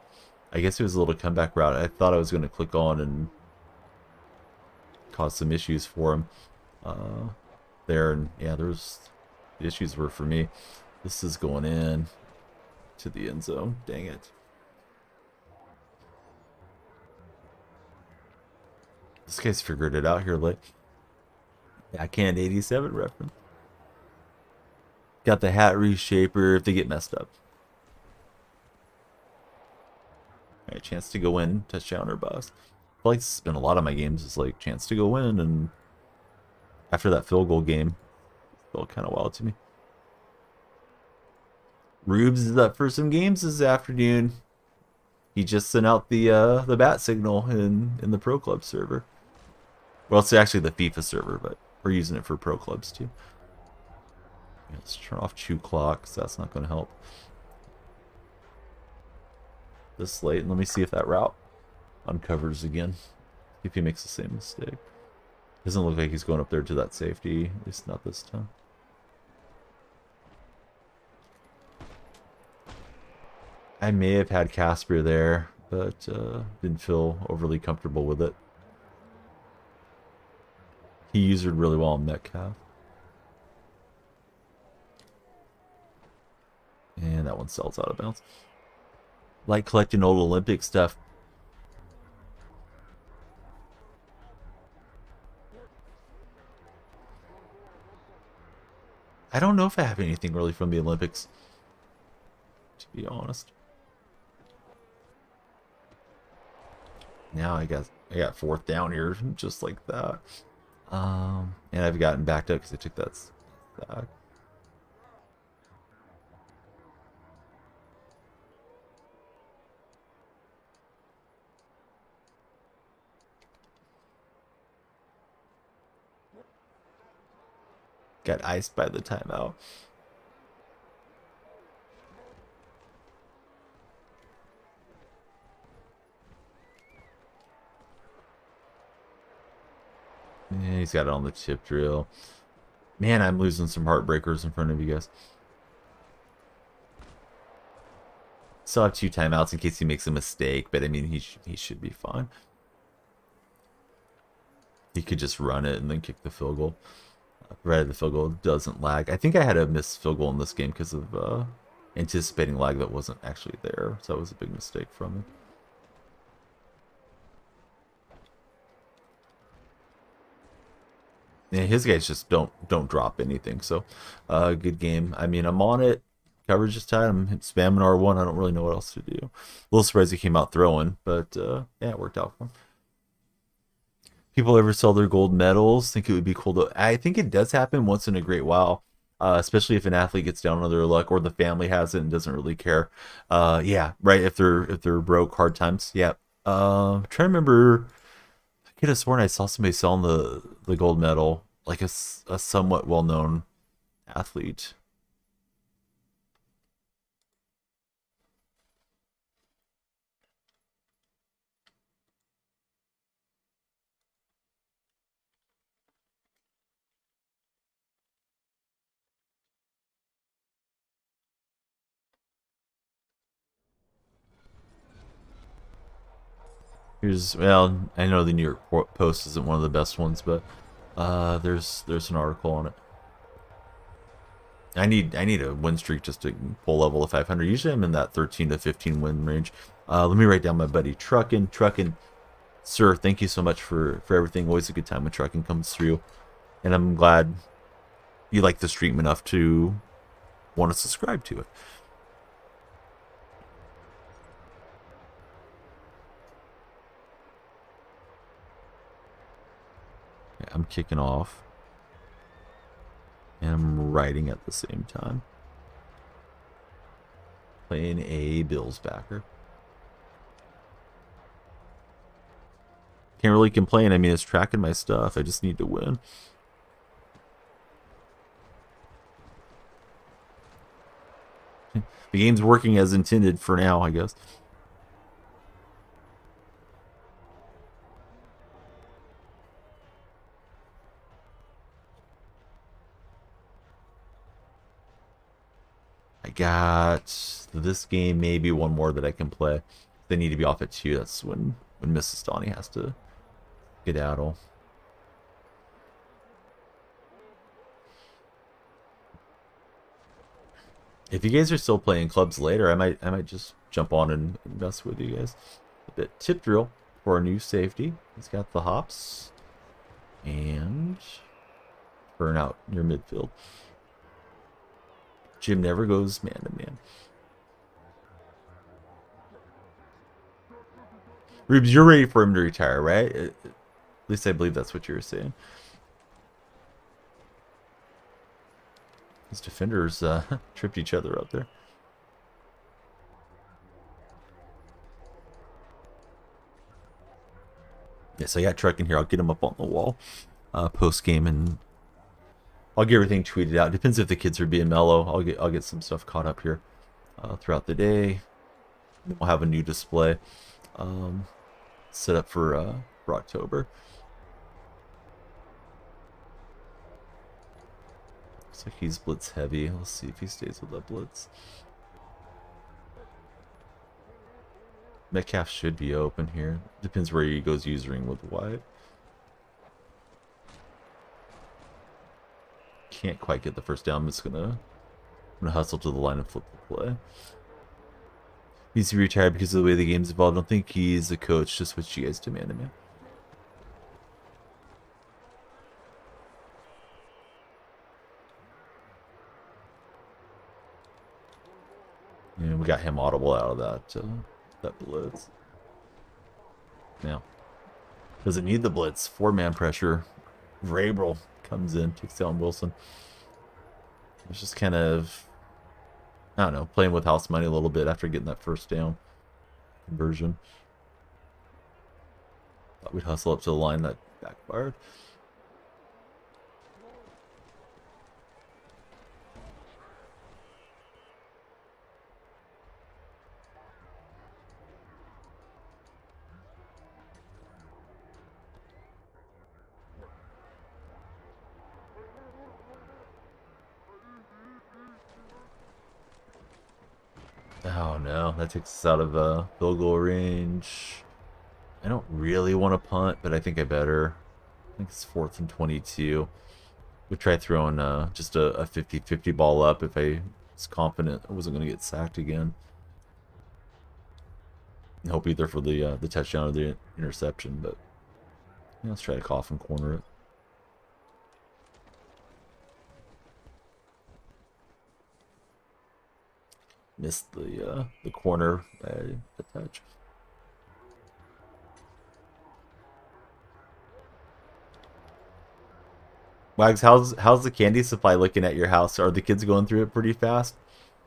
I guess it was a little comeback route. I thought I was going to click on and cause some issues for him there. And yeah, the issues were for me. This is going in to the end zone. Dang it. This guy's figured it out here, like. Backhand 87 reference. Got the hat reshaper if they get messed up. Alright, chance to go in, touchdown or bust. I feel like this has been a lot of my games. It's like chance to go in, and after that field goal game, it felt kind of wild to me. Rubes is up for some games this afternoon. He just sent out the bat signal in the Pro Club server. Well, it's actually the FIFA server, but We're using it for pro clubs too. Let's turn off chew clock, because that's not going to help. This late, and let me see if that route uncovers again. See if he makes the same mistake. Doesn't look like he's going up there to that safety, at least not this time. I may have had Casper there, but didn't feel overly comfortable with it. He used it really well on Metcalf. And that one sells out of bounds. Like collecting old Olympic stuff. I don't know if I have anything really from the Olympics, to be honest. Now I got fourth down here, just like that. And I've gotten backed up because I took that sack. Got iced by the timeout. Yeah, he's got it on the chip drill. Man, I'm losing some heartbreakers in front of you guys. Still have 2 timeouts in case he makes a mistake, but I mean, he should be fine. He could just run it and then kick the field goal. Provided the field goal doesn't lag. I think I had a missed field goal in this game because of anticipating lag that wasn't actually there. So that was a big mistake from me. Yeah, his guys just don't drop anything. So, good game. I mean, I'm on it. Coverage is tight. I'm spamming R1. I don't really know what else to do. A little surprised he came out throwing, but yeah, it worked out for him. People ever sell their gold medals? Think it would be cool to. I think it does happen once in a great while, especially if an athlete gets down on their luck or the family has it and doesn't really care. Yeah, right. If they're broke, hard times. Yeah. Trying to remember. I could have sworn I saw somebody selling the gold medal, like a somewhat well known athlete. Here's well, I know the New York Post isn't one of the best ones, but there's an article on it. I need a win streak just to pull level to 500. Usually I'm in that 13 to 15 win range. Let me write down my buddy Truckin. Sir, thank you so much for everything. Always a good time when Truckin comes through, and I'm glad you like the stream enough to want to subscribe to it. Yeah, I'm kicking off. And I'm writing at the same time. Playing a Bills backer. Can't really complain. I mean, it's tracking my stuff. I just need to win. The game's working as intended for now, I guess. I got this game, maybe one more that I can play. They need to be off at 2. That's when Mrs. Donnie has to skedaddle. If you guys are still playing clubs later, I might just jump on and mess with you guys a bit. Tip drill for a new safety. He's got the hops and burn out your midfield. Jim never goes man to man. Rubes, you're ready for him to retire, right? At least I believe that's what you were saying. These defenders tripped each other out there. Yes, I got Truck in here. I'll get him up on the wall post game and I'll get everything tweeted out. Depends if the kids are being mellow. I'll get some stuff caught up here throughout the day. Then we'll have a new display set up for October. Looks like he's blitz heavy. Let's see if he stays with that blitz. Metcalf should be open here. Depends where he goes usering with White. Can't quite get the first down. I'm just gonna hustle to the line and flip the play. Needs to be retired because of the way the game's evolved. I don't think he's a coach, just what you guys demand of him. And we got him audible out of that blitz. Now, doesn't need the blitz. 4-man pressure. Vrabel comes in, takes down Wilson. It's just kind of, I don't know, playing with house money a little bit after getting that first down conversion. Thought we'd hustle up to the line, that backfired. Oh no, that takes us out of field goal range. I don't really want to punt, but I think I better. I think it's 4th and 22. We'd try throwing just a 50-50 ball up if I was confident I wasn't going to get sacked again. And hope either for the touchdown or the interception, but yeah, let's try to cough and corner it. Missed the corner by a touch. Wags, how's the candy supply looking at your house? Are the kids going through it pretty fast?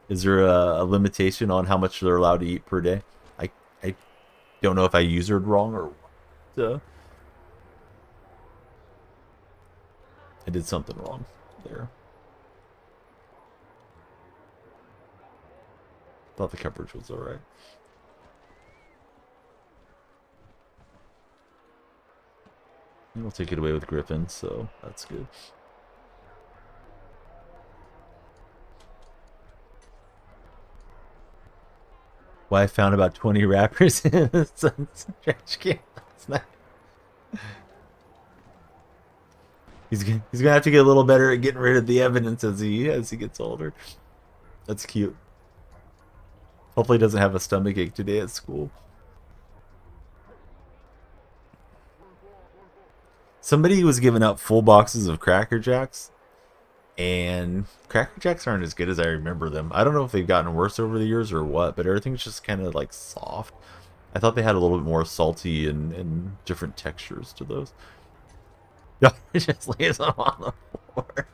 Is there a limitation on how much they're allowed to eat per day? I don't know if I used it wrong or what. I did something wrong there. Thought the coverage was alright. We'll take it away with Griffin, so that's good. Why I found about 20 wrappers in the son's trash can last night. He's gonna have to get a little better at getting rid of the evidence as he gets older. That's cute. Hopefully he doesn't have a stomach ache today at school. Somebody was giving out full boxes of Cracker Jacks, and Cracker Jacks aren't as good as I remember them. I don't know if they've gotten worse over the years or what, but everything's just kind of like soft. I thought they had a little bit more salty and different textures to those. It just lays them on the floor.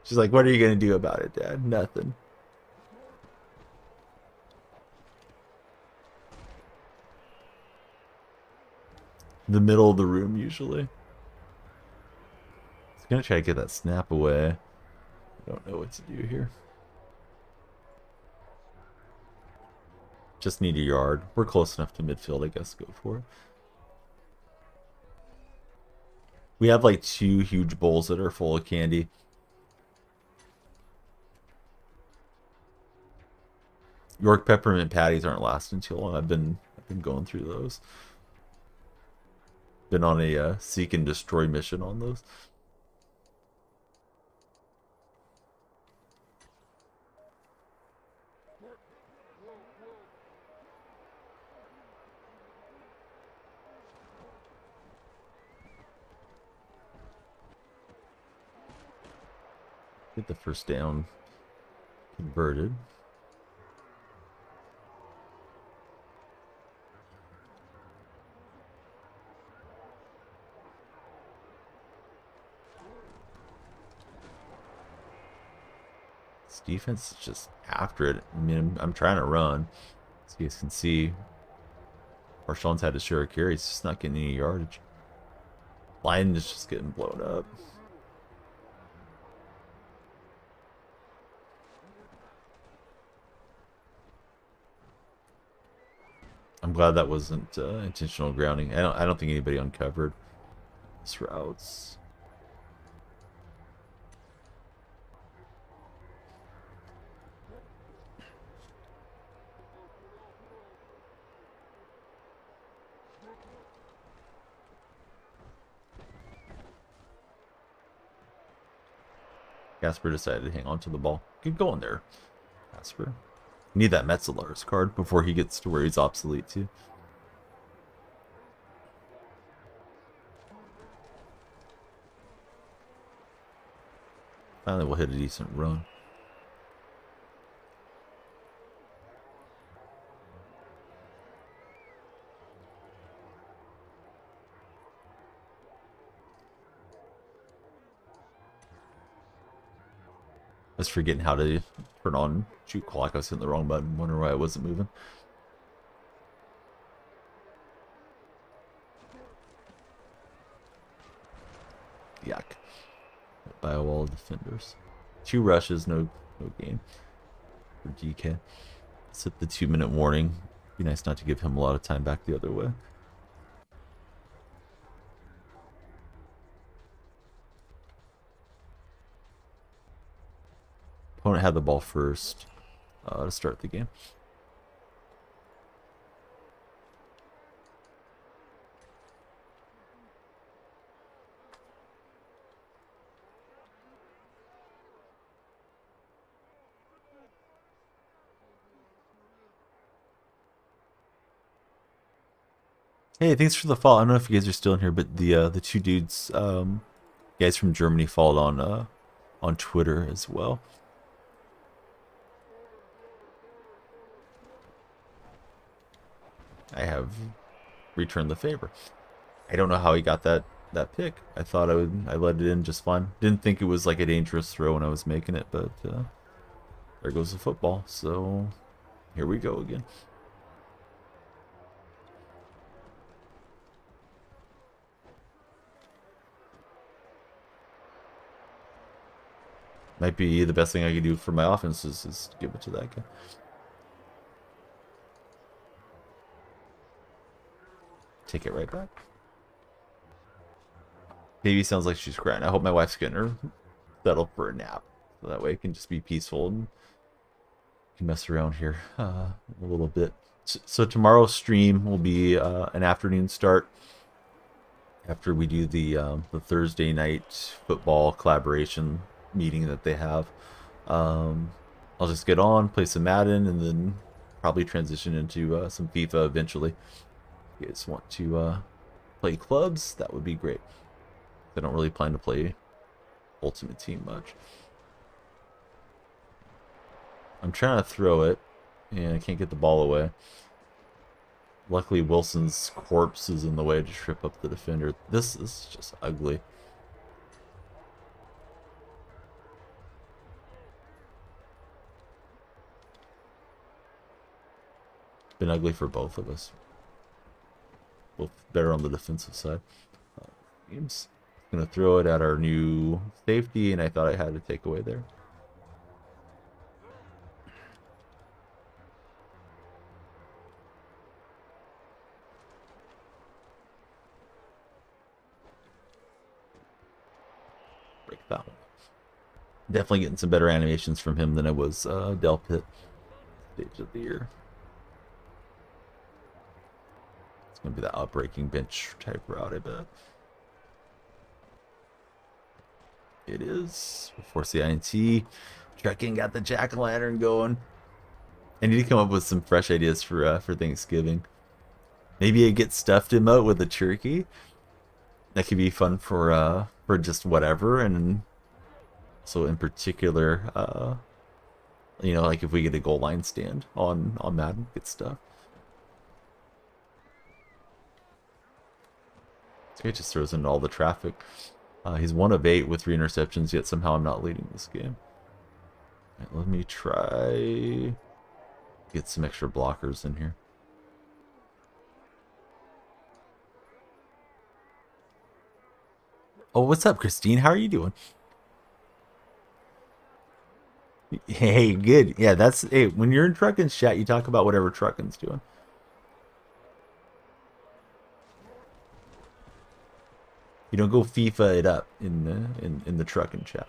She's like, what are you going to do about it, Dad? Nothing. The middle of the room, usually. It's going to try to get that snap away. I don't know what to do here. Just need a yard. We're close enough to midfield, I guess. Go for it. We have like 2 huge bowls that are full of candy. York peppermint patties aren't lasting too long. I've been going through those. Been on a seek and destroy mission on those. Get the first down converted. This defense is just after it. I mean, I'm trying to run. As you guys can see, Marshawn's had to share a carry. He's just not getting any yardage. Line is just getting blown up. I'm glad that wasn't intentional grounding. I don't think anybody uncovered this routes. Casper decided to hang on to the ball. Good going there, Casper. Need that Metzeler's card before he gets to where he's obsolete too. Finally, we'll hit a decent run. I was forgetting how to turn on shoot clock. I was hitting the wrong button. Wonder why I wasn't moving. Yuck. By a wall of defenders. 2 rushes, no gain for DK. Let's hit the 2-minute warning. Be nice not to give him a lot of time back the other way. Opponent had the ball first to start the game. Hey, thanks for the follow. I don't know if you guys are still in here, but the 2 dudes, guys from Germany, followed on Twitter as well. I have returned the favor. I don't know how he got that pick. I thought I let it in just fine. Didn't think it was like a dangerous throw when I was making it, but there goes the football. So here we go again. Might be the best thing I could do for my offense is give it to that guy. Take it right back. Baby sounds like she's crying. I hope my wife's getting her settled for a nap. So that way it can just be peaceful and can mess around here a little bit. So tomorrow's stream will be an afternoon start after we do the Thursday night football collaboration meeting that they have. I'll just get on, play some Madden, and then probably transition into some FIFA eventually. If you guys want to play clubs, that would be great. I don't really plan to play Ultimate Team much. I'm trying to throw it, and I can't get the ball away. Luckily, Wilson's corpse is in the way to trip up the defender. This is just ugly. Been ugly for both of us. Both better on the defensive side. Games. Gonna throw it at our new safety, and I thought I had a takeaway there. Break that one. Definitely getting some better animations from him than I was Del Pitt stage of the year. It's gonna be that outbreaking bench type route, I bet. It is. Force the INT. Trekking got the jack-o'-lantern going. I need to come up with some fresh ideas for Thanksgiving. Maybe I get stuffed emote with a turkey. That could be fun for just whatever. And so in particular, you know, like if we get a goal line stand on Madden, good stuff. This guy just throws into all the traffic. He's 1 of 8 with 3 interceptions, yet somehow I'm not leading this game. Right, let me try get some extra blockers in here. Oh, what's up, Christine? How are you doing? Hey, good. Yeah, that's hey. When you're in trucking chat, you talk about whatever trucking's doing. You don't go FIFA it up in the trucking chat.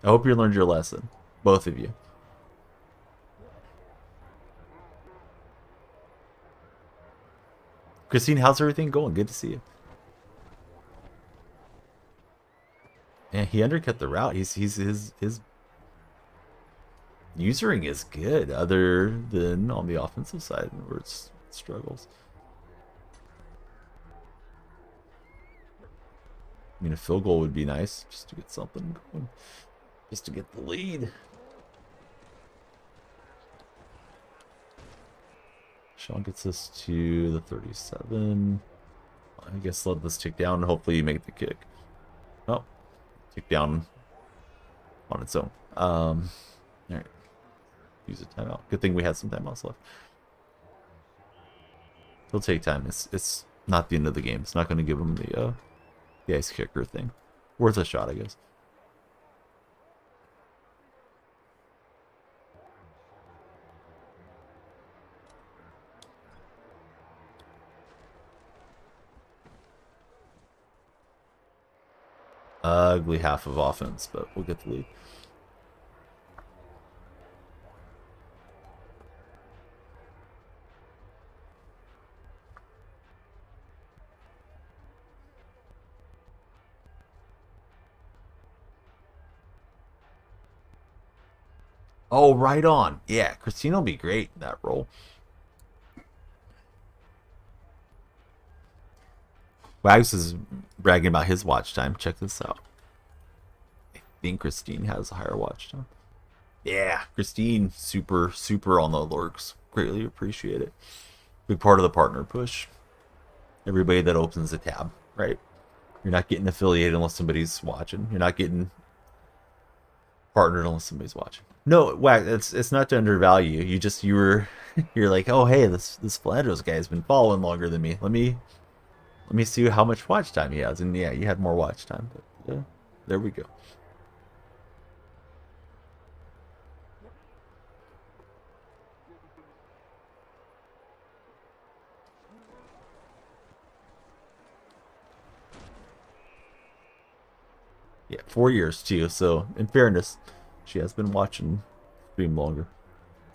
I hope you learned your lesson, both of you. Christine, how's everything going? Good to see you. And he undercut the route. He's his usering is good, other than on the offensive side where it struggles. I mean, a field goal would be nice just to get something going, just to get the lead. Sean gets us to the 37. I guess let this tick down and hopefully make the kick. Oh, tick down on its own. All right. Use a timeout. Good thing we had some timeouts left. It'll take time. It's not the end of the game. It's not going to give him the ice kicker thing. Worth a shot, I guess. Ugly half of offense, but we'll get the lead. Oh, right on. Yeah, Christina will be great in that role. Wags is bragging about his watch time. Check this out. I think Christine has a higher watch time. Yeah, Christine, super, super on the lurks. Greatly appreciate it. Big part of the partner push. Everybody that opens a tab, right? You're not getting affiliated unless somebody's watching. You're not getting partnered unless somebody's watching. No, Whack, it's not to undervalue you. You're like, oh hey, this Flandros guy's been following longer than me. Let me see how much watch time he has. And yeah, you had more watch time, but yeah, there we go. Yeah, 4 years too. So in fairness, she has been watching stream longer.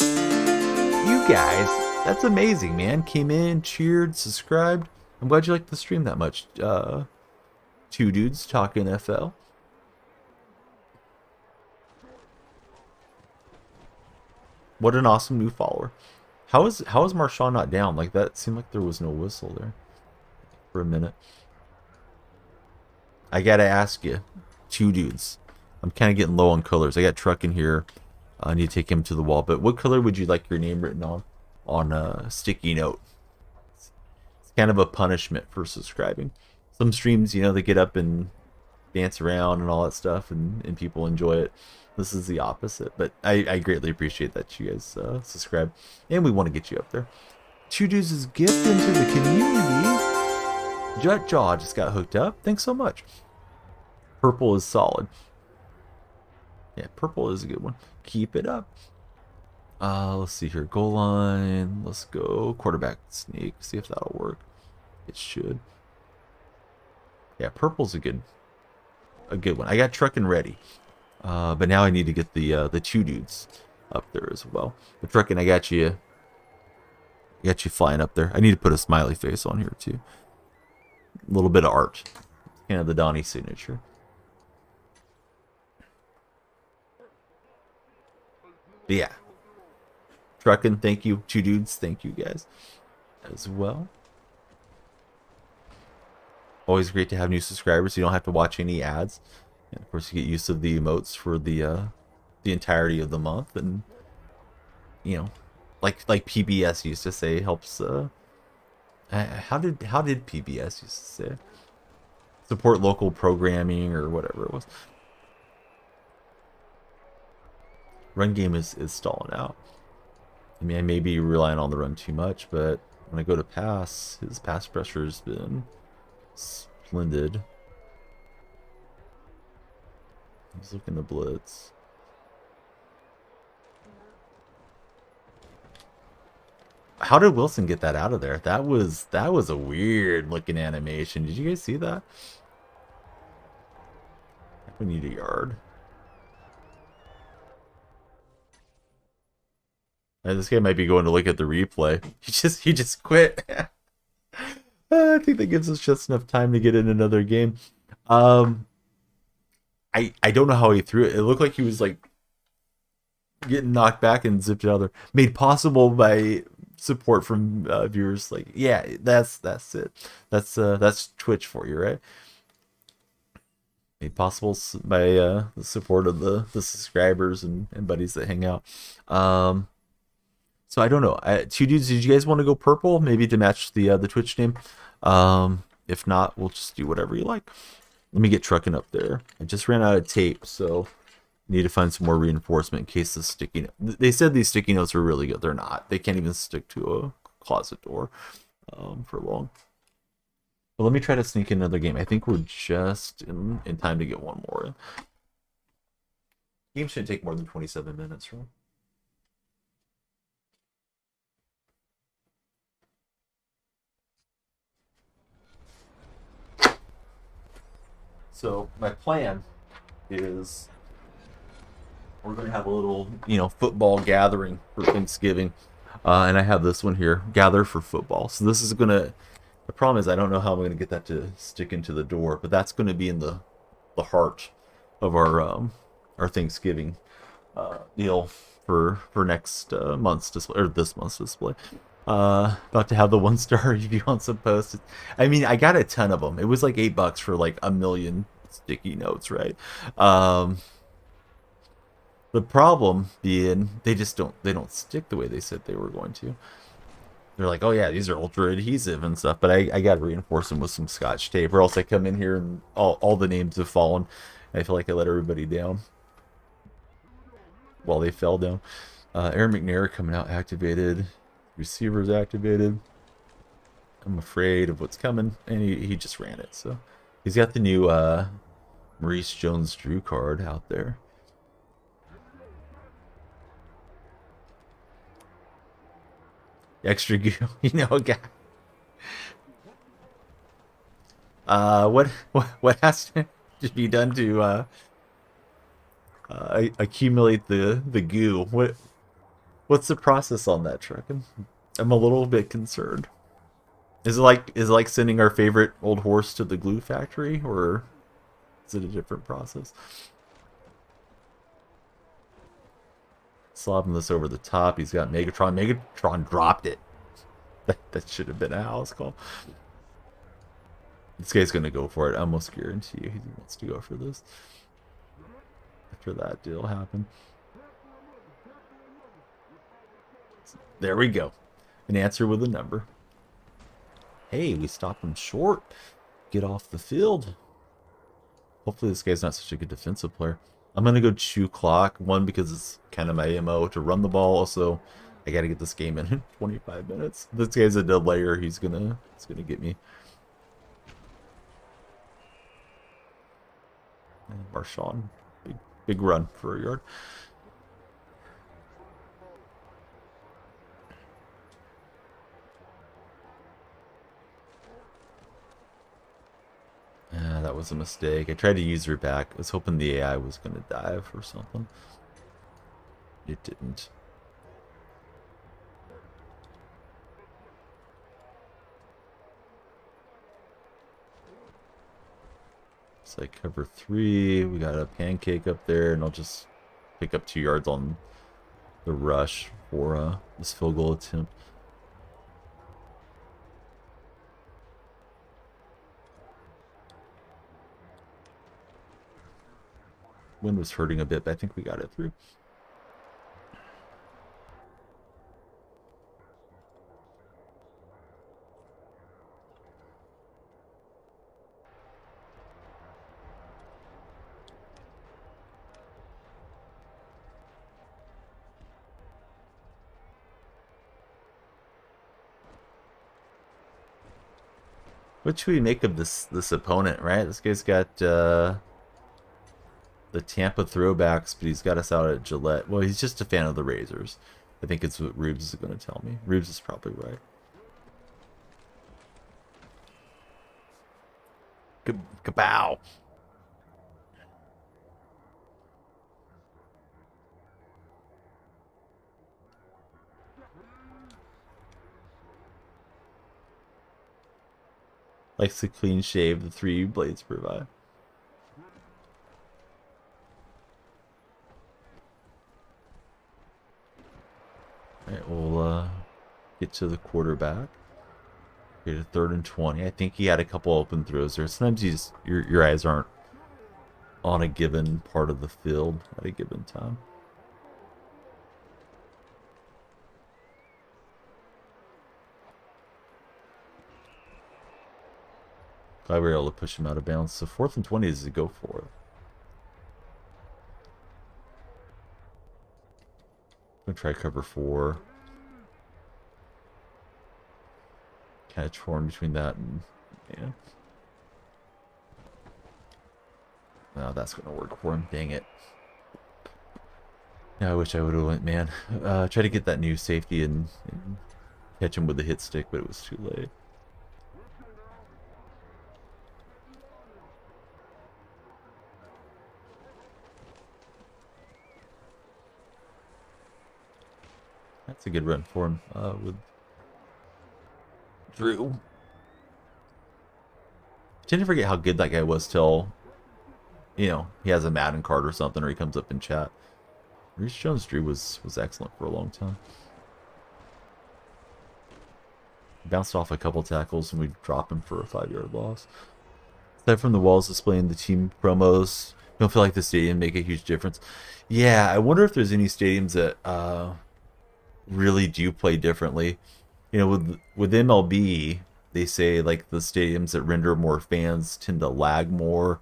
You guys, that's amazing, man. Came in, cheered, subscribed. I'm glad you liked the stream that much. Two dudes talking FL. What an awesome new follower. How is Marshawn not down? Like that seemed like there was no whistle there for a minute. I gotta ask you, two dudes. I'm kind of getting low on colors. I got Truck in here. I need to take him to the wall. But what color would you like your name written on a sticky note? It's kind of a punishment for subscribing. Some streams, you know, they get up and dance around and all that stuff, and people enjoy it. This is the opposite, but I greatly appreciate that you guys subscribe, and we want to get you up there. Two Dudes' gift into the community. Jut Jaw just got hooked up. Thanks so much. Purple is solid. Yeah, purple is a good one. Keep it up. Let's see here. Goal line. Let's go quarterback sneak. See if that'll work. It should. Yeah, purple's a good one. I got trucking ready. But now I need to get the two dudes up there as well. The trucking, I got you flying up there. I need to put a smiley face on here too. A little bit of art. Kind of the Donnie signature. But yeah. Trucking, thank you. Two dudes, thank you guys as well. Always great to have new subscribers. You don't have to watch any ads. And of course, you get use of the emotes for the entirety of the month, and you know, like PBS used to say, helps. How did PBS used to say? Support local programming or whatever it was. Run game is stalling out. I mean, I may be relying on the run too much, but when I go to pass, his pass pressure has been Splendid. He's looking to blitz. How did Wilson get that out of there? That was a weird looking animation. Did you guys see that? We need a yard. This guy might be going to look at the replay. He just quit. I think that gives us just enough time to get in another game. I don't know how he threw it. It looked like he was like getting knocked back and zipped it out there. Made possible by support from viewers. Like, yeah, that's it. That's Twitch for you, right? Made possible by the support of the subscribers and buddies that hang out. So I don't know. Two dudes, did you guys want to go purple? Maybe to match the Twitch name. If not, we'll just do whatever you like. Let me get trucking up there. I just ran out of tape, so need to find some more reinforcement in case the sticky. They said these sticky notes are really good. They're not. They can't even stick to a closet door for long. But let me try to sneak in another game. I think we're just in time to get one more in. Game shouldn't take more than 27 minutes, right? So my plan is we're going to have a little, football gathering for Thanksgiving. And I have this one here, Gather for Football. So this is going to, the problem is I don't know how I'm going to get that to stick into the door, but that's going to be in the heart of our Thanksgiving deal for next month's display, or this month's display. About to have the 1-star review on some posts. I mean, I got a ton of them. It was like $8 for like a million sticky notes, right? The problem being they don't stick the way they said they were going to. They're like, oh yeah, these are ultra adhesive and stuff, but I got to reinforce them with some Scotch tape, or else I come in here and all the names have fallen. I feel like I let everybody down while they fell down. Aaron McNair coming out activated. Receivers activated. I'm afraid of what's coming, and he just ran it. So he's got the new Maurice Jones-Drew card out there. Extra goo, guy. What has to be done to accumulate the goo? What's the process on that, truck? I'm a little bit concerned. Is it like sending our favorite old horse to the glue factory, or is it a different process? Slobbing this over the top. He's got Megatron. Megatron dropped it. That should have been a house call. This guy's gonna go for it. I almost guarantee you he wants to go for this. After that deal happened. There we go. An answer with a number. Hey, we stopped him short. Get off the field. Hopefully this guy's not such a good defensive player. I'm going to go chew clock. One, because it's kind of my MO to run the ball. Also, I got to get this game in 25 minutes. This guy's a delayer. He's gonna get me. And Marshawn. Big run for a yard. That was a mistake. I tried to use her back. I was hoping the AI was going to dive or something. It didn't. It's like cover 3. We got a pancake up there, and I'll just pick up 2 yards on the rush for this field goal attempt. Wind was hurting a bit, but I think we got it through. What should we make of this opponent, right? This guy's got the Tampa throwbacks, but he's got us out at Gillette. Well, he's just a fan of the Razors. I think it's what Rubes is going to tell me. Rubes is probably right. Kabow! Likes to clean shave the 3 blades provide. Alright, we'll get to the quarterback. Get a 3rd and 20. I think he had a couple open throws there. Sometimes you just, your eyes aren't on a given part of the field at a given time. Glad we were able to push him out of bounds. So 4th and 20 is to go for it. I'm going to try cover 4. Kind of torn between that and... yeah. Oh, that's going to work for him. Dang it. Yeah, I wish I would have went, man. Try to get that new safety and catch him with the hit stick, but it was too late. That's a good run for him with Drew. I tend to forget how good that guy was till, you know, he has a Madden card or something, or he comes up in chat. Reese Jones-Drew was excellent for a long time. Bounced off a couple tackles and we dropped him for a 5-yard loss. Aside from the walls displaying the team promos, you don't feel like the stadium make a huge difference. Yeah, I wonder if there's any stadiums that really do play differently. You know, with MLB, they say like the stadiums that render more fans tend to lag more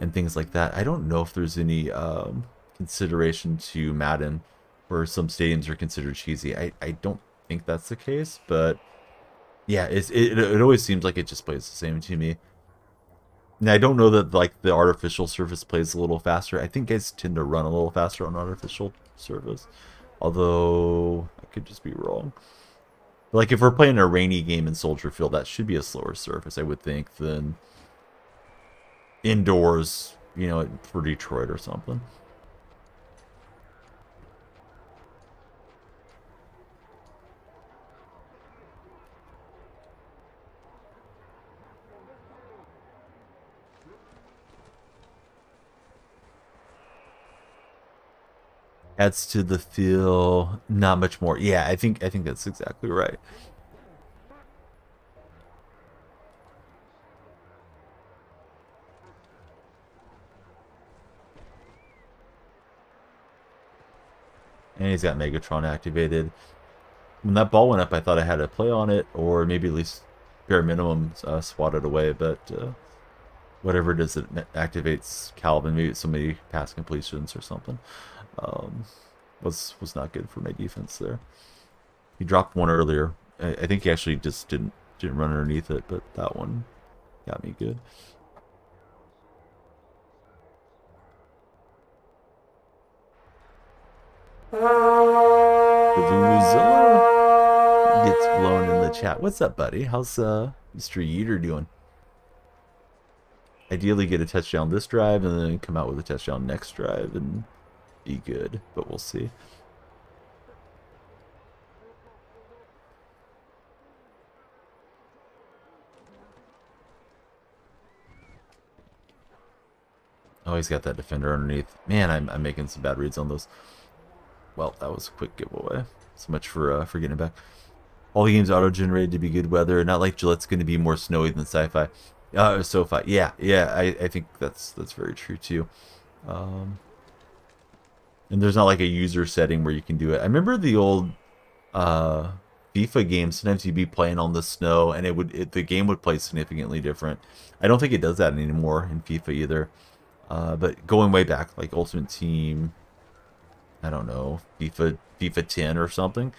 and things like that. I don't know if there's any consideration to Madden where some stadiums are considered cheesy. I don't think that's the case, but yeah, it always seems like it just plays the same to me. Now, I don't know that like the artificial surface plays a little faster. I think guys tend to run a little faster on artificial surface, although I could just be wrong. Like if we're playing a rainy game in Soldier Field, that should be a slower surface, I would think, than indoors, you know, for Detroit or something. Adds to the feel, not much more. Yeah, I think that's exactly right. And he's got Megatron activated. When that ball went up, I thought I had a play on it, or maybe at least bare minimum swat it away. But whatever it is that activates Calvin, maybe it's so many pass completions or something. Was not good for my defense there. He dropped one earlier. I think he actually just didn't run underneath it, but that one got me good. Zilla gets blown in the chat. What's up, buddy? How's Mr. Yeater doing? Ideally get a touchdown this drive and then come out with a touchdown next drive and be good, but we'll see. Oh, he's got that defender underneath. Man, I'm making some bad reads on those. Well, that was a quick giveaway. So much for getting back. All the games auto-generated to be good weather. Not like Gillette's going to be more snowy than SoFi. SoFi. Yeah, I think that's very true too. And there's not like a user setting where you can do it. I remember the old FIFA games. Sometimes you'd be playing on the snow, and the game would play significantly different. I don't think it does that anymore in FIFA either. But going way back, like Ultimate Team, I don't know, FIFA 10 or something.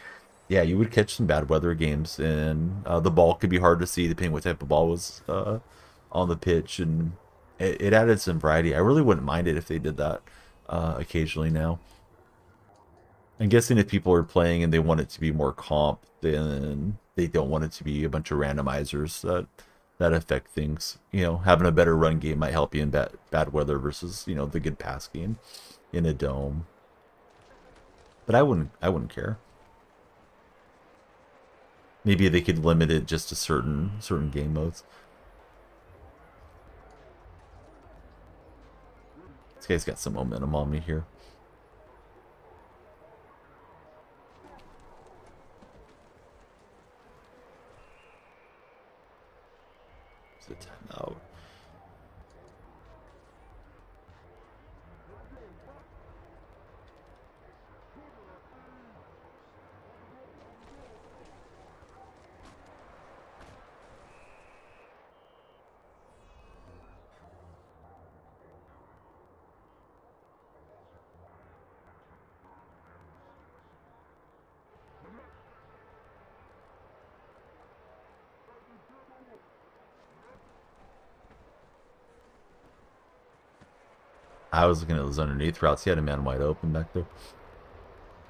yeah, you would catch some bad weather games, and the ball could be hard to see depending what type of ball was on the pitch, and it added some variety. I really wouldn't mind it if they did that occasionally now. I'm guessing if people are playing and they want it to be more comp, then they don't want it to be a bunch of randomizers that affect things. You know, having a better run game might help you in bad weather versus, you know, the good pass game in a dome. But I wouldn't care. Maybe they could limit it just to certain game modes. This guy's got some momentum on me here. It's a timeout. I was looking at those underneath routes. He had a man wide open back there.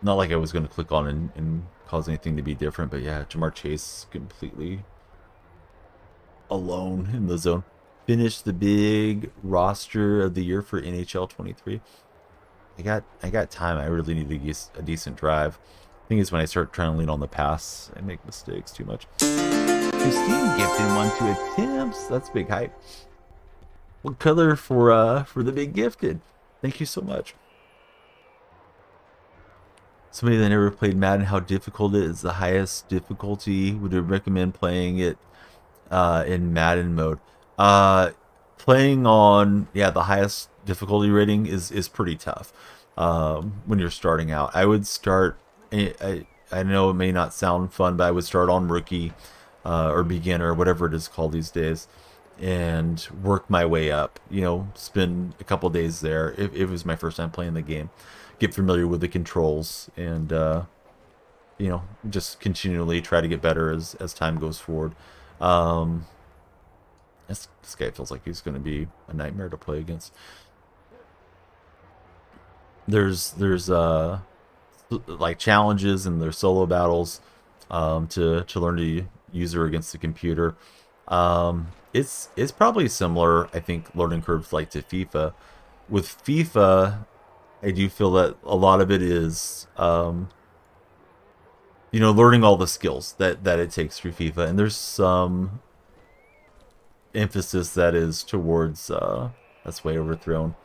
Not like I was going to click on and cause anything to be different, but yeah, Jamar Chase completely alone in the zone. Finished the big roster of the year for NHL 23. I got time. I really need a decent drive. Thing is, when I start trying to lean on the pass, I make mistakes too much. Christine gifted one to attempts. That's big hype. What color for the big gifted? Thank you so much. Somebody that never played Madden, how difficult it is. The highest difficulty. Would you recommend playing it in Madden mode? Uh, Playing on, yeah, the highest difficulty rating is pretty tough when you're starting out. I would start. I know it may not sound fun, but I would start on rookie or beginner, whatever it is called these days, and work my way up. You know, spend a couple days there if it was my first time playing the game, get familiar with the controls, and you know, just continually try to get better as time goes forward. Um, this guy feels like he's going to be a nightmare to play against. There's like challenges and there's solo battles to learn to use her against the computer. It's probably similar, I think, learning curves like to FIFA. With FIFA, I do feel that a lot of it is you know, learning all the skills that it takes through FIFA, and there's some emphasis that is towards that's way overthrown.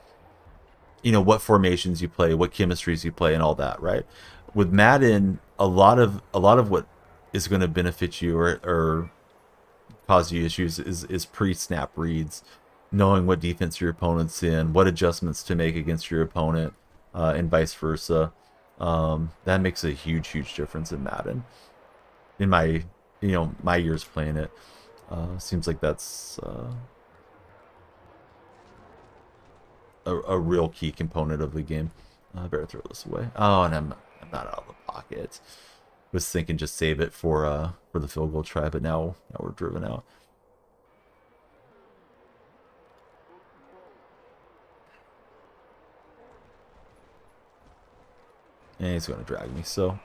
You know, what formations you play, what chemistries you play, and all that, right? With Madden, a lot of what is going to benefit you or cause you issues is pre-snap reads, knowing what defense your opponent's in, what adjustments to make against your opponent, and vice versa. That makes a huge difference in Madden. In my my years playing it, seems like that's a real key component of the game. I better throw this away. Oh, and I'm not out of the pocket. Was thinking just save it for the field goal try, but now we're driven out. And he's going to drag me. So,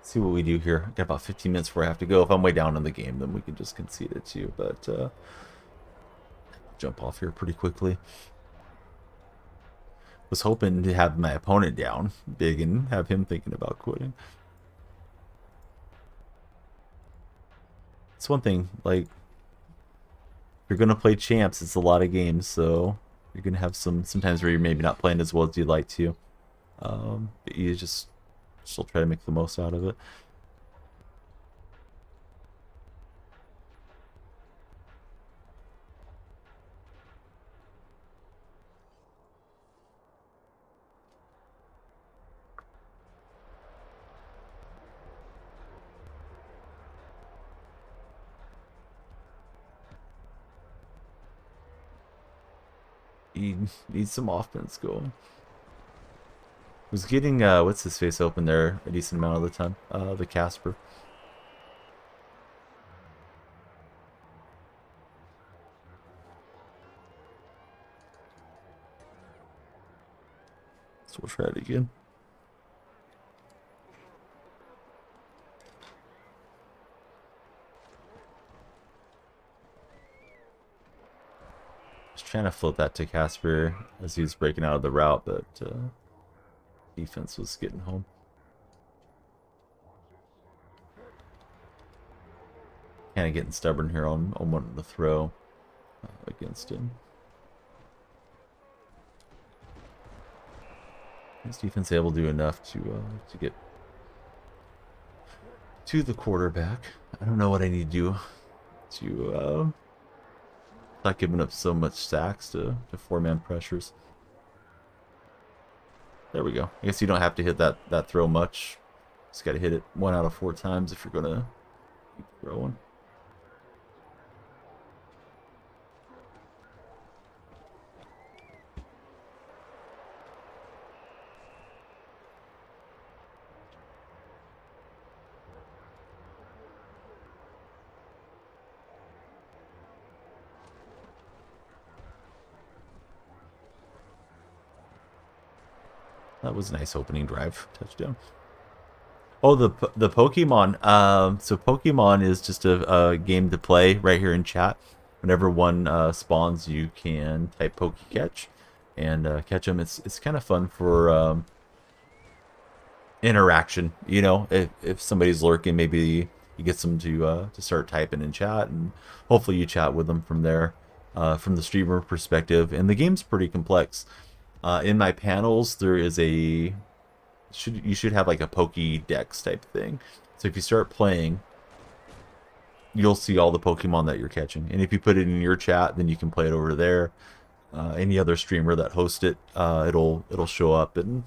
see what we do here. Got about 15 minutes before I have to go. If I'm way down in the game, then we can just concede it too. But jump off here pretty quickly. Was hoping to have my opponent down big and have him thinking about quitting. It's one thing, like, if you're gonna play champs, it's a lot of games, so you're gonna have sometimes where you're maybe not playing as well as you'd like to. But you just still try to make the most out of it. You need some offense going. Was getting what's his face open there a decent amount of the time. The Casper. So we'll try it again. Just trying to float that to Casper as he was breaking out of the route, but defense was getting home. Kind of getting stubborn here on wanting to throw against him. His defense able to do enough to get to the quarterback. I don't know what I need to do to not giving up so much sacks to four-man pressures. There we go. I guess you don't have to hit that throw much. Just got to hit it 1 out of 4 times if you're gonna keep throwing. That was a nice opening drive touchdown. Oh, the Pokemon. So Pokemon is just a game to play right here in chat. Whenever one spawns, you can type Pokecatch and catch them. It's kind of fun for interaction. You know, if somebody's lurking, maybe you get them to start typing in chat, and hopefully you chat with them from there, from the streamer perspective. And the game's pretty complex. In my panels, there is you should have like a Pokédex type thing. So if you start playing, you'll see all the Pokemon that you're catching. And if you put it in your chat, then you can play it over there. Any other streamer that hosts it, it'll show up, and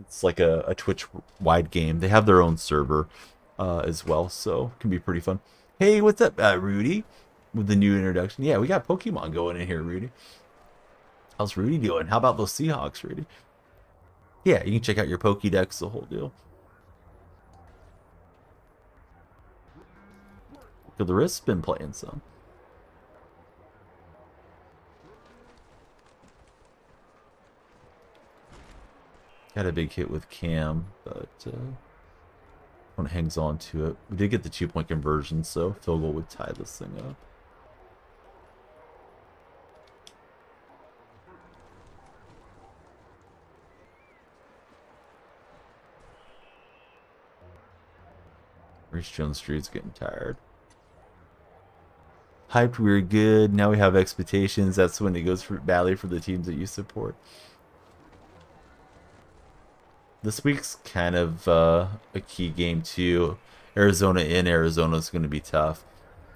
it's like a Twitch-wide game. They have their own server as well, so it can be pretty fun. Hey, what's up, Rudy? With the new introduction. Yeah, we got Pokemon going in here, Rudy. How's Rudy doing? How about those Seahawks, Rudy? Yeah, you can check out your Pokédex, the whole deal. Because the wrist's been playing some. Got a big hit with Cam, but one hangs on to it. We did get the 2-point conversion, so field goal would tie this thing up. Reach Jones Street's getting tired. Hyped, we were good. Now we have expectations. That's when it goes badly for the teams that you support. This week's kind of a key game too. Arizona in Arizona is going to be tough.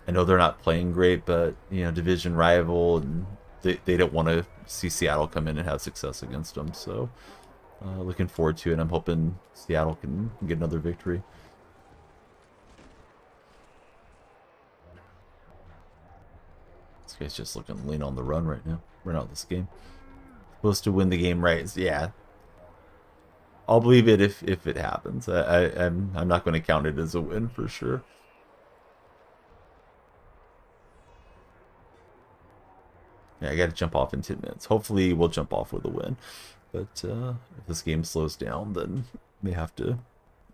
I know they're not playing great, but you know, division rival, and they don't want to see Seattle come in and have success against them. So looking forward to it. I'm hoping Seattle can get another victory. This guy's just looking to lean on the run right now. Run out this game. Supposed to win the game, right? Yeah. I'll believe it if it happens. I'm not going to count it as a win for sure. Yeah, I got to jump off in 10 minutes. Hopefully we'll jump off with a win. But if this game slows down, then we have to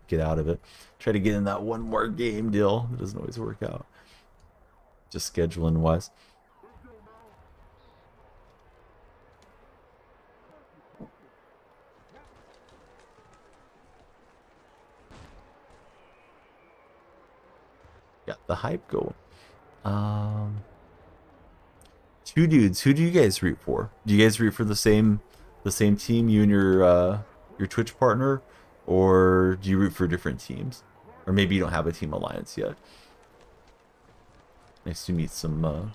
get out of it. Try to get in that one more game deal. It doesn't always work out. Just scheduling wise. Got the hype going. Two dudes. Who do you guys root for? Do you guys root for the same team, you and your Twitch partner, or do you root for different teams? Or maybe you don't have a team alliance yet. Nice to meet some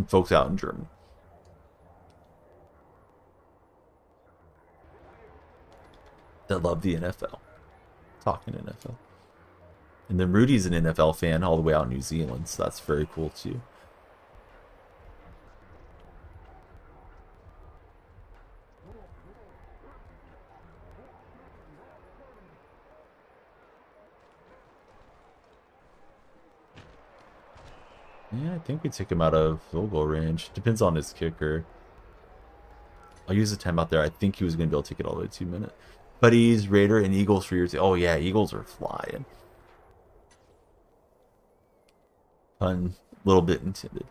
folks out in Germany. That love the NFL. Talking NFL. And then Rudy's an NFL fan all the way out in New Zealand, so that's very cool too. Yeah, I think we take him out of field goal range. Depends on his kicker. I'll use the timeout there. I think he was going to be able to take it all the way to 2 minutes. Buddies, Raider, and Eagles for yours. Oh, yeah, Eagles are flying. Pun, little bit intended.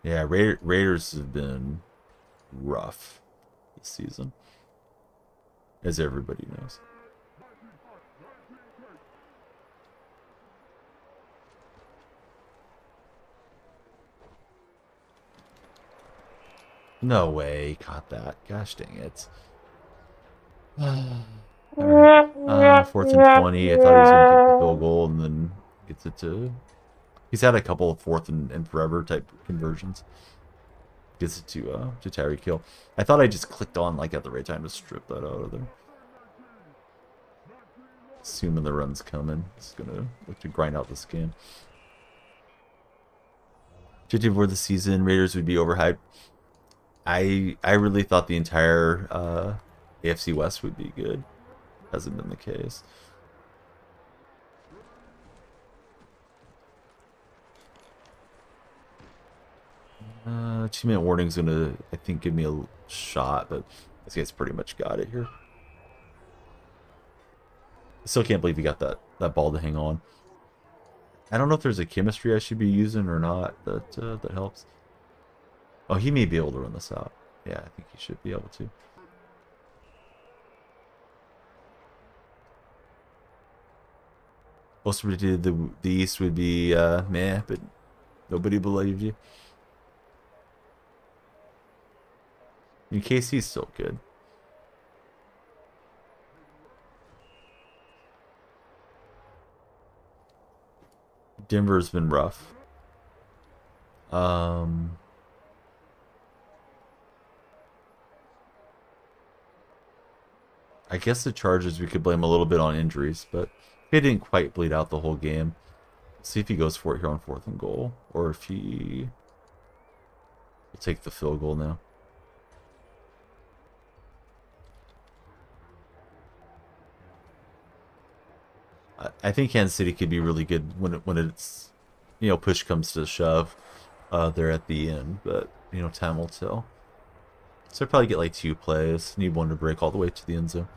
Yeah, Raiders have been rough this season, as everybody knows. No way, he caught that. Gosh dang it. All right. 4th and 20. I thought he was going to kick the field goal and then gets it to. He's had a couple of fourth and forever type conversions. Gets it to Tyreek Hill. I thought I just clicked on like at the right time to strip that out of there. Assuming the run's coming. It's gonna look to grind out this game. Judging for the season, Raiders would be overhyped. I really thought the entire AFC West would be good. Hasn't been the case. Achievement warning's gonna, I think, give me a shot, but this guy's pretty much got it here. I still can't believe he got that ball to hang on. I don't know if there's a chemistry I should be using or not that helps. Oh, he may be able to run this out. Yeah, I think he should be able to. Most predicted the East would be meh, but nobody believed you. I mean, KC's still good. Denver's been rough. I guess the Chargers we could blame a little bit on injuries, but they didn't quite bleed out the whole game. See if he goes for it here on 4th and goal, or if he will take the field goal now. I think Kansas City could be really good when it's push comes to shove. They're at the end, but time will tell. So I probably get like 2 plays. Need one to break all the way to the end zone.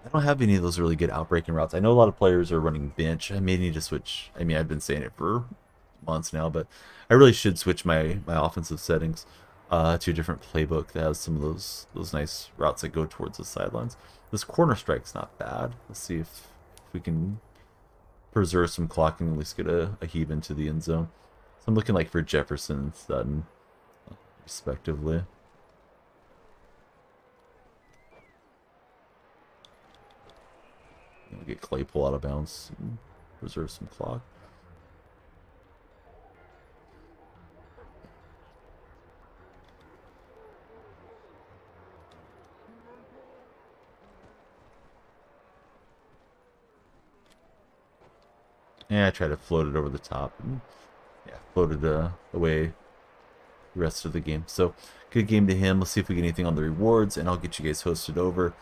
I don't have any of those really good outbreaking routes. I know a lot of players are running bench. I may need to switch. I mean, I've been saying it for months now, but I really should switch my offensive settings to a different playbook that has some of those nice routes that go towards the sidelines. This corner strike's not bad. Let's see if we can preserve some clock and at least get a heave into the end zone. So I'm looking like for Jefferson and Sutton, respectively. Get Claypool out of bounds and preserve some clock. Yeah, I try to float it over the top. And, yeah, floated away the rest of the game. So, good game to him. Let's see if we get anything on the rewards, and I'll get you guys hosted over.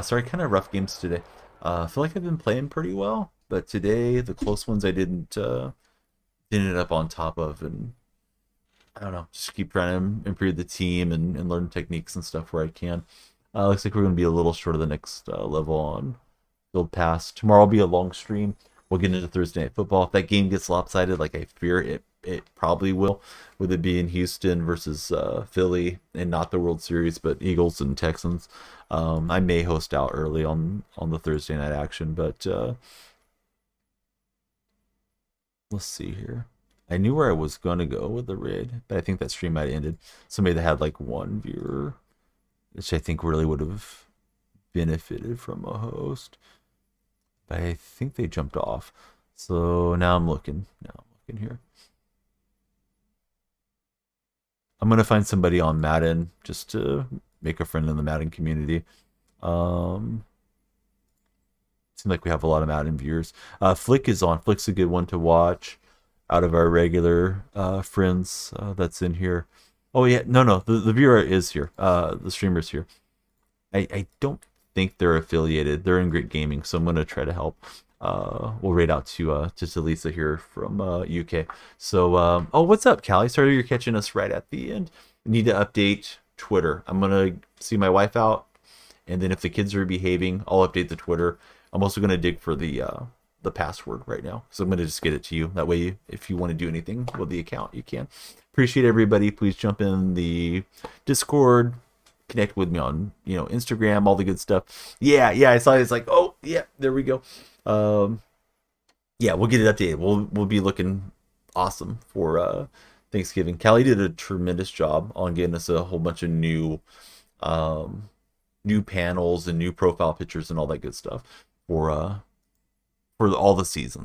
Sorry, kind of rough games today. I feel like I've been playing pretty well, but today the close ones I didn't end up on top of, and I don't know, just keep trying to improve the team and learn techniques and stuff where I can. Looks like we're going to be a little short of the next level on Build Pass. Tomorrow will be a long stream. We'll get into Thursday Night Football. If that game gets lopsided, like I fear it probably will, with it being Houston versus Philly, and not the World Series, but Eagles and Texans. I may host out early on the Thursday night action, but let's see here. I knew where I was gonna go with the raid, but I think that stream might have ended. Somebody that had like one viewer, which I think really would have benefited from a host. But I think they jumped off. So now I'm looking. Now I'm looking here. I'm gonna find somebody on Madden just to make a friend in the Madden community. Seems like we have a lot of Madden viewers. Flick is on. Flick's a good one to watch out of our regular friends that's in here. Oh yeah, no, the viewer is here. The streamer's here. I don't think they're affiliated. They're in Grit Gaming, so I'm gonna try to help. We'll raid out to Lisa here from UK. So oh, what's up, Callie? Sorry you're catching us right at the end. Need to update Twitter. I'm gonna see my wife out, and then if the kids are behaving, I'll update the Twitter. I'm also gonna dig for the password right now, so I'm gonna just get it to you. That way, if you want to do anything with the account, you can. Appreciate everybody. Please jump in the Discord, connect with me on Instagram, all the good stuff. Yeah, I saw it. It's like, oh yeah, there we go. Yeah, we'll get it updated. We'll be looking awesome for Thanksgiving. Callie did a tremendous job on getting us a whole bunch of new panels and new profile pictures and all that good stuff for all the seasons.